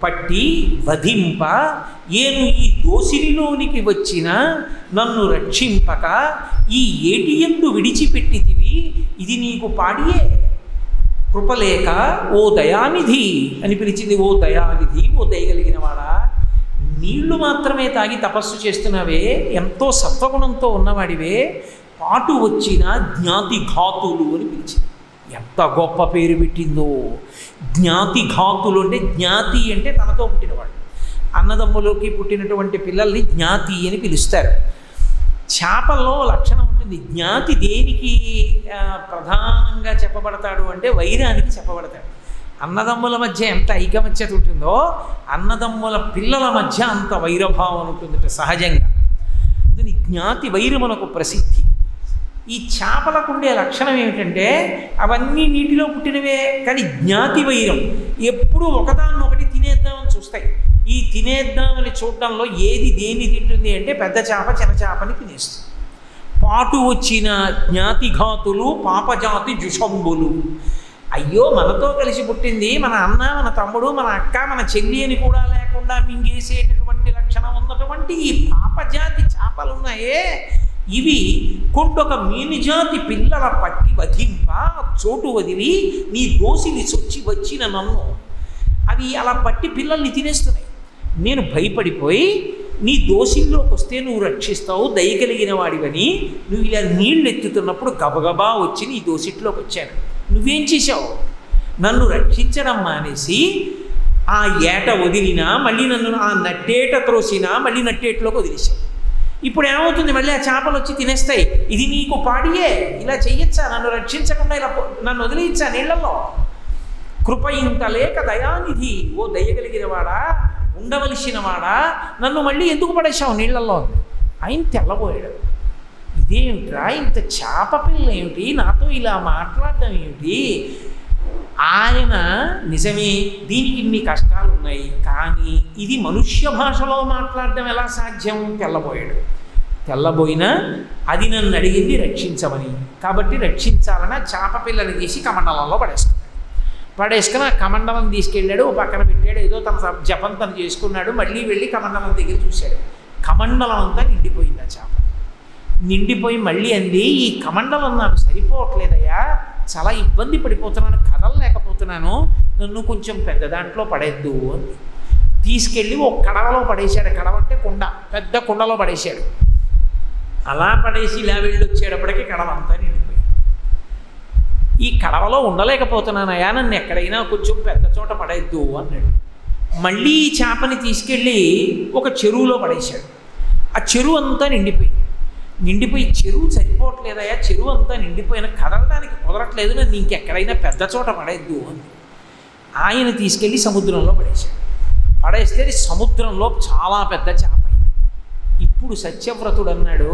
పట్టి వధింప ఏను ఈ దోసిరిలోనికి వచ్చిన నన్ను రక్షింపక ఈ ఏటియందు విడిచిపెట్టితివి, ఇది నీకు పాడియే కృపలేక ఓ దయానిధి అని పిలిచింది. ఓ దయానిధి, ఓ దయగలిగిన వాడా, నీళ్లు మాత్రమే తాగి తపస్సు చేస్తున్నావే, ఎంతో సత్వగుణంతో ఉన్నవాడివే, పాటు వచ్చిన జ్ఞాతిఘాతులు అని పిలిచింది. ఎంత గొప్ప పేరు పెట్టిందో. జ్ఞాతిఘాతులు అంటే, జ్ఞాతి అంటే తనతో పుట్టినవాడు. అన్నదమ్ములోకి పుట్టినటువంటి పిల్లల్ని జ్ఞాతి అని పిలుస్తారు. చేపల్లో లక్షణం ఉంటుంది. జ్ఞాతి దేనికి ప్రధానంగా చెప్పబడతాడు అంటే వైరానికి చెప్పబడతాడు. అన్నదమ్ముల మధ్య ఎంత ఐకమత్యత ఉంటుందో అన్నదమ్ముల పిల్లల మధ్య అంత వైరభావం ఉంటుందట సహజంగా. దీని జ్ఞాతి వైరమునకు ప్రసిద్ధి. ఈ చేపలకు ఉండే లక్షణం ఏమిటంటే అవన్నీ నీటిలో పుట్టినవే, కానీ జ్ఞాతి వైరం ఎప్పుడూ ఒకదాన్నొకటి తినేద్దామని చూస్తాయి. ఈ తినేద్దామని చూడడంలో ఏది దేన్ని తింటుంది అంటే పెద్ద చేప చిన్న చేపని తినేస్తుంది. పాటు వచ్చిన జ్ఞాతిఘాతులు పాపజాతి జుషంబులు. అయ్యో మనతో కలిసి పుట్టింది మన అన్న, మన తమ్ముడు, మన అక్క, మన చెల్లి అని కూడా లేకుండా మింగేసేటటువంటి లక్షణం ఉన్నటువంటి ఈ పాపజాతి చేపలు ఉన్నాయే, ఇవి కొండొక మీనిజాతి పిల్లల పట్టి వధింప చోటు వదిలి నీ దోసిలి చొచ్చి వచ్చిన నన్ను. అవి అలా పట్టి పిల్లల్ని తినేస్తున్నాయి. నేను భయపడిపోయి నీ దోసిల్లోకి వస్తే నువ్వు రక్షిస్తావు, దయగలిగిన వాడివని నువ్వు ఇలా నీళ్ళు ఎత్తుతున్నప్పుడు గబగబా వచ్చి నీ దోసిట్లోకి వచ్చాను. నువ్వేం చేశావు? నన్ను రక్షించడం మానేసి ఆ ఏట వదిలినా, మళ్ళీ నన్ను ఆ నట్టేట త్రోసినా, మళ్ళీ నట్టేటలోకి వదిలేశావు. ఇప్పుడు ఏమవుతుంది? మళ్ళీ ఆ చేపలు వచ్చి తినేస్తాయి. ఇది నీకు పాడియే, ఇలా చెయ్యొచ్చా? నన్ను రక్షించకుండా ఇలా నన్ను వదిలేయచ్చా నీళ్లలో? కృప ఇంత లేక దయానిధి, ఓ దయగలిగిన వాడా, ఉండవలసిన వాడా, నన్ను మళ్ళీ ఎందుకు పడేశావు నీళ్లలో? ఆయన తెల్లబోయాడు. ఇదేమిట్రా, ఇంత చేప పిల్ల ఏమిటి, నాతో ఇలా మాట్లాడడం ఏమిటి? ఆయన నిజమే, దీనికి ఇన్ని కష్టాలు ఉన్నాయి, కానీ ఇది మనుష్య భాషలో మాట్లాడడం ఎలా సాధ్యం? తెల్లబోయాడు. తెల్లబోయినా అది నన్ను అడిగింది రక్షించమని, కాబట్టి రక్షించాలని చేప పిల్లని తీసి కమండలంలో పడేసుకుని ఆ కమండలం తీసుకెళ్ళాడు, ఓ పక్కన పెట్టాడు, ఏదో తన జపం తను చేసుకున్నాడు. మళ్ళీ వెళ్ళి కమండలం దగ్గర చూశాడు. కమండలం అంతా నిండిపోయింది. ఆ చేప నిండిపోయి మళ్ళీ అంది, ఈ కమండలం నాకు సరిపోవట్లేదయ్యా, చాలా ఇబ్బంది పడిపోతున్నాను, కదలలేకపోతున్నాను, నన్ను కొంచెం పెద్ద దాంట్లో పడేద్దు అని తీసుకెళ్ళి ఓ కడవలో పడేశాడు. కడవ అంటే కుండ, పెద్ద కుండలో పడేశాడు. అలా పడేసి ఇలా వెళ్ళొచ్చేటప్పటికి కడవ అంతా నిండిపోయింది. ఈ కడవలో ఉండలేకపోతున్నానయ్యా, నన్ను ఎక్కడైనా కొంచెం పెద్ద చోట పడేద్దు అన్నాడు. మళ్ళీ ఈ చేపని తీసుకెళ్ళి ఒక చెరువులో పడేశాడు. ఆ చెరువు అంతా నిండిపోయి చెరువు సరిపోవట్లేదయ్యా, చెరువు అంతా నిండిపోయిన, కదలడానికి కుదరట్లేదు, నన్ను ఇంకెక్కడైనా పెద్ద చోట పడేద్దు అని ఆయన తీసుకెళ్ళి సముద్రంలో పడేశాడు. పడేస్తే సముద్రంలో చాలా పెద్ద చేప. ఇప్పుడు సత్యవ్రతుడు అన్నాడు,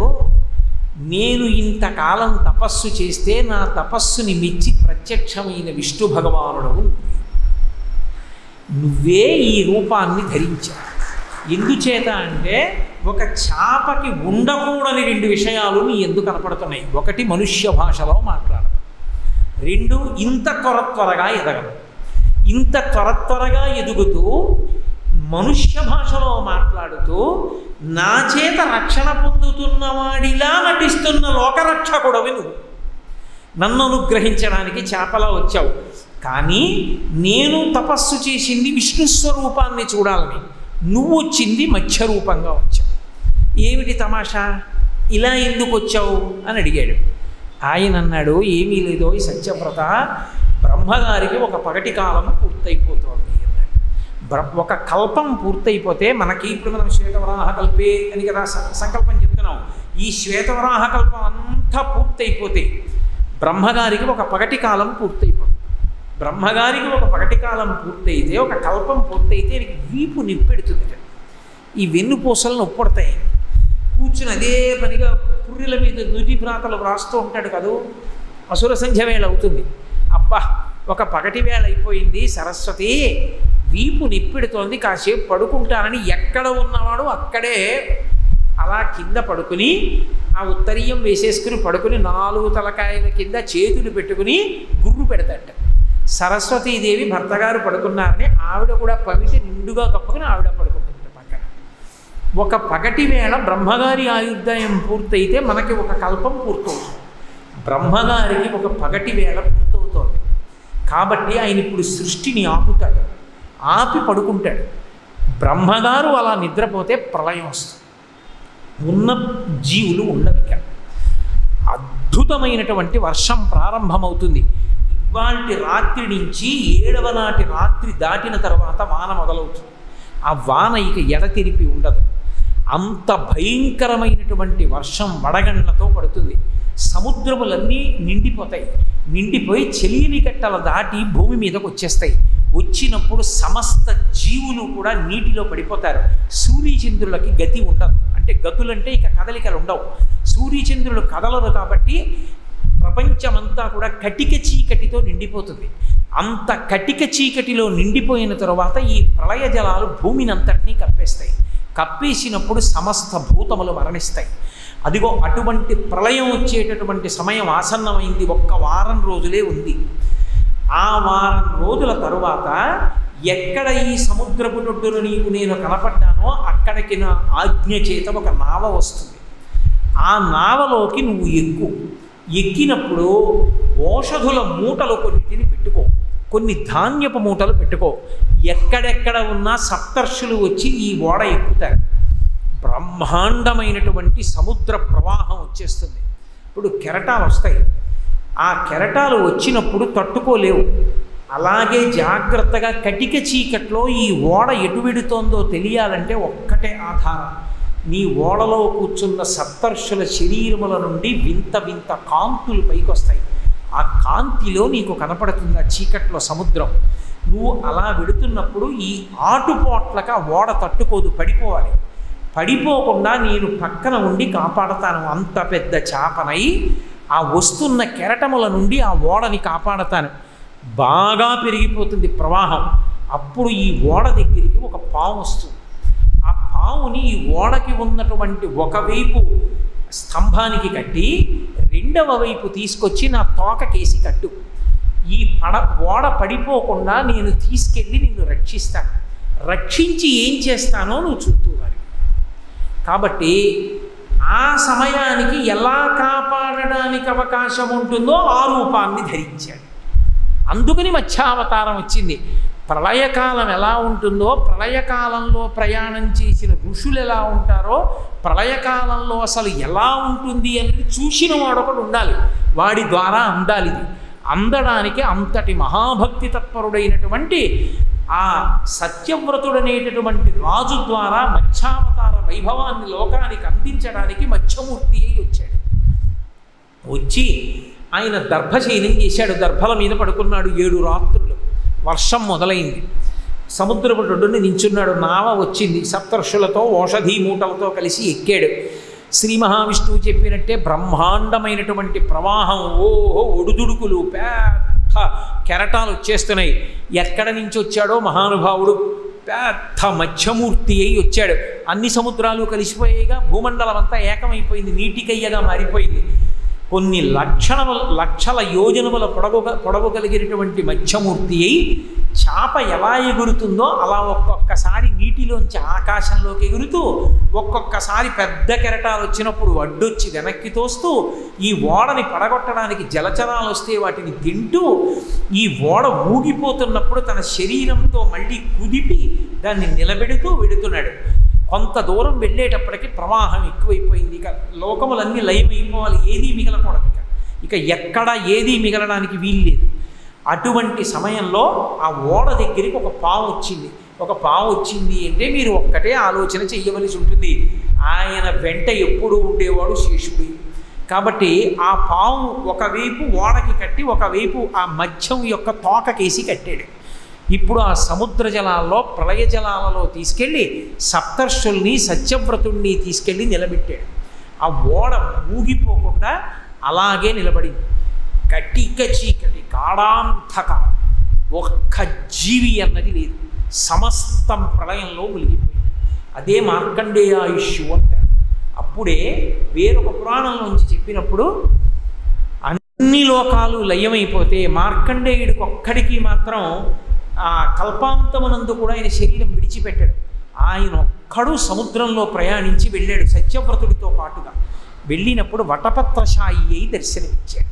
నేను ఇంతకాలం తపస్సు చేస్తే నా తపస్సుని మెచ్చి ప్రత్యక్షమైన విష్ణు భగవానుడు నువ్వే ఈ రూపాన్ని ధరించావు. ఎందుచేత అంటే ఒక చేపకి ఉండకూడని 2 విషయాలు నీ ఎందుకు కనపడుతున్నాయి. ఒకటి, మనుష్య భాషలో మాట్లాడడం. 2, ఇంత త్వరగా ఎదగడం. ఇంత త్వరగా ఎదుగుతూ మనుష్య భాషలో మాట్లాడుతూ నా చేత రక్షణ పొందుతున్నవాడిలా నటిస్తున్న లోకరక్షకుడవి నువ్వు. నన్ను అనుగ్రహించడానికి చేపలా వచ్చావు, కానీ నేను తపస్సు చేసింది విష్ణు స్వరూపాన్ని చూడాలని, నువ్వు వచ్చింది మత్స్య రూపంగా వచ్చావు. ఏమిటి తమాషా, ఇలా ఎందుకు వచ్చావు అని అడిగాడు. ఆయన అన్నాడు, ఏమీ లేదో ఈ సత్యవ్రత, బ్రహ్మగారికి ఒక పగటి కాలం పూర్తయిపోతుంది అన్నాడు. ఒక కల్పం పూర్తయిపోతే మనకి, ఇప్పుడు మనం శ్వేతవరాహ కల్పే అని కదా సంకల్పం చెప్తున్నాం, ఈ శ్వేతవరాహ కల్పం అంతా పూర్తయిపోతే బ్రహ్మగారికి ఒక పగటి కాలం పూర్తయిపోతుంది. బ్రహ్మగారికి ఒక పగటి కాలం పూర్తయితే, ఒక కల్పం పూర్తయితే వీపు నిప్పెడుతుంది. ఈ వెన్నుపూసలు నొప్పడతాయి. కూర్చుని అదే పనిగా పుర్రెల మీద నుటి ప్రాతలు వ్రాస్తూ ఉంటాడు కదూ. అసుర సంధ్య వేళ అవుతుంది, అబ్బా ఒక పగటి వేళ అయిపోయింది, సరస్వతి వీపు నిప్పెడుతోంది, కాసేపు పడుకుంటానని ఎక్కడ ఉన్నవాడు అక్కడే అలా కింద పడుకుని ఆ ఉత్తరీయం వేసేసుకుని పడుకుని 4 తలకాయల కింద చేతులు పెట్టుకుని గుర్రు పెడతాట. సరస్వతీదేవి భర్తగారు పడుకున్నారని ఆవిడ కూడా పమిటి నిండుగా కప్పుకుని ఆవిడ పడుకుంటుంది పక్కన. ఒక పగటి వేళ బ్రహ్మగారి ఆయుర్దాయం పూర్తయితే మనకి ఒక కల్పం పూర్తవుతుంది. బ్రహ్మగారికి ఒక పగటి వేళ పూర్తవుతోంది కాబట్టి ఆయన ఇప్పుడు సృష్టిని ఆపుతాడు, ఆపి పడుకుంటాడు. బ్రహ్మగారు అలా నిద్రపోతే ప్రళయం వస్తుంది, ఉన్న జీవులు ఉండవిక. అద్భుతమైనటువంటి వర్షం ప్రారంభమవుతుంది. ఇవాల్టి రాత్రి నుంచి 7వ నాటి రాత్రి దాటిన తర్వాత వాన మొదలవుతుంది. ఆ వాన ఇక ఎడతెరిపి ఉండదు. అంత భయంకరమైనటువంటి వర్షం వడగండ్లతో పడుతుంది. సముద్రములన్నీ నిండిపోతాయి. నిండిపోయి చెలియని కట్టల దాటి భూమి మీదకు వచ్చేస్తాయి. వచ్చినప్పుడు సమస్త జీవులు కూడా నీటిలో పడిపోతారు. సూర్యచంద్రులకి గతి ఉండదు. అంటే గతులంటే ఇక కదలికలు ఉండవు. సూర్యచంద్రులు కదలరు కాబట్టి ప్రపంచమంతా కూడా కటిక చీకటితో నిండిపోతుంది. అంత కటిక చీకటిలో నిండిపోయిన తరువాత ఈ ప్రళయ జలాలు భూమిని అంతటినీ కప్పేస్తాయి. కప్పేసినప్పుడు సమస్త భూతములు మరణిస్తాయి. అదిగో అటువంటి ప్రళయం వచ్చేటటువంటి సమయం ఆసన్నమైంది. 1 వారం రోజులే ఉంది. ఆ వారం రోజుల తరువాత ఎక్కడ ఈ సముద్రపు ఒడ్డున నీకు నేను కనపడ్డానో అక్కడికి నా ఆజ్ఞ చేత ఒక నావ వస్తుంది. ఆ నావలోకి నువ్వు ఎక్కినప్పుడు ఓషధుల మూటలు కొన్నిటిని పెట్టుకో, కొన్ని ధాన్యపు మూటలు పెట్టుకో. ఎక్కడెక్కడ ఉన్నా సప్తర్షులు వచ్చి ఈ ఓడ ఎక్కుతారు. బ్రహ్మాండమైనటువంటి సముద్ర ప్రవాహం వచ్చేస్తుంది. ఇప్పుడు కెరటాలు వస్తాయి. ఆ కెరటాలు వచ్చినప్పుడు తట్టుకోలేవు. అలాగే జాగ్రత్తగా కటిక చీకట్లో ఈ ఓడ ఎటు వెడుతోందో తెలియాలంటే ఒక్కటే ఆధారం, నీ ఓడలో కూర్చున్న సప్తర్షుల శరీరముల నుండి వింత వింత కాంతులు పైకి వస్తాయి. ఆ కాంతిలో నీకు కనపడుతుంది ఆ చీకట్లో సముద్రం. నువ్వు అలా వెడుతున్నప్పుడు ఈ ఆటుపోట్లక ఓడ తట్టుకోదు, పడిపోవాలి. పడిపోకుండా నేను పక్కన ఉండి కాపాడతాను. అంత పెద్ద చాపనై ఆ వస్తున్న కెరటముల నుండి ఆ ఓడని కాపాడతాను. బాగా పెరిగిపోతుంది ప్రవాహం. అప్పుడు ఈ ఓడ దగ్గరికి ఒక పాము వస్తుంది. ఆ పాముని ఈ ఓడకి ఉన్నటువంటి ఒకవైపు స్తంభానికి కట్టి రెండవ వైపు తీసుకొచ్చి నా తోకకేసి కట్టు. ఈ ఓడ పడిపోకుండా నేను తీసుకెళ్ళి నిన్ను రక్షిస్తాను. రక్షించి ఏం చేస్తానో నువ్వు చూద్దువాలి. కాబట్టి ఆ సమయానికి ఎలా కాపాడడానికి అవకాశం ఉంటుందో ఆ రూపాన్ని ధరించాడు. అందుకని మత్స్యావతారం వచ్చింది. ప్రళయకాలం ఎలా ఉంటుందో, ప్రళయకాలంలో ప్రయాణం చేసిన ఋషులు ఎలా ఉంటారో, ప్రళయకాలంలో అసలు ఎలా ఉంటుంది అనేది చూసిన వాడొకడు ఉండాలి. వాడి ద్వారా అందాలి. ఇది అందడానికి అంతటి మహాభక్తి తత్పరుడైనటువంటి ఆ సత్యవ్రతుడనేటటువంటి రాజు ద్వారా మత్స్యావతార వైభవాన్ని లోకానికి అందించడానికి మత్స్యమూర్తి అయి వచ్చాడు. వచ్చి ఆయన దర్భశయనం చేశాడు. దర్భల మీద పడుకున్నాడు 7 రాత్రులు. వర్షం మొదలైంది. సముద్రపు ఒడ్డున నించున్నాడు. నావ వచ్చింది. సప్తర్షులతో ఓషధీ మూటలతో కలిసి ఎక్కాడు. శ్రీ మహావిష్ణువు చెప్పినట్టే బ్రహ్మాండమైనటువంటి ప్రవాహం, ఓహో ఒడుదుడుకులు, పెద్ద కెరటాలు వచ్చేస్తున్నాయి. ఎక్కడ నుంచి వచ్చాడో మహానుభావుడు పెద్ద మత్స్యమూర్తి అయి వచ్చాడు. అన్ని సముద్రాలు కలిసిపోయేగా, భూమండలం అంతా ఏకమైపోయింది, నీటికయ్యగా మారిపోయింది. కొన్ని లక్షల యోజనముల పొడవు కలిగినటువంటి మత్స్యమూర్తి అయి చాప ఎలా ఎగురుతుందో అలా ఒక్కొక్కసారి నీటిలోంచి ఆకాశంలోకి ఎగురుతూ, ఒక్కొక్కసారి పెద్ద కెరటాలు వచ్చినప్పుడు అడ్డొచ్చి వెనక్కి తోస్తూ, ఈ ఓడని పడగొట్టడానికి జలచరాలు వస్తే వాటిని తింటూ, ఈ ఓడ ఊగిపోతున్నప్పుడు తన శరీరంతో మళ్ళీ కుదిపి దాన్ని నిలబెడుతూ వెడుతున్నాడు. కొంత దూరం వెళ్ళేటప్పటికి ప్రవాహం ఎక్కువైపోయింది. ఇక లోకములన్నీ లయమైపోవాలి, ఏదీ మిగలకూడదు. ఇక ఎక్కడ ఏదీ మిగలడానికి వీల్లేదు. అటువంటి సమయంలో ఆ ఓడ దగ్గరికి ఒక పాము వచ్చింది. ఒక పాము వచ్చింది అంటే మీరు ఒక్కటే ఆలోచన చెయ్యవలసి ఉంటుంది. ఆయన వెంట ఎప్పుడు ఉండేవాడు శేషుడు. కాబట్టి ఆ పాము ఒకవైపు ఓడకి కట్టి, ఒకవైపు ఆ మత్స్యం యొక్క తోకకేసి కట్టాడు. ఇప్పుడు ఆ సముద్ర జలాల్లో, ప్రళయ జలాలలో తీసుకెళ్ళి సప్తర్షుల్ని, సత్యవ్రతుణ్ణి తీసుకెళ్ళి నిలబెట్టాడు. ఆ ఓడ ఊగిపోకుండా అలాగే నిలబడింది. కటిక చీకటి, గాఢాంధకారం, ఒక్క జీవి అన్నది లేదు. సమస్తం ప్రళయంలో మునిగిపోయింది. అదే మార్కండేయాయుష్యు అంటారు. అప్పుడే వేరొక పురాణంలోంచి చెప్పినప్పుడు అన్ని లోకాలు లయమైపోతే మార్కండేయుడికి ఒక్కడికి మాత్రం ఆ కల్పాంతమునందు కూడా ఆయన శరీరం విడిచిపెట్టాడు. ఆయన ఒక్కడు సముద్రంలో ప్రయాణించి వెళ్ళాడు సత్యవ్రతుడితో పాటుగా. వెళ్ళినప్పుడు వటపత్రశాయి అయి దర్శనమిచ్చాడు.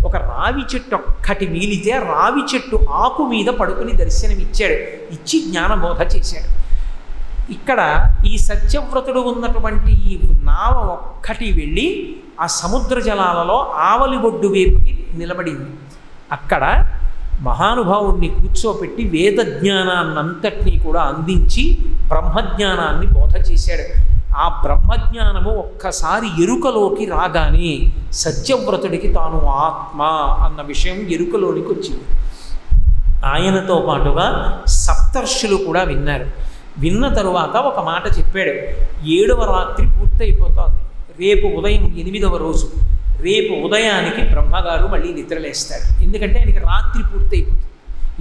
ఒక రావి చెట్టు ఒక్కటి వీలితే రావి చెట్టు ఆకు మీద పడుకుని దర్శనమిచ్చాడు. ఇచ్చి జ్ఞానబోధ చేశాడు. ఇక్కడ ఈ సత్యవ్రతుడు ఉన్నటువంటి ఈ నావ ఒక్కటి వెళ్ళి ఆ సముద్ర జలాలలో ఆవలి ఒడ్డు వైపుకి నిలబడింది. అక్కడ మహానుభావుణ్ణి కూర్చోపెట్టి వేద జ్ఞానాన్నంతటినీ కూడా అందించి బ్రహ్మజ్ఞానాన్ని బోధ చేశాడు. ఆ బ్రహ్మజ్ఞానము ఒక్కసారి ఎరుకలోకి రాగానే సత్యవ్రతుడికి తాను ఆత్మ అన్న విషయం ఎరుకలోనికి వచ్చింది. ఆయనతో పాటుగా సప్తర్షులు కూడా విన్నారు. విన్న తరువాత ఒక మాట చెప్పాడు. 7వ రాత్రి పూర్తయిపోతోంది. రేపు ఉదయం 8వ రోజు. రేపు ఉదయానికి బ్రహ్మగారు మళ్ళీ నిద్రలేస్తాడు. ఎందుకంటే ఆయనకి రాత్రి పూర్తయిపోతుంది.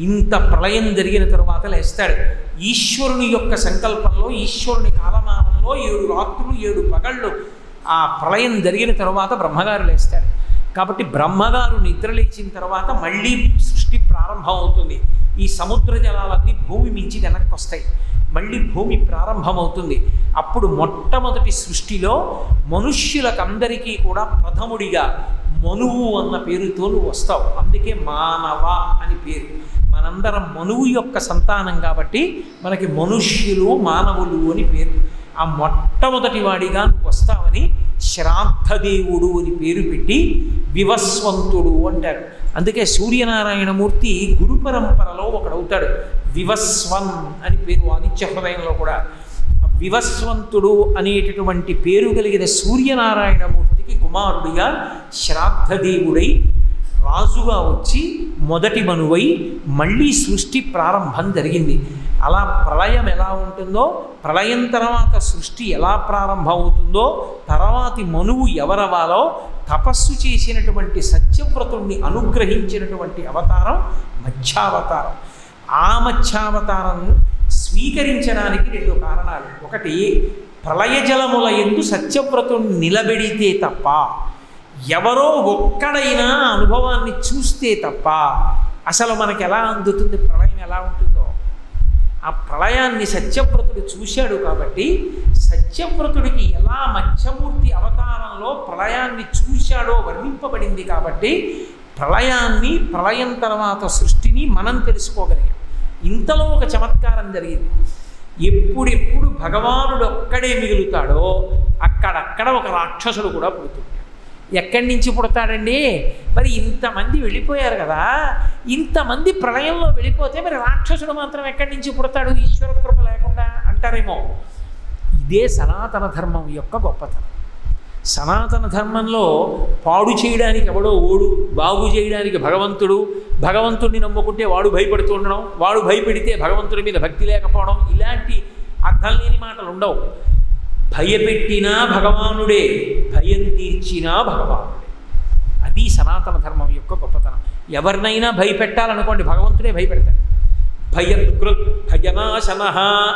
ఇంత ప్రళయం జరిగిన తరువాత లేస్తాడు. ఈశ్వరుని యొక్క సంకల్పంలో, ఈశ్వరుని కాలమానంలో 7 రాత్రులు 7 పగళ్ళు ఆ ప్రళయం జరిగిన తరువాత బ్రహ్మగారు లేస్తాడు. కాబట్టి బ్రహ్మగారు నిద్రలేచిన తర్వాత మళ్ళీ సృష్టి ప్రారంభం అవుతుంది. ఈ సముద్ర జలాలన్నీ భూమి మించి వెనక్కి వస్తాయి. మళ్ళీ భూమి ప్రారంభమవుతుంది. అప్పుడు మొట్టమొదటి సృష్టిలో మనుష్యులకందరికీ కూడా ప్రథముడిగా మనువు అన్న పేరుతో నువ్వు వస్తావు. అందుకే మానవ అని పేరు. మనందరం మనువు యొక్క సంతానం కాబట్టి మనకి మనుష్యులు మానవులు అని పేరు. ఆ మొట్టమొదటి వాడిగా నువ్వు వస్తావని శ్రాద్ధదేవుడు అని పేరు పెట్టి వివస్వంతుడు అంటారు. అందుకే సూర్యనారాయణమూర్తి గురు పరంపరలో ఒకడవుతాడు. వివస్వన్ అని పేరు ఆదిత్య హృదయంలో కూడా. వివస్వంతుడు అనేటటువంటి పేరు కలిగిన సూర్యనారాయణమూర్తికి కుమారుడిగా శ్రాద్ధదేవుడై రాజుగా వచ్చి మొదటి మనువై మళ్ళీ సృష్టి ప్రారంభం జరిగింది. అలా ప్రళయం ఎలా ఉంటుందో, ప్రళయం తర్వాత సృష్టి ఎలా ప్రారంభమవుతుందో, తర్వాతి మనువు ఎవరవాలో తపస్సు చేసినటువంటి సత్యవ్రతుణ్ణి అనుగ్రహించినటువంటి అవతారం మత్స్యావతారం. ఆ మత్స్యావతారం స్వీకరించడానికి రెండు కారణాలు. ఒకటి, ప్రళయ జలముల యందు సత్యవ్రతుణ్ణి నిలబెడితే తప్ప, ఎవరో ఒక్కడైనా అనుభవాన్ని చూస్తే తప్ప అసలు మనకు ఎలా అందుతుంది, ప్రళయం ఎలా ఉంటుందో. ఆ ప్రళయాన్ని సత్యవ్రతుడు చూశాడు కాబట్టి సత్యవ్రతుడికి ఎలా మత్స్యమూర్తి అవతారంలో ప్రళయాన్ని చూశాడో వర్ణింపబడింది కాబట్టి ప్రళయాన్ని, ప్రళయం తర్వాత సృష్టిని మనం తెలుసుకోగలిగాం. ఇంతలో ఒక చమత్కారం జరిగింది. ఎప్పుడెప్పుడు భగవానుడు ఒక్కడే మిగులుతాడో అక్కడక్కడ ఒక రాక్షసుడు కూడా పుడుతుంటాడు. ఎక్కడి నుంచి పుడతాడండి? మరి ఇంతమంది వెళ్ళిపోయారు కదా, ఇంతమంది ప్రళయంలో వెళ్ళిపోతే మరి రాక్షసుడు మాత్రం ఎక్కడి నుంచి పుడతాడు ఈశ్వర కృప లేకుండా అంటారేమో. ఇదే సనాతన ధర్మం యొక్క గొప్పతనం. సనాతన ధర్మంలో పాడు చేయడానికి ఎవడో ఓడు, బాగు చేయడానికి భగవంతుడు, భగవంతుడిని నమ్ముకుంటే వాడు భయపడుతూ ఉండడం, వాడు భయపెడితే భగవంతుడి మీద భక్తి లేకపోవడం, ఇలాంటి అర్థం లేని మాటలు ఉండవు. భయపెట్టినా భగవానుడే, భయం తీర్చినా భగవానుడే. అది సనాతన ధర్మం యొక్క గొప్పతనం. ఎవరినైనా భయపెట్టాలనుకోండి భగవంతుడే భయపెడతాడు. భయకృత్ భయనాశన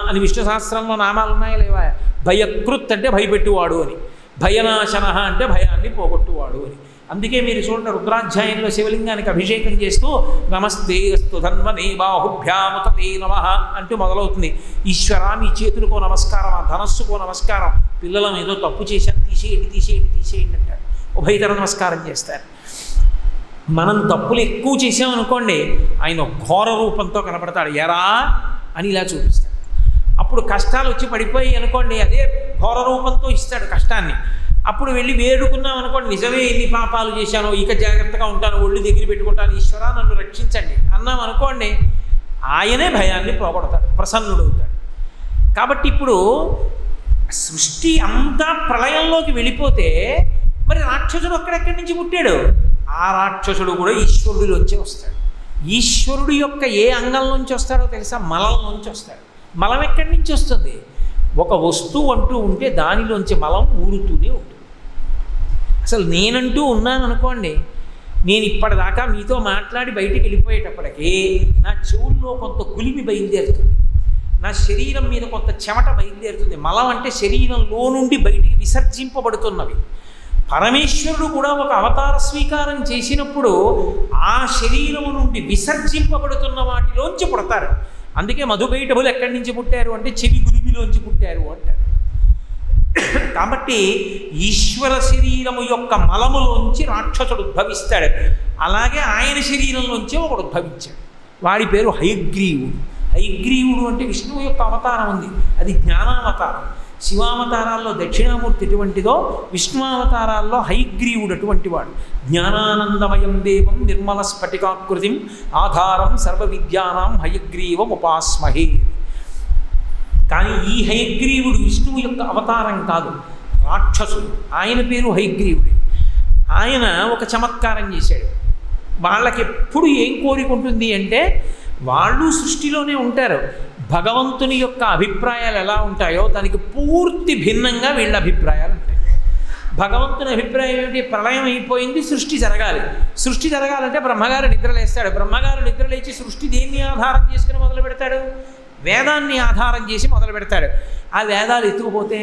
అని విష్ణు సహస్రంలో నామాలు ఉన్నాయా లేవా? భయకృత్ అంటే భయపెట్టువాడు అని, భయనాశన అంటే భయాన్ని పోగొట్టువాడు అని. అందుకే మీరు చూడండి రుద్రాధ్యాయంలో శివలింగానికి అభిషేకం చేస్తూ నమస్తే అస్తు ధన్వనే బాహుభ్యాముతే నమః అంటూ మొదలవుతుంది. ఈశ్వర మీ చేతులకో నమస్కారం, ఆ ధనస్సుకో నమస్కారం, పిల్లలం ఏదో తప్పు చేశాను తీసేయండి తీసేయండి తీసేయండి అంటారు. ఉభయతర నమస్కారం చేస్తారు. మనం తప్పులు ఎక్కువ చేసామనుకోండి ఆయన ఘోర రూపంతో కనపడతాడు, ఎరా అని ఇలా చూపిస్తాడు. అప్పుడు కష్టాలు వచ్చి పడిపోయి అనుకోండి అదే ఘోర రూపంతో ఇస్తాడు కష్టాన్ని. అప్పుడు వెళ్ళి వేడుకున్నాం అనుకోండి, నిజమే ఎన్ని పాపాలు చేశానో ఇక జాగ్రత్తగా ఉంటాను, ఒళ్ళు దగ్గర పెట్టుకుంటాను, ఈశ్వరా నన్ను రక్షించండి అన్నాం అనుకోండి ఆయనే భయాన్ని పోగొడతాడు, ప్రసన్నుడవుతాడు. కాబట్టి ఇప్పుడు సృష్టి అంతా ప్రళయంలోకి వెళ్ళిపోతే మరి రాక్షసుడు అక్కడెక్కడి నుంచి పుట్టాడు? ఆ రాక్షసుడు కూడా ఈశ్వరుడిలోంచి వస్తాడు. ఈశ్వరుడు యొక్క ఏ అంగం నుంచి వస్తాడో తెలుసా? మలం నుంచి వస్తాడు. మలం ఎక్కడి నుంచి వస్తుంది? ఒక వస్తువు అంటూ ఉంటే దానిలోంచి మలం ఊరుతూనే ఉంటుంది. అసలు నేనంటూ ఉన్నాను అనుకోండి, నేను ఇప్పటిదాకా మీతో మాట్లాడి బయటికి వెళ్ళిపోయేటప్పటికీ నా చెవుల్లో కొంత కులిమి బయలుదేరుతుంది, నా శరీరం మీద కొంత చెమట బయలుదేరుతుంది. మలం అంటే శరీరంలో నుండి బయటికి విసర్జింపబడుతున్నవి. పరమేశ్వరుడు కూడా ఒక అవతార స్వీకారం చేసినప్పుడు ఆ శరీరం నుండి విసర్జింపబడుతున్న వాటిలోంచి పుడతారు. అందుకే మధుకైటభులు ఎక్కడి నుంచి పుట్టారు అంటే చెవి గులిమిలోంచి పుట్టారు అంటారు. కాబట్టి ఈశ్వర శరీరము యొక్క మలములోంచి రాక్షసుడు ఉద్భవిస్తాడు. అలాగే ఆయన శరీరంలోంచి ఒకడు ఉద్భవించాడు, వాడి పేరు హయగ్రీవుడు. హయగ్రీవుడు అంటే విష్ణువు యొక్క అవతారం ఉంది, అది జ్ఞానావతారం. శివావతారాల్లో దక్షిణామూర్తి ఎటువంటిదో విష్ణువతారాల్లో హయగ్రీవుడు అటువంటి వాడు. జ్ఞానానందమయం దేవం నిర్మల స్ఫటికాకృతిం ఆధారం సర్వ విద్యానాం హయగ్రీవం ఉపాస్మహే. కానీ ఈ హయగ్రీవుడు విష్ణువు యొక్క అవతారం కాదు, రాక్షసుడు. ఆయన పేరు హయగ్రీవుడే. ఆయన ఒక చమత్కారం చేశాడు. వాళ్ళకి ఎప్పుడు ఏం కోరిక ఉంటుంది అంటే వాళ్ళు సృష్టిలోనే ఉంటారు, భగవంతుని యొక్క అభిప్రాయాలు ఎలా ఉంటాయో దానికి పూర్తి భిన్నంగా వీళ్ళ అభిప్రాయాలు ఉంటాయి. భగవంతుని అభిప్రాయం ఏమిటి? ప్రళయం అయిపోయింది, సృష్టి జరగాలి. సృష్టి జరగాలంటే బ్రహ్మగారు నిద్రలేస్తాడు. బ్రహ్మగారు నిద్రలేచి సృష్టి దేన్ని ఆధారం చేసుకుని మొదలు పెడతాడు? వేదాన్ని ఆధారం చేసి మొదలు పెడతాడు. ఆ వేదాలు ఎత్తుకుపోతే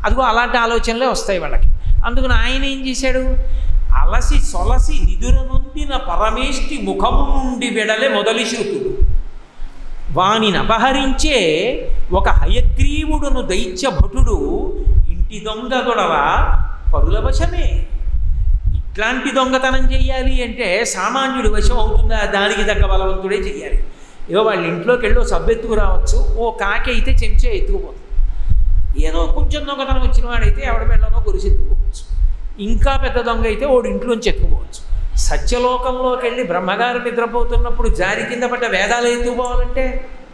అదిగో అలాంటి ఆలోచనలే వస్తాయి వాళ్ళకి. అందుకని ఆయన ఏం చేశాడు? అలసి సొలసి నిదుర నొందిన పరమేష్టి ముఖము నుండి వెడలే మొదలి శృతులు. వానిని అపహరించే ఒక హయగ్రీవుడును దైత్య భటుడు ఇంటి దొంగ గొడవ పరుల వశమే. ఇట్లాంటి దొంగతనం చెయ్యాలి అంటే సామాన్యుడి వశం అవుతుందా? దానికి తగ్గ బలవంతుడే చెయ్యాలి. ఏదో వాళ్ళ ఇంట్లోకి వెళ్ళి ఓ సబ్బు ఎత్తుకు రావచ్చు, ఓ కాకి అయితే చెంచా ఎత్తుకుపోతుంది. ఏదో కొంచెం దొంగతనం వచ్చిన వాడైతే ఎవడ వెళ్ళనో గురిసి ఎత్తుకోవచ్చు. ఇంకా పెద్ద దొంగ అయితే ఓడి ఇంట్లోంచి ఎత్తుకుపోవచ్చు. సత్యలోకంలోకి వెళ్ళి బ్రహ్మగారు నిద్రపోతున్నప్పుడు జారి కింద పడ్డ వేదాలు ఎత్తుకుపోవాలంటే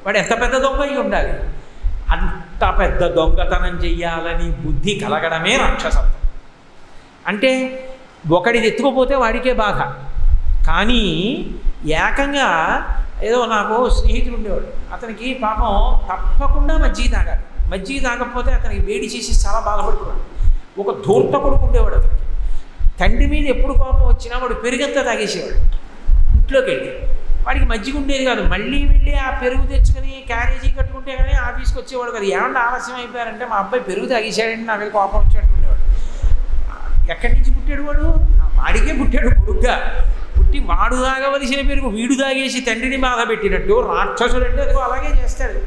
వాడు ఎంత పెద్ద దొంగ అయి ఉండాలి. అంత పెద్ద దొంగతనం చెయ్యాలని బుద్ధి కలగడమే రాక్షసత్వం. అంటే ఒకడిది ఎత్తుకుపోతే వాడికే బాధ. కానీ ఏకంగా ఏదో నాకు స్నేహితుడు ఉండేవాడు, అతనికి పాపం తప్పకుండా మజ్జిగ తాగాలి. మజ్జిగ తాగకపోతే అతనికి వేడి చేసి చాలా బాధపడుతున్నాడు. ఒక ధూర్త కొడుకు ఉండేవాడు అతనికి. తండ్రి మీద ఎప్పుడు కోపం వచ్చినా వాడు పెరుగంతా తాగేసేవాడు. ఇంట్లోకి వెళ్ళి వాడికి మజ్జిగ ఉండేది కాదు. మళ్ళీ వెళ్ళి ఆ పెరుగు తెచ్చుకొని క్యారేజీ కట్టుకుంటే కానీ ఆఫీస్కి వచ్చేవాడు కదా. ఏమన్నా ఆలస్యం అయిపోయారంటే మా అబ్బాయి పెరుగు తాగేసాడంటే నా మీద కోపం వచ్చేట్టు ఉండేవాడు. ఎక్కడి నుంచి పుట్టాడు వాడు? వాడికే పుట్టాడు కొడుగ్గా. పుట్టి వాడు తాగవలసిన పెరుగు వీడు తాగేసి తండ్రిని బాధ పెట్టినట్టు రాక్షసుడు అంటే అదిగో అలాగే చేస్తాడు.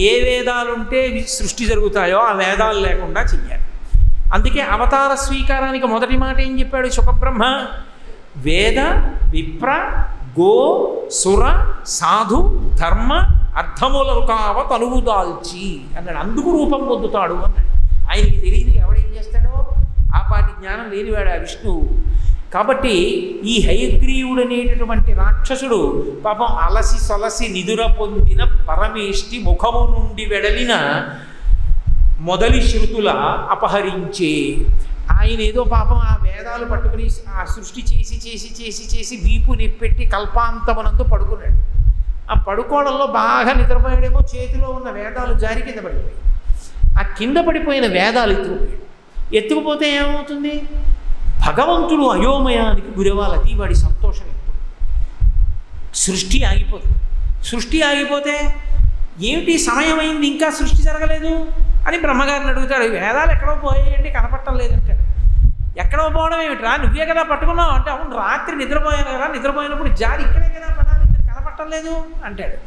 ఏ వేదాలుంటే సృష్టి జరుగుతాయో ఆ వేదాలు లేకుండా చెయ్యాలి. అందుకే అవతార స్వీకారానికి మొదటి మాట ఏం చెప్పాడు శుకబ్రహ్మ? వేద విప్ర గో సుర సాధు ధర్మ అర్థములు కావ తనువు దాల్చి అన్నాడు. అందుకు రూపం పొందుతాడు అన్నాడు. ఆయనకి తెలియదు ఎవడేం చేస్తాడో. ఆ పాటి జ్ఞానం లేనివాడు ఆ విష్ణువు. కాబట్టి ఈ హయగ్రీవుడు అనేటటువంటి రాక్షసుడు పాపం అలసి సొలసి నిదుర పొందిన పరమేష్టి ముఖము నుండి వెడలిన మొదలి శృతుల అపహరించే. ఆయన ఏదో పాపం ఆ వేదాలు పట్టుకుని ఆ సృష్టి చేసి చేసి చేసి చేసి వీపు నిప్పెట్టి కల్పాంతమునందు పడుకున్నాడు. ఆ పడుకోవడంలో బాగా నిద్రపోయాడేమో. చేతిలో ఉన్న వేదాలు జారి కింద పడిపోయాయి. ఆ కింద పడిపోయిన వేదాలు ఎత్తుకుపోయాడు. ఎత్తుకుపోతే ఏమవుతుంది? భగవంతుడు అయోమయానికి గురవాలది వాడి సంతోషం. ఎప్పుడు సృష్టి ఆగిపోతుంది. సృష్టి ఆగిపోతే ఏమిటి సమయం అయింది ఇంకా సృష్టి జరగలేదు అని బ్రహ్మగారిని అడుగుతాడు. వేదాలు ఎక్కడో పోయాయండి కనపట్టం లేదంటాడు. ఎక్కడో పోవడం ఏమిట్రా, నువ్వే కదా పట్టుకున్నావు అంటే, అవును రాత్రి నిద్రపోయాను కదా, నిద్రపోయినప్పుడు జారి ఇక్కడే కదా పడాలి, మీరు కనపట్టం లేదు అంటాడు.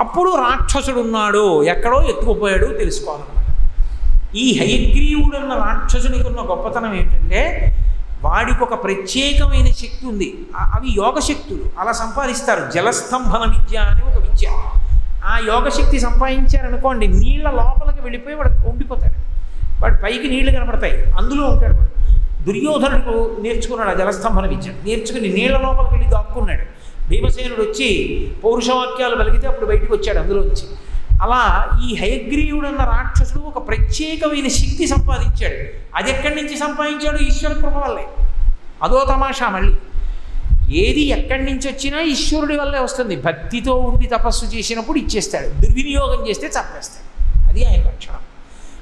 అప్పుడు రాక్షసుడు ఉన్నాడు, ఎక్కడో ఎత్తుకుపోయాడు తెలుసుకోవాలన్నమాట. ఈ హయగ్రీవుడున్న రాక్షసునికి ఉన్న గొప్పతనం ఏంటంటే వాడికి ఒక ప్రత్యేకమైన శక్తి ఉంది. అవి యోగశక్తులు. అలా సంపాదిస్తారు. జలస్తంభన విద్య అని ఒక విద్య. ఆ యోగశక్తి సంపాదించారనుకోండి, నీళ్ళ లోపలికి వెళ్ళిపోయి వాడు ఉండిపోతాడు. వాడు పైకి నీళ్లు కనపడతాయి, అందులో ఉంటాడు వాడు. దుర్యోధనుడు నేర్చుకున్నాడు ఆ జలస్తంభన విద్య. నేర్చుకుని నీళ్ల లోపలికి వెళ్ళి దాక్కున్నాడు. భీమసేనుడు వచ్చి పౌరుషవాక్యాలు పలికితే అప్పుడు బయటకు వచ్చాడు అందులోంచి. అలా ఈ హయగ్రీవుడన్న రాక్షసుడు ఒక ప్రత్యేకమైన శక్తి సంపాదించాడు. అది ఎక్కడి నుంచి సంపాదించాడు? ఈశ్వర కృప వల్లే. అదో తమాషా. మళ్ళీ ఏది ఎక్కడి నుంచి వచ్చినా ఈశ్వరుడి వల్లే వస్తుంది. భక్తితో ఉండి తపస్సు చేసినప్పుడు ఇచ్చేస్తాడు, దుర్వినియోగం చేస్తే చంపేస్తాడు. అది ఆయన లక్షణం.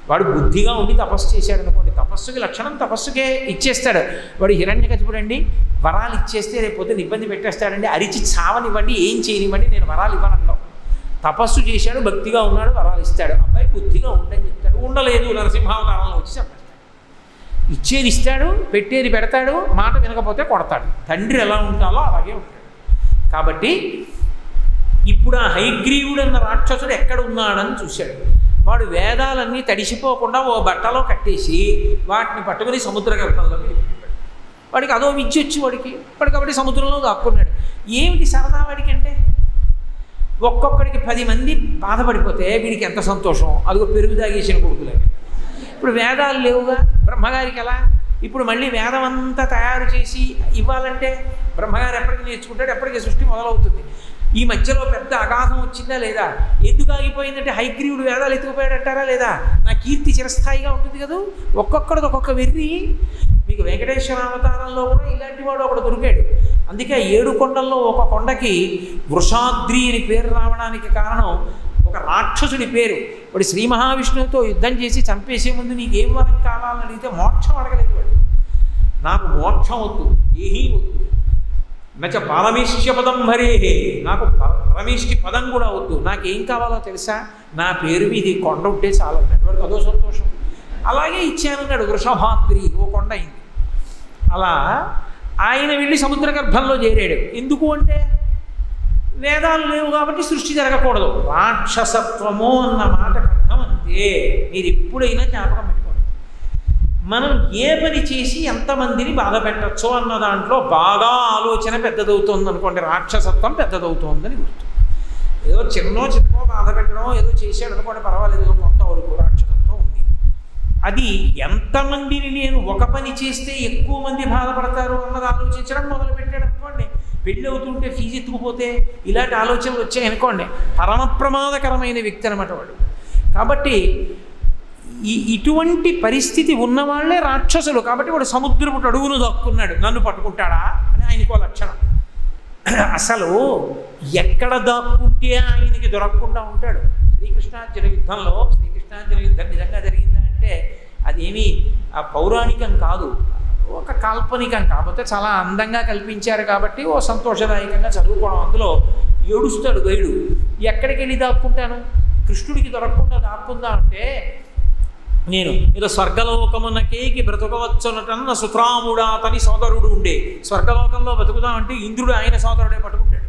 వాడు బుద్ధిగా ఉండి తపస్సు చేశాడు అనుకోండి, తపస్సుకి లక్షణం తపస్సుకే ఇచ్చేస్తాడు. వాడు హిరణ్యకశిపుడు అండి, వరాలు ఇచ్చేస్తే రేపు పొద్దున్న ఇబ్బంది పెట్టేస్తాడండి, అరిచి చావనివ్వండి, ఏం చేయనివ్వండి, నేను వరాలు ఇవ్వనంటాం. తపస్సు చేశాడు, భక్తిగా ఉన్నాడు, వరాలు ఇస్తాడు. అబ్బాయి బుద్ధిగా ఉండని చెప్తాడు, ఉండలేదు నరసింహావతారంలో వచ్చి చంపేస్తాడు. ఇచ్చేది ఇస్తాడు, పెట్టేది పెడతాడు, మాట వినకపోతే కొడతాడు. తండ్రి ఎలా ఉంటాలో అలాగే ఉంటాడు. కాబట్టి ఇప్పుడు ఆ హయగ్రీవుడన్న రాక్షసుడు ఎక్కడ ఉన్నాడని చూశాడు. వాడు వేదాలన్నీ తడిసిపోకుండా ఓ బట్టలో కట్టేసి వాటిని పట్టుకుని సముద్ర గర్భంలోకి వెళ్ళిపోయాడు. వాడికి అదో విద్య వచ్చి వాడికి కాబట్టి సముద్రంలో దాక్కున్నాడు. ఏమిటి సరదా వాడికి అంటే, ఒక్కొక్కడికి 10 మంది బాధపడిపోతే వీడికి ఎంత సంతోషం. అదిగో పెరుగు తాగేసిన కొడుకులకి. ఇప్పుడు వేదాలు లేవుగా బ్రహ్మగారికి ఎలా? ఇప్పుడు మళ్ళీ వేదం అంతా తయారు చేసి ఇవ్వాలంటే బ్రహ్మగారు ఎప్పటికీ నేర్చుకుంటాడు, ఎప్పటికీ సృష్టి మొదలవుతుంది. ఈ మధ్యలో పెద్ద అగాధం వచ్చిందా లేదా? ఎందుకు ఆగిపోయిందంటే హయగ్రీవుడు వేదాలు ఎత్తుకుపోయాడంటారా లేదా? నా కీర్తి చిరస్థాయిగా ఉంటుంది కదా. ఒక్కొక్కడిది ఒక్కొక్క వెర్రి. మీకు వెంకటేశ్వర అవతారంలో కూడా ఇలాంటి వాడు ఒకడు దొరికాడు. అందుకే 7 కొండల్లో ఒక కొండకి వృషాద్రి అని పేరు రావడానికి కారణం ఒక రాక్షసుడి పేరు. వాడు శ్రీ మహావిష్ణువుతో యుద్ధం చేసి చంపేసే ముందు నీకేం వరం కావాలని అడిగితే మోక్షం అడగలేదు వాడు. నాకు మోక్షం వద్దు, ఏహీ వద్దు, నచ పరమేశ్య పదం హరేహే, నాకు పరమేష్టి పదం కూడా వద్దు, నాకేం కావాలో తెలుసా, నా పేరు మీద ఈ కొండ ఉంటే చాలా అన్నాడు. వాడికి అదో సంతోషం. అలాగే ఇచ్చానన్నాడు. వృషభాద్రి ఓ కొండ అయింది. అలా ఆయన వెళ్ళి సముద్ర గర్భంలో చేరాడు. ఎందుకు అంటే వేదాలు లేవు కాబట్టి సృష్టి జరగకూడదు. రాక్షసత్వము అన్న మాటకు అర్థం అంతే. మీరు ఎప్పుడైనా జ్ఞాపకం పెట్టుకోండి. మనం ఏ పని చేసి ఎంతమందిని బాధ పెట్టచ్చో అన్న దాంట్లో బాగా ఆలోచన పెద్దదవుతుంది అనుకోండి, రాక్షసత్వం పెద్దదవుతోందని గుర్తు. ఏదో చిన్నకో బాధ పెట్టడం ఏదో చేసాడు అనుకోండి, పర్వాలేదు, కొంతవరకు రాక్షసత్వం ఉంది. అది ఎంతమందిని నేను ఒక పని చేస్తే ఎక్కువ మంది బాధపడతారు అన్నది ఆలోచించడం మొదలుపెట్టాడు అనుకోండి, పెళ్ళి అవుతుంటే ఫీజు ఎత్తుకుపోతే ఇలాంటి ఆలోచనలు వచ్చాయనుకోండి, పరమ ప్రమాదకరమైన వ్యక్తి అనమాట వాడు. కాబట్టి ఇటువంటి పరిస్థితి ఉన్నవాళ్లే రాక్షసులు. కాబట్టి వాడు సముద్రపు అడుగును దక్కున్నాడు, నన్ను పట్టుకుంటాడా అని ఆయనకో లక్షణం. అసలు ఎక్కడ దాక్కుంటే ఆయనకి దొరకకుండా ఉంటాడు. శ్రీకృష్ణార్జున యుద్ధంలో, శ్రీకృష్ణార్జున యుద్ధం నిజంగా జరిగిందా అంటే అదేమీ పౌరాణికం కాదు, ఒక కాల్పనికం. కాకపోతే చాలా అందంగా కల్పించారు కాబట్టి ఓ సంతోషదాయకంగా చదువుకోవడం. అందులో ఏడుస్తాడు గైడు, ఎక్కడికి వెళ్ళి దాక్కుంటాను, కృష్ణుడికి దొరకకుండా దాక్కుందా అంటే, నేను ఏదో స్వర్గలోకమునకేకి బ్రతకవచ్చునటన్న సుత్రాముడా అతని సోదరుడు ఉండే, స్వర్గలోకంలో బతుకుదామంటే ఇంద్రుడు ఆయన సోదరుడే పట్టుకుంటాడు.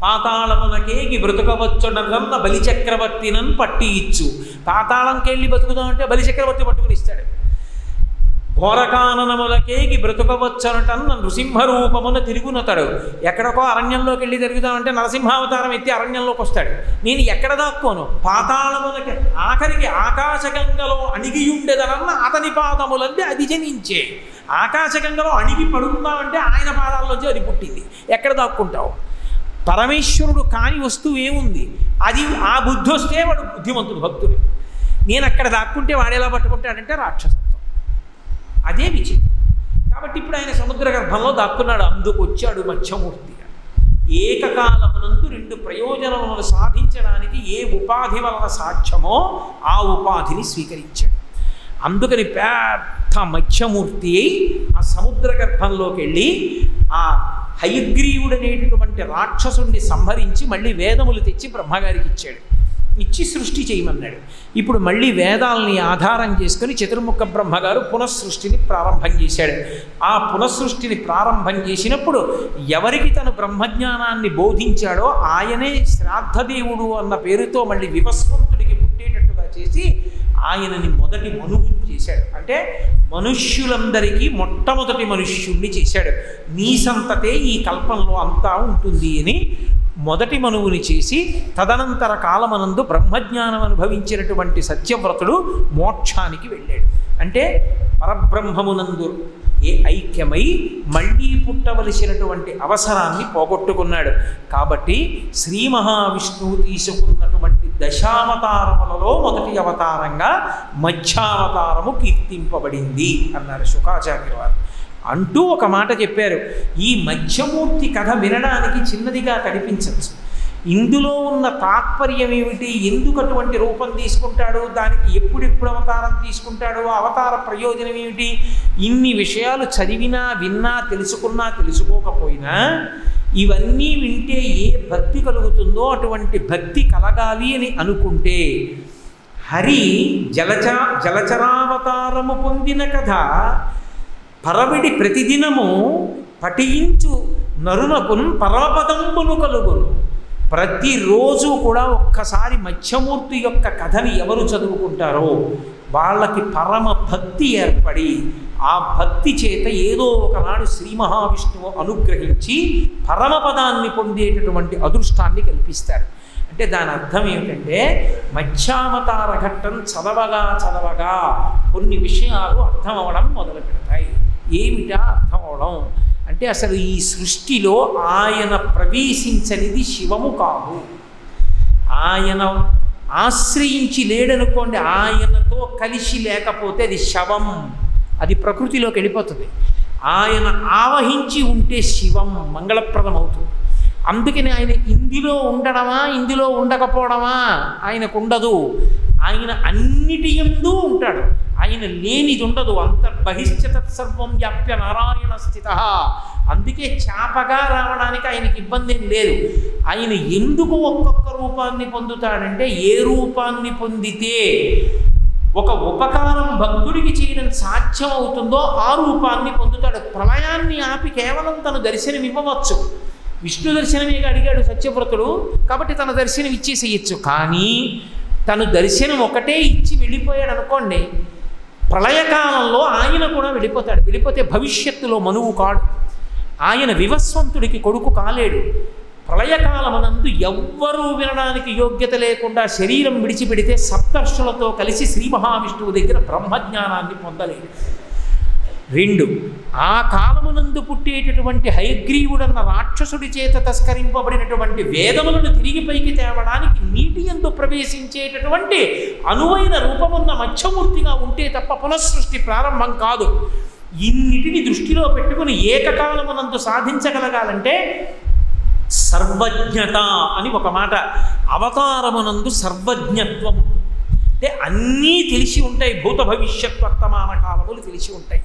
పాతాళమునకేకి బ్రతకవచ్చునన్న బలిచక్రవర్తినని పట్టి ఇచ్చు, పాతాళంకి వెళ్ళి బతుకుదామంటే బలిచక్రవర్తి పట్టుకుని ఇస్తాడు. ఘోరకాననములకేకి బ్రతుకవచ్చనటన్న నృసింహరూపమున తిరుగునతాడు, ఎక్కడికో అరణ్యంలోకి వెళ్ళి తిరుగుదామంటే నరసింహావతారం ఎత్తి అరణ్యంలోకి వస్తాడు. నేను ఎక్కడ దాక్కోను, పాతాళములకి, ఆఖరికి ఆకాశగంగలో అణిగియుండెదనన్న అతని పాదములంటే అది జనించే. ఆకాశగంగలో అణిగి పడుకుందామంటే ఆయన పాదాల్లోంచి అది పుట్టింది. ఎక్కడ దాక్కుంటావు? పరమేశ్వరుడు కాని వస్తువు ఏముంది, అది ఆ బుద్ధి వస్తే వాడు బుద్ధిమంతుడు, భక్తుడు. నేను అక్కడ దాక్కుంటే వాడేలా పట్టుకుంటాడంటే రాక్షసత్వం. అదే విచిత్రం. కాబట్టి ఇప్పుడు ఆయన సముద్ర గర్భంలో దాక్కున్నాడు. అందుకు వచ్చాడు మత్స్యమూర్తిగా. ఏకకాలమునందు రెండు ప్రయోజనములను సాధించడానికి ఏ ఉపాధి వలన సాధ్యమో ఆ ఉపాధిని స్వీకరించాడు. అందుకని పెద్ద మత్స్యమూర్తి అయి ఆ సముద్ర గర్భంలోకి వెళ్ళి ఆ హయగ్రీవుడనేటటువంటి రాక్షసుణ్ణి సంహరించి మళ్ళీ వేదములు తెచ్చి బ్రహ్మగారికి ఇచ్చాడు. ఇచ్చి సృష్టి చేయమన్నాడు. ఇప్పుడు మళ్ళీ వేదాలని ఆధారం చేసుకుని చతుర్ముఖ బ్రహ్మగారు పునఃసృష్టిని ప్రారంభం చేశాడు. ఆ పునఃసృష్టిని ప్రారంభం చేసినప్పుడు ఎవరికి తను బ్రహ్మజ్ఞానాన్ని బోధించాడో ఆయనే శ్రాద్ధదేవుడు అన్న పేరుతో మళ్ళీ వివస్వంతుడికి పుట్టేటట్టుగా చేసి ఆయనని మొదటి మనువుని చేశాడు. అంటే మనుష్యులందరికీ మొట్టమొదటి మనుష్యుణ్ణి చేశాడు. నీ సంతతే ఈ కల్పంలో అంతా ఉంటుంది అని మొదటి మనువుని చేసి తదనంతర కాలమనందు బ్రహ్మజ్ఞానం అనుభవించినటువంటి సత్యవ్రతుడు మోక్షానికి వెళ్ళాడు. అంటే పరబ్రహ్మమునందు ఐక్యమై మళ్ళీ పుట్టవలసినటువంటి అవసరాన్ని పోగొట్టుకున్నాడు. కాబట్టి శ్రీ మహావిష్ణువు తీసుకున్నటువంటి దశావతారములలో మొదటి అవతారంగా మధ్యావతారము కీర్తింపబడింది అన్నారు శుకాచార్య వారు. అంటూ ఒక మాట చెప్పారు. ఈ మత్స్యమూర్తి కథ వినడానికి చిన్నదిగా కనిపించవచ్చు. ఇందులో ఉన్న తాత్పర్యం ఏమిటి, ఎందుకు అటువంటి రూపం తీసుకుంటాడు, దానికి ఎప్పుడెప్పుడు అవతారం తీసుకుంటాడు, అవతార ప్రయోజనం ఏమిటి, ఇన్ని విషయాలు చదివినా విన్నా తెలుసుకున్నా తెలుసుకోకపోయినా ఇవన్నీ వింటే ఏ భక్తి కలుగుతుందో అటువంటి భక్తి కలగాలి అని అనుకుంటే హరి జలచరావతారము పొందిన కథ పరవిడి ప్రతిదినము పఠించు నరునకున్ పరమపదంబును కలుగును. ప్రతిరోజు కూడా ఒక్కసారి మత్స్యమూర్తి యొక్క కథని ఎవరు చదువుకుంటారో వాళ్ళకి పరమ భక్తి ఏర్పడి ఆ భక్తి చేత ఏదో ఒకనాడు శ్రీ మహావిష్ణువు అనుగ్రహించి పరమపదాన్ని పొందేటటువంటి అదృష్టాన్ని కల్పిస్తారు. అంటే దాని అర్థం ఏమిటంటే మత్స్యావతార ఘట్టం చదవగా కొన్ని విషయాలు అర్థం అవడం మొదలు పెడతాయి. ఏమిటా అర్థం అవడం అంటే అసలు ఈ సృష్టిలో ఆయన ప్రవేశించనిది శివము కాదు. ఆయన ఆశ్రయించి లేడనుకోండి, ఆయనతో కలిసి లేకపోతే అది శవం, అది ప్రకృతిలోకి వెళ్ళిపోతుంది. ఆయన ఆవహించి ఉంటే శివం మంగళప్రదం అవుతుంది. అందుకని ఆయన ఇందులో ఉండడమా ఇందులో ఉండకపోవడమా ఆయనకు ఉండదు. ఆయన అన్నిటి యందు ఉంటాడు. ఆయన లేనిది ఉండదు. అంతర్బహిశ్చతత్సర్వం వ్యాప్య నారాయణ స్థిత. అందుకే చాపగా రావడానికి ఆయనకి ఇబ్బంది ఏం లేదు. ఆయన ఎందుకు ఒక్కొక్క రూపాన్ని పొందుతాడంటే ఏ రూపాన్ని పొందితే ఒక ఉపకారం భక్తుడికి చేయడం సాధ్యం అవుతుందో ఆ రూపాన్ని పొందుతాడు. ప్రళయాన్ని ఆపి కేవలం తను దర్శనమివ్వవచ్చు, విష్ణు దర్శనమేగా అడిగాడు సత్యవ్రతుడు, కాబట్టి తన దర్శనం ఇచ్చేసేయచ్చు. కానీ తను దర్శనం ఒకటే ఇచ్చి వెళ్ళిపోయాడు అనుకోండి, ప్రళయకాలంలో ఆయన కూడా వెళ్ళిపోతాడు. వెళ్ళిపోతే భవిష్యత్తులో మనువు కాడు, ఆయన వివస్వంతుడికి కొడుకు కాలేడు. ప్రళయకాలమనందు ఎవ్వరూ వినడానికి యోగ్యత లేకుండా శరీరం విడిచిపెడితే సప్తర్షులతో కలిసి శ్రీ మహావిష్ణువు దగ్గర బ్రహ్మజ్ఞానాన్ని పొందలేడు. 2, ఆ కాలమునందు పుట్టేటటువంటి హయగ్రీవుడన్న రాక్షసుడి చేత తస్కరింపబడినటువంటి వేదములను తిరిగి పైకి తేవడానికి నీటి యందు ప్రవేశించేటటువంటి అనువైన రూపమున్న మత్స్యమూర్తిగా ఉంటే తప్ప పునఃసృష్టి ప్రారంభం కాదు. ఇన్నిటిని దృష్టిలో పెట్టుకుని ఏకకాలమునందు సాధించగలగాలంటే సర్వజ్ఞత అని ఒక మాట. అవతారమునందు సర్వజ్ఞత్వం అంటే అన్నీ తెలిసి ఉంటాయి, భూత భవిష్యత్ వర్తమాన కాలములు తెలిసి ఉంటాయి.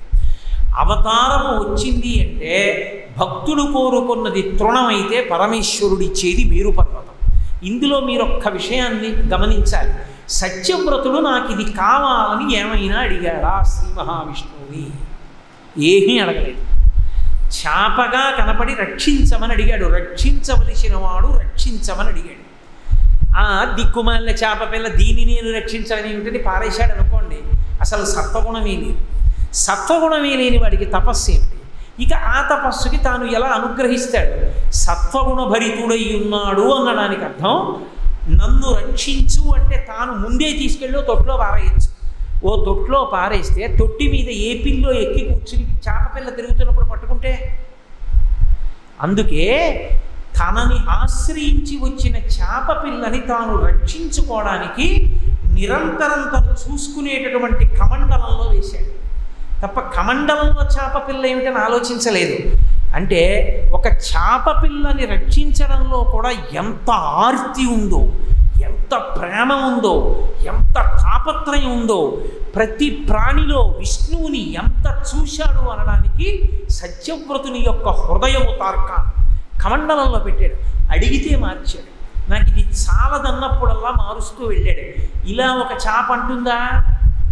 అవతారము వచ్చింది అంటే భక్తుడు కోరుకున్నది తృణమైతే పరమేశ్వరుడిచ్చేది మేరు పర్వతం. ఇందులో మీరొక్క విషయాన్ని గమనించాలి. సత్యవ్రతుడు నాకు ఇది కావాలని ఏమైనా అడిగాడా శ్రీ మహావిష్ణువుని? ఏమీ అడగలేదు. చాపగా కనపడి రక్షించమని అడిగాడు. రక్షించవలసిన వాడు రక్షించమని అడిగాడు. దిక్కుమాలిన చేప పిల్ల దీన్ని నేను రక్షించాలని ఏమిటని పారేశాడు అనుకోండి, అసలు సత్వగుణమే లేదు. సత్వగుణమే లేని వాడికి తపస్సు ఏమిటి? ఇక ఆ తపస్సుకి తాను ఎలా అనుగ్రహిస్తాడు? సత్వగుణ భరితుడై ఉన్నాడు అనడానికి అర్థం నన్ను రక్షించు అంటే తాను ముందే తీసుకెళ్ళి తొట్లో పారేయచ్చు. ఓ తొట్లో పారేస్తే తొట్టి మీద ఏ పిల్లో ఎక్కి కూర్చుని చేపపిల్ల తిరుగుతున్నప్పుడు పట్టుకుంటే, అందుకే తనని ఆశ్రయించి వచ్చిన చేపపిల్లని తాను రక్షించుకోవడానికి నిరంతరం తను చూసుకునేటటువంటి కమండలంలో వేశాడు తప్ప కమండలంలో చేపపిల్ల ఏమిటని ఆలోచించలేదు. అంటే ఒక చేపపిల్లని రక్షించడంలో కూడా ఎంత ఆర్తి ఉందో, ఎంత ప్రేమ ఉందో, ఎంత తాపత్రయం ఉందో, ప్రతి ప్రాణిలో విష్ణువుని ఎంత చూశాడు అనడానికి సత్యవ్రతుని యొక్క హృదయము తార్కాన్ని కమండలంలో పెట్టాడు. అడిగితే మార్చాడు. నాకు ఇది చాలదన్నప్పుడల్లా మారుస్తూ వెళ్ళాడు. ఇలా ఒక చేప అంటుందా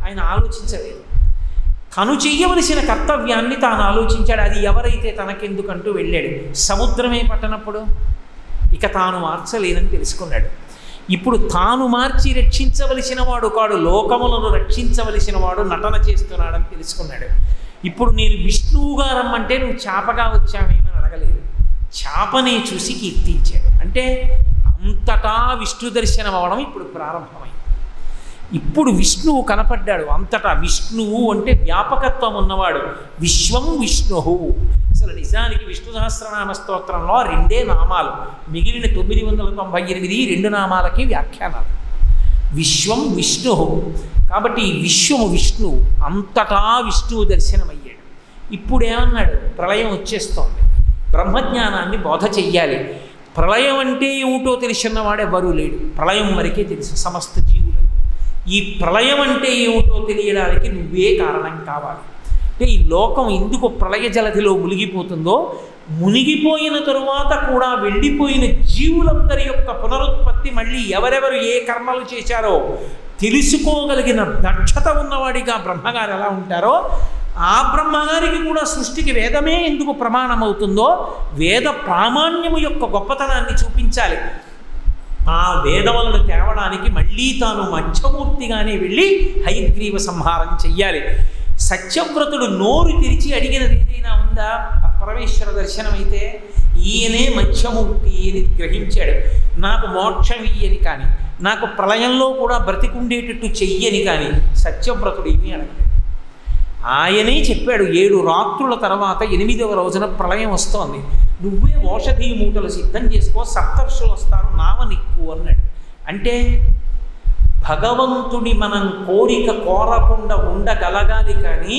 ఆయన ఆలోచించలేదు. తను చెయ్యవలసిన కర్తవ్యాన్ని తాను ఆలోచించాడు. అది ఎవరైతే తనకెందుకంటూ వెళ్ళాడు. సముద్రమే పట్టనప్పుడు ఇక తాను మార్చలేనని తెలుసుకున్నాడు. ఇప్పుడు తాను మార్చి రక్షించవలసిన వాడు కాడు, లోకములను రక్షించవలసిన వాడు నటన చేస్తున్నాడని తెలుసుకున్నాడు. ఇప్పుడు నేను విష్ణువుగా రమ్మంటే నువ్వు చేపగా వచ్చావేమని అడగలేదు, చేపనే చూసి కీర్తించాడు. అంటే అంతటా విష్ణు దర్శనం అవడం ఇప్పుడు ప్రారంభమైంది. ఇప్పుడు విష్ణువు కనపడ్డాడు అంతటా. విష్ణువు అంటే వ్యాపకత్వం ఉన్నవాడు. విశ్వం విష్ణువు. అసలు నిజానికి విష్ణు సహస్రనామ స్తోత్రంలో 2 నామాలు, మిగిలిన 998 2 నామాలకి వ్యాఖ్యానాలు. విశ్వం విష్ణువు కాబట్టి ఈ విశ్వము విష్ణువు, అంతటా విష్ణువు దర్శనమయ్యాడు. ఇప్పుడు ఏమన్నాడు? ప్రళయం వచ్చేస్తోంది, బ్రహ్మజ్ఞానాన్ని బోధ చెయ్యాలి. ప్రళయం అంటే ఏమిటో తెలిసినవాడు ఎవరూ లేడు. ప్రళయం వరకే తెలుసు సమస్త జీవులు. ఈ ప్రళయం అంటే ఏమిటో తెలియడానికి నువ్వే కారణం కావాలి. అంటే ఈ లోకం ఎందుకు ప్రళయ జలధిలో మునిగిపోతుందో, మునిగిపోయిన తరువాత కూడా వెళ్ళిపోయిన జీవులందరి యొక్క పునరుత్పత్తి మళ్ళీ ఎవరెవరు ఏ కర్మలు చేశారో తెలుసుకోగలిగిన దక్షత ఉన్నవాడిగా బ్రహ్మగారు ఎలా ఉంటారో, ఆ బ్రహ్మగారికి కూడా సృష్టికి వేదమే ఎందుకు ప్రమాణమవుతుందో వేద ప్రామాణ్యము యొక్క గొప్పతనాన్ని చూపించాలి. ఆ వేదములను తేవడానికి మళ్ళీ తాను మత్స్యమూర్తిగానే వెళ్ళి హయగ్రీవ సంహారం చెయ్యాలి. సత్యవ్రతుడు నోరు తెరిచి అడిగినది ఏదైనా ఉందా? పరమేశ్వర దర్శనమైతే ఈయనే మత్స్యమూర్తి అని గ్రహించాడు. నాకు మోక్షం ఇయ్యని కానీ, నాకు ప్రళయంలో కూడా బ్రతికుండేటట్టు చెయ్యని కానీ సత్యవ్రతుడు ఏమీ అడగలేదు. ఆయనే చెప్పాడు, 7 రాత్రుల తర్వాత 8వ రోజున ప్రళయం వస్తోంది, నువ్వే ఓషధీ మూటలు సిద్ధం చేసుకో, సప్తర్షులు వస్తారు, నావ నిక్కు అన్నాడు. అంటే భగవంతుడి మనం కోరిక కోరకుండా ఉండగలగాలి. కానీ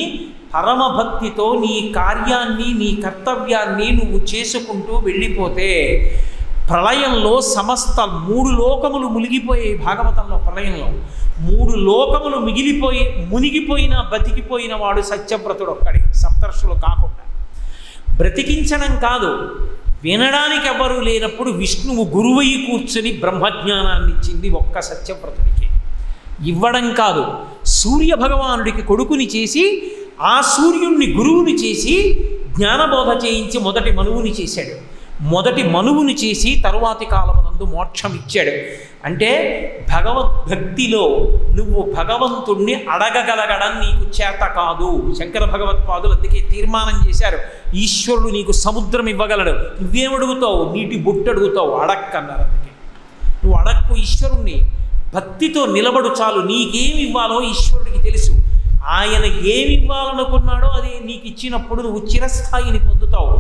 పరమభక్తితో నీ కార్యాన్ని, నీ కర్తవ్యాన్ని నువ్వు చేసుకుంటూ వెళ్ళిపోతే ప్రళయంలో సమస్త 3 లోకములు మునిగిపోయాయి. భాగవతంలో ప్రళయంలో 3 లోకములు మునిగిపోయినా బతికిపోయిన వాడు సత్యవ్రతుడు ఒక్కడే, సప్తర్షులు కాకుండా. బ్రతికించడం కాదు, వినడానికి ఎవ్వరూ లేనప్పుడు విష్ణువు గురువై కూర్చుని బ్రహ్మజ్ఞానాన్ని ఇచ్చింది ఒక్క సత్యవ్రతుడికి. ఇవ్వడం కాదు, సూర్యభగవానుడికి కొడుకుని చేసి ఆ సూర్యుణ్ణి గురువుని చేసి జ్ఞానబోధ చేయించి మొదటి మనువుని చేశాడు. మొదటి మనువుని చేసి తరువాతి కాలమునందు మోక్షం ఇచ్చాడు. అంటే భగవద్భక్తిలో నువ్వు భగవంతుణ్ణి అడగగలగడం నీకు చేత కాదు. శంకర భగవత్పాదులు అందుకే తీర్మానం చేశారు, ఈశ్వరుడు నీకు సముద్రం ఇవ్వగలడు, నువ్వేమడుగుతావు? నీటి బొట్టు అడుగుతావు, అడక్కన్నారు. అందుకే నువ్వు అడక్కు ఈశ్వరుణ్ణి, భక్తితో నిలబడు చాలు. నీకేమి ఇవ్వాలో ఈశ్వరుడికి తెలుసు. ఆయన ఏమి ఇవ్వాలనుకున్నాడో అది నీకు ఇచ్చినప్పుడు నువ్వు చిరస్థాయిని పొందుతావు.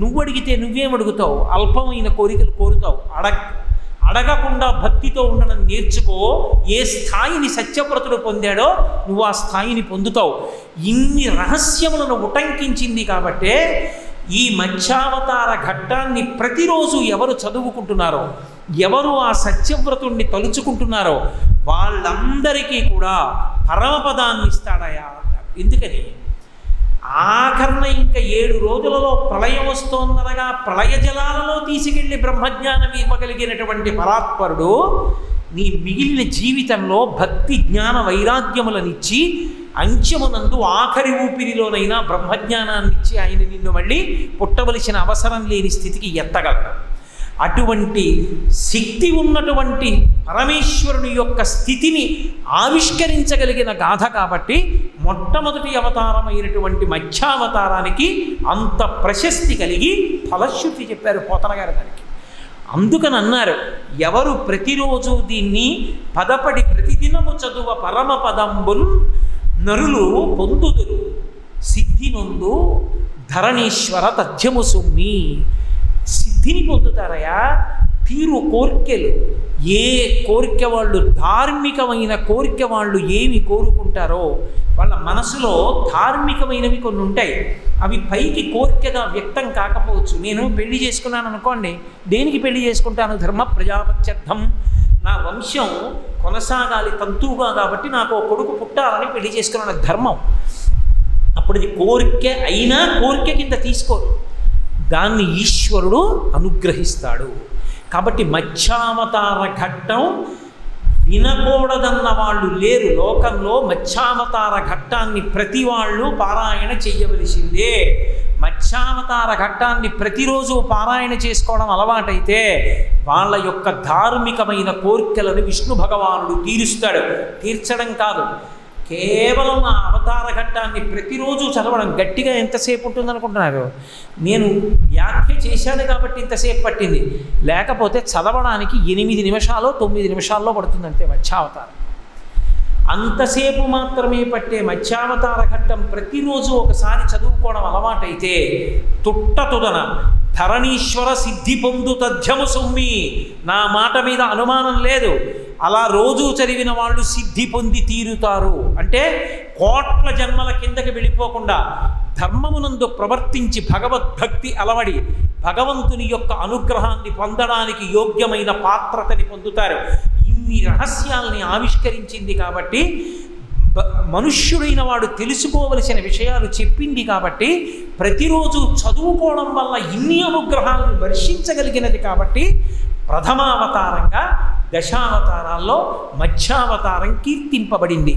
నువ్వు అడిగితే నువ్వేమడుగుతావు? అల్పమైన కోరికలు కోరుతావు. అడగకుండా భక్తితో ఉండడం నేర్చుకో. ఏ స్థాయిని సత్యవ్రతుడు పొందాడో నువ్వు ఆ స్థాయిని పొందుతావు. ఇన్ని రహస్యములను ఉటంకించింది కాబట్టే ఈ మత్స్యావతార ఘట్టాన్ని ప్రతిరోజు ఎవరు చదువుకుంటున్నారో, ఎవరు ఆ సత్యవ్రతుణ్ణి తలుచుకుంటున్నారో వాళ్ళందరికీ కూడా పరమపదాన్ని ఇస్తాడయా అన్నారు. ఎందుకని? ఆఖరణ ఇంకా 7 రోజులలో ప్రళయం వస్తోందనగా ప్రళయ జలాలలో తీసుకెళ్లి బ్రహ్మజ్ఞానం ఇవ్వగలిగినటువంటి పరాత్పరుడు నీ మిగిలిన జీవితంలో భక్తి జ్ఞాన వైరాగ్యములనిచ్చి అంత్యమునందు ఆఖరి ఊపిరిలోనైనా బ్రహ్మజ్ఞానాన్ని ఇచ్చి ఆయన నిన్ను మళ్ళీ పుట్టవలసిన అవసరం లేని స్థితికి ఎత్తగలడు. అటువంటి శక్తి ఉన్నటువంటి పరమేశ్వరుని యొక్క స్థితిని ఆవిష్కరించగలిగిన గాథ కాబట్టి మొట్టమొదటి అవతారమైనటువంటి మత్స్యావతారానికి అంత ప్రశస్తి కలిగి ఫలశ్రుతి చెప్పారు పోతన గారు దానికి. అందుకని అన్నారు, ఎవరు ప్రతిరోజు దీన్ని పదపడి ప్రతిదినము చదువ పరమ పదంబుల్ నరులు పొందుదురు సిద్ధి నుండు ధరణీశ్వర తథ్యము సుమ్మి. సిద్ధిని పొందుతారయా. తీరు కోరికలు, ఏ కోరిక వాళ్ళు, ధార్మికమైన కోరిక వాళ్ళు ఏమి కోరుకుంటారో వాళ్ళ మనసులో ధార్మికమైనవి కొన్ని ఉంటాయి. అవి పైకి కోరికగా వ్యక్తం కాకపోవచ్చు. నేను పెళ్లి చేసుకున్నాను అనుకోండి, దేనికి పెళ్లి చేసుకుంటాను? ధర్మ ప్రజాపత్యర్థం, నా వంశం కొనసాగాలి తంతువుగా, కాబట్టి నాకు కొడుకు పుట్టాలని పెళ్లి చేసుకున్నాను, ధర్మం. అప్పుడు ఇది కోరిక అయినా కోరిక కింద తీసుకోరు, దాన్ని ఈశ్వరుడు అనుగ్రహిస్తాడు. కాబట్టి మత్స్యావతార ఘట్టం వినకూడదన్న వాళ్ళు లేరు లోకంలో. మత్స్యావతార ఘట్టాన్ని ప్రతి వాళ్ళు పారాయణ చెయ్యవలసిందే. మత్స్యావతార ఘట్టాన్ని ప్రతిరోజు పారాయణ చేసుకోవడం అలవాటైతే వాళ్ళ యొక్క ధార్మికమైన కోరికలను విష్ణు భగవానుడు తీరుస్తాడు. తీర్చడం కాదు, కేవలం ఆ అవతార ఘట్టాన్ని ప్రతిరోజు చదవడం. గట్టిగా ఎంతసేపు ఉంటుందనుకుంటున్నారు? నేను వ్యాఖ్య చేశాను కాబట్టి ఇంతసేపు పట్టింది, లేకపోతే చదవడానికి 8 నిమిషాలు 9 నిమిషాల్లో పడుతుంది అంతే మత్స్యావతారం. అంతసేపు మాత్రమే పట్టే మత్స్యావతార ఘట్టం ప్రతిరోజు ఒకసారి చదువుకోవడం అలవాటైతే తుట్టతుదన ధరణీశ్వర సిద్ధి పొందు తథ్యము సొమ్మి. నా మాట మీద అనుమానం లేదు. అలా రోజు చదివిన వాళ్ళు సిద్ధి పొంది తీరుతారు. అంటే కోట్ల జన్మల కిందకి వెళ్ళిపోకుండా ధర్మమునందు ప్రవర్తించి భగవద్భక్తి అలవడి భగవంతుని యొక్క అనుగ్రహాన్ని పొందడానికి యోగ్యమైన పాత్రతని పొందుతారు. ఇన్ని రహస్యాల్ని ఆవిష్కరించింది కాబట్టి, మనుష్యుడైన వాడు తెలుసుకోవలసిన విషయాలు చెప్పింది కాబట్టి, ప్రతిరోజు చదువుకోవడం వల్ల ఇన్ని అనుగ్రహాలను వర్షించగలిగినది కాబట్టి ప్రథమావతారంగా దశావతారాల్లో మత్స్యావతారం కీర్తింపబడింది.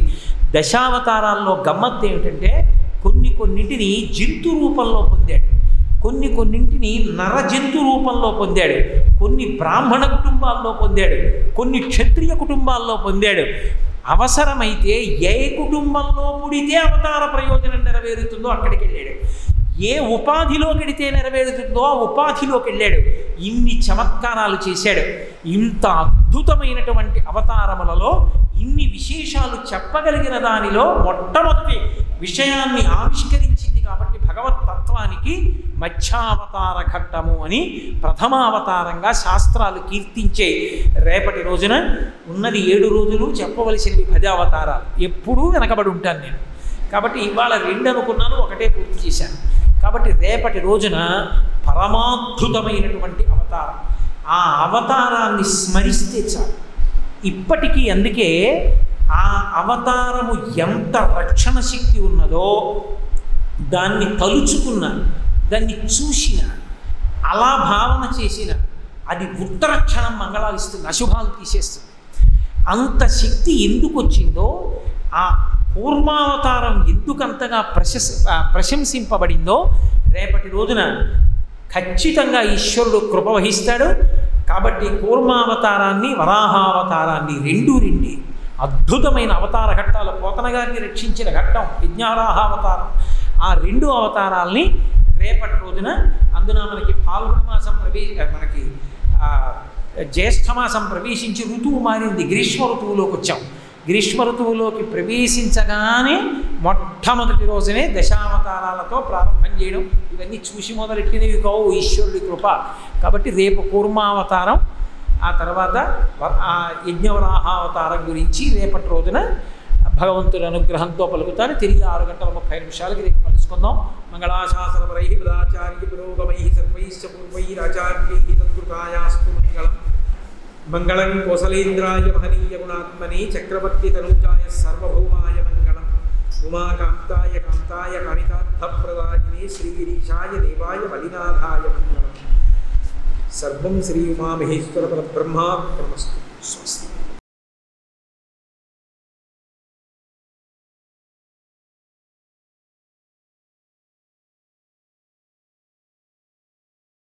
దశావతారాల్లో గమ్మత్తు ఏమిటంటే కొన్నింటిని జంతు రూపంలో పొందాడు, కొన్నింటిని నరజంతు రూపంలో పొందాడు, కొన్ని బ్రాహ్మణ కుటుంబాల్లో పొందాడు, కొన్ని క్షత్రియ కుటుంబాల్లో పొందాడు. అవసరమైతే ఏ కుటుంబంలో పుడితే అవతార ప్రయోజనం నెరవేరుతుందో అక్కడికి వెళ్ళాడు. ఏ ఉపాధిలోకి వెడితే నెరవేరుతుందో ఆ ఉపాధిలోకి వెళ్ళాడు. ఇన్ని చమత్కారాలు చేశాడు. ఇంత అద్భుతమైనటువంటి అవతారములలో ఇన్ని విశేషాలు చెప్పగలిగిన దానిలో మొట్టమొదటి విషయాన్ని ఆవిష్కరించింది కాబట్టి భగవత్తత్వానికి మత్స్యావతార ఘట్టము అని ప్రథమావతారంగా శాస్త్రాలు కీర్తించే. రేపటి రోజున ఉన్నది 7 రోజులు, చెప్పవలసినవి 10 అవతారాలు. ఎప్పుడూ వెనకబడి ఉంటాను నేను. కాబట్టి ఇవాళ 2 అనుకున్నాను, 1 పూర్తి చేశాను. కాబట్టి రేపటి రోజున పరమాద్భుతమైనటువంటి అవతారం, ఆ అవతారాన్ని స్మరిస్తే చాలు. ఇప్పటికీ అందుకే ఆ అవతారము ఎంత రక్షణ శక్తి ఉన్నదో దాన్ని తలుచుకున్న, దాన్ని చూసిన, అలా భావన చేసిన అది ఉత్తర క్షణం మంగళాలు ఇస్తుంది, అశుభాలు తీసేస్తుంది. అంత శక్తి ఎందుకు వచ్చిందో, ఆ పూర్వావతారం ఎందుకంతగా ప్రశంసింపబడిందో రేపటి రోజున ఖచ్చితంగా ఈశ్వరుడు కృప వహిస్తాడు. కాబట్టి కూర్మావతారాన్ని వరాహావతారాన్ని రెండూ అద్భుతమైన అవతార ఘట్టాలు. పోతన గారిని రక్షించిన ఘట్టం యజ్ఞవరాహావతారం. ఆ రెండు అవతారాల్ని రేపటి రోజున, అందున మనకి ఫాల్గుణ మాసం మనకి జ్యేష్ఠమాసం ప్రవేశించి ఋతువు మారింది, గ్రీష్మ ఋతువులోకి వచ్చాం. గ్రీష్మ ఋతువులోకి ప్రవేశించగానే మొట్టమొదటి రోజునే దశావతారాలతో ప్రారంభం చేయడం, ఇవన్నీ చూసి మొదలెట్టినవి కావు, ఈశ్వరుడి కృప. కాబట్టి రేపు కూర్మావతారం, ఆ తర్వాత యజ్ఞవరాహావతారం గురించి రేపటి రోజున భగవంతుడి అనుగ్రహంతో పలుకుతారు. తిరిగి 6:30 రేపు కలుసుకుందాం. మంగళాశాసనపరై పదాచార్య పురోగమై సర్వైశ్చ పూర్వైరాచార్యై సత్కృతాయాస్తు మంగళం. మంగళం కోసలేంద్రాయ మహనీయ గుణాత్మనే చక్రవర్తి తనూజాయ సార్వభౌమాయ మంగళం. ఉమాకాంతాయ కాంతాయ కామితార్థప్రదాయినే శ్రీగిరీశాయ దేవాయ బలినాథాయ మంగళం. సర్వం శ్రీ ఉమామహేశ్వర పరబ్రహ్మార్పణమస్తు. స్వస్తి.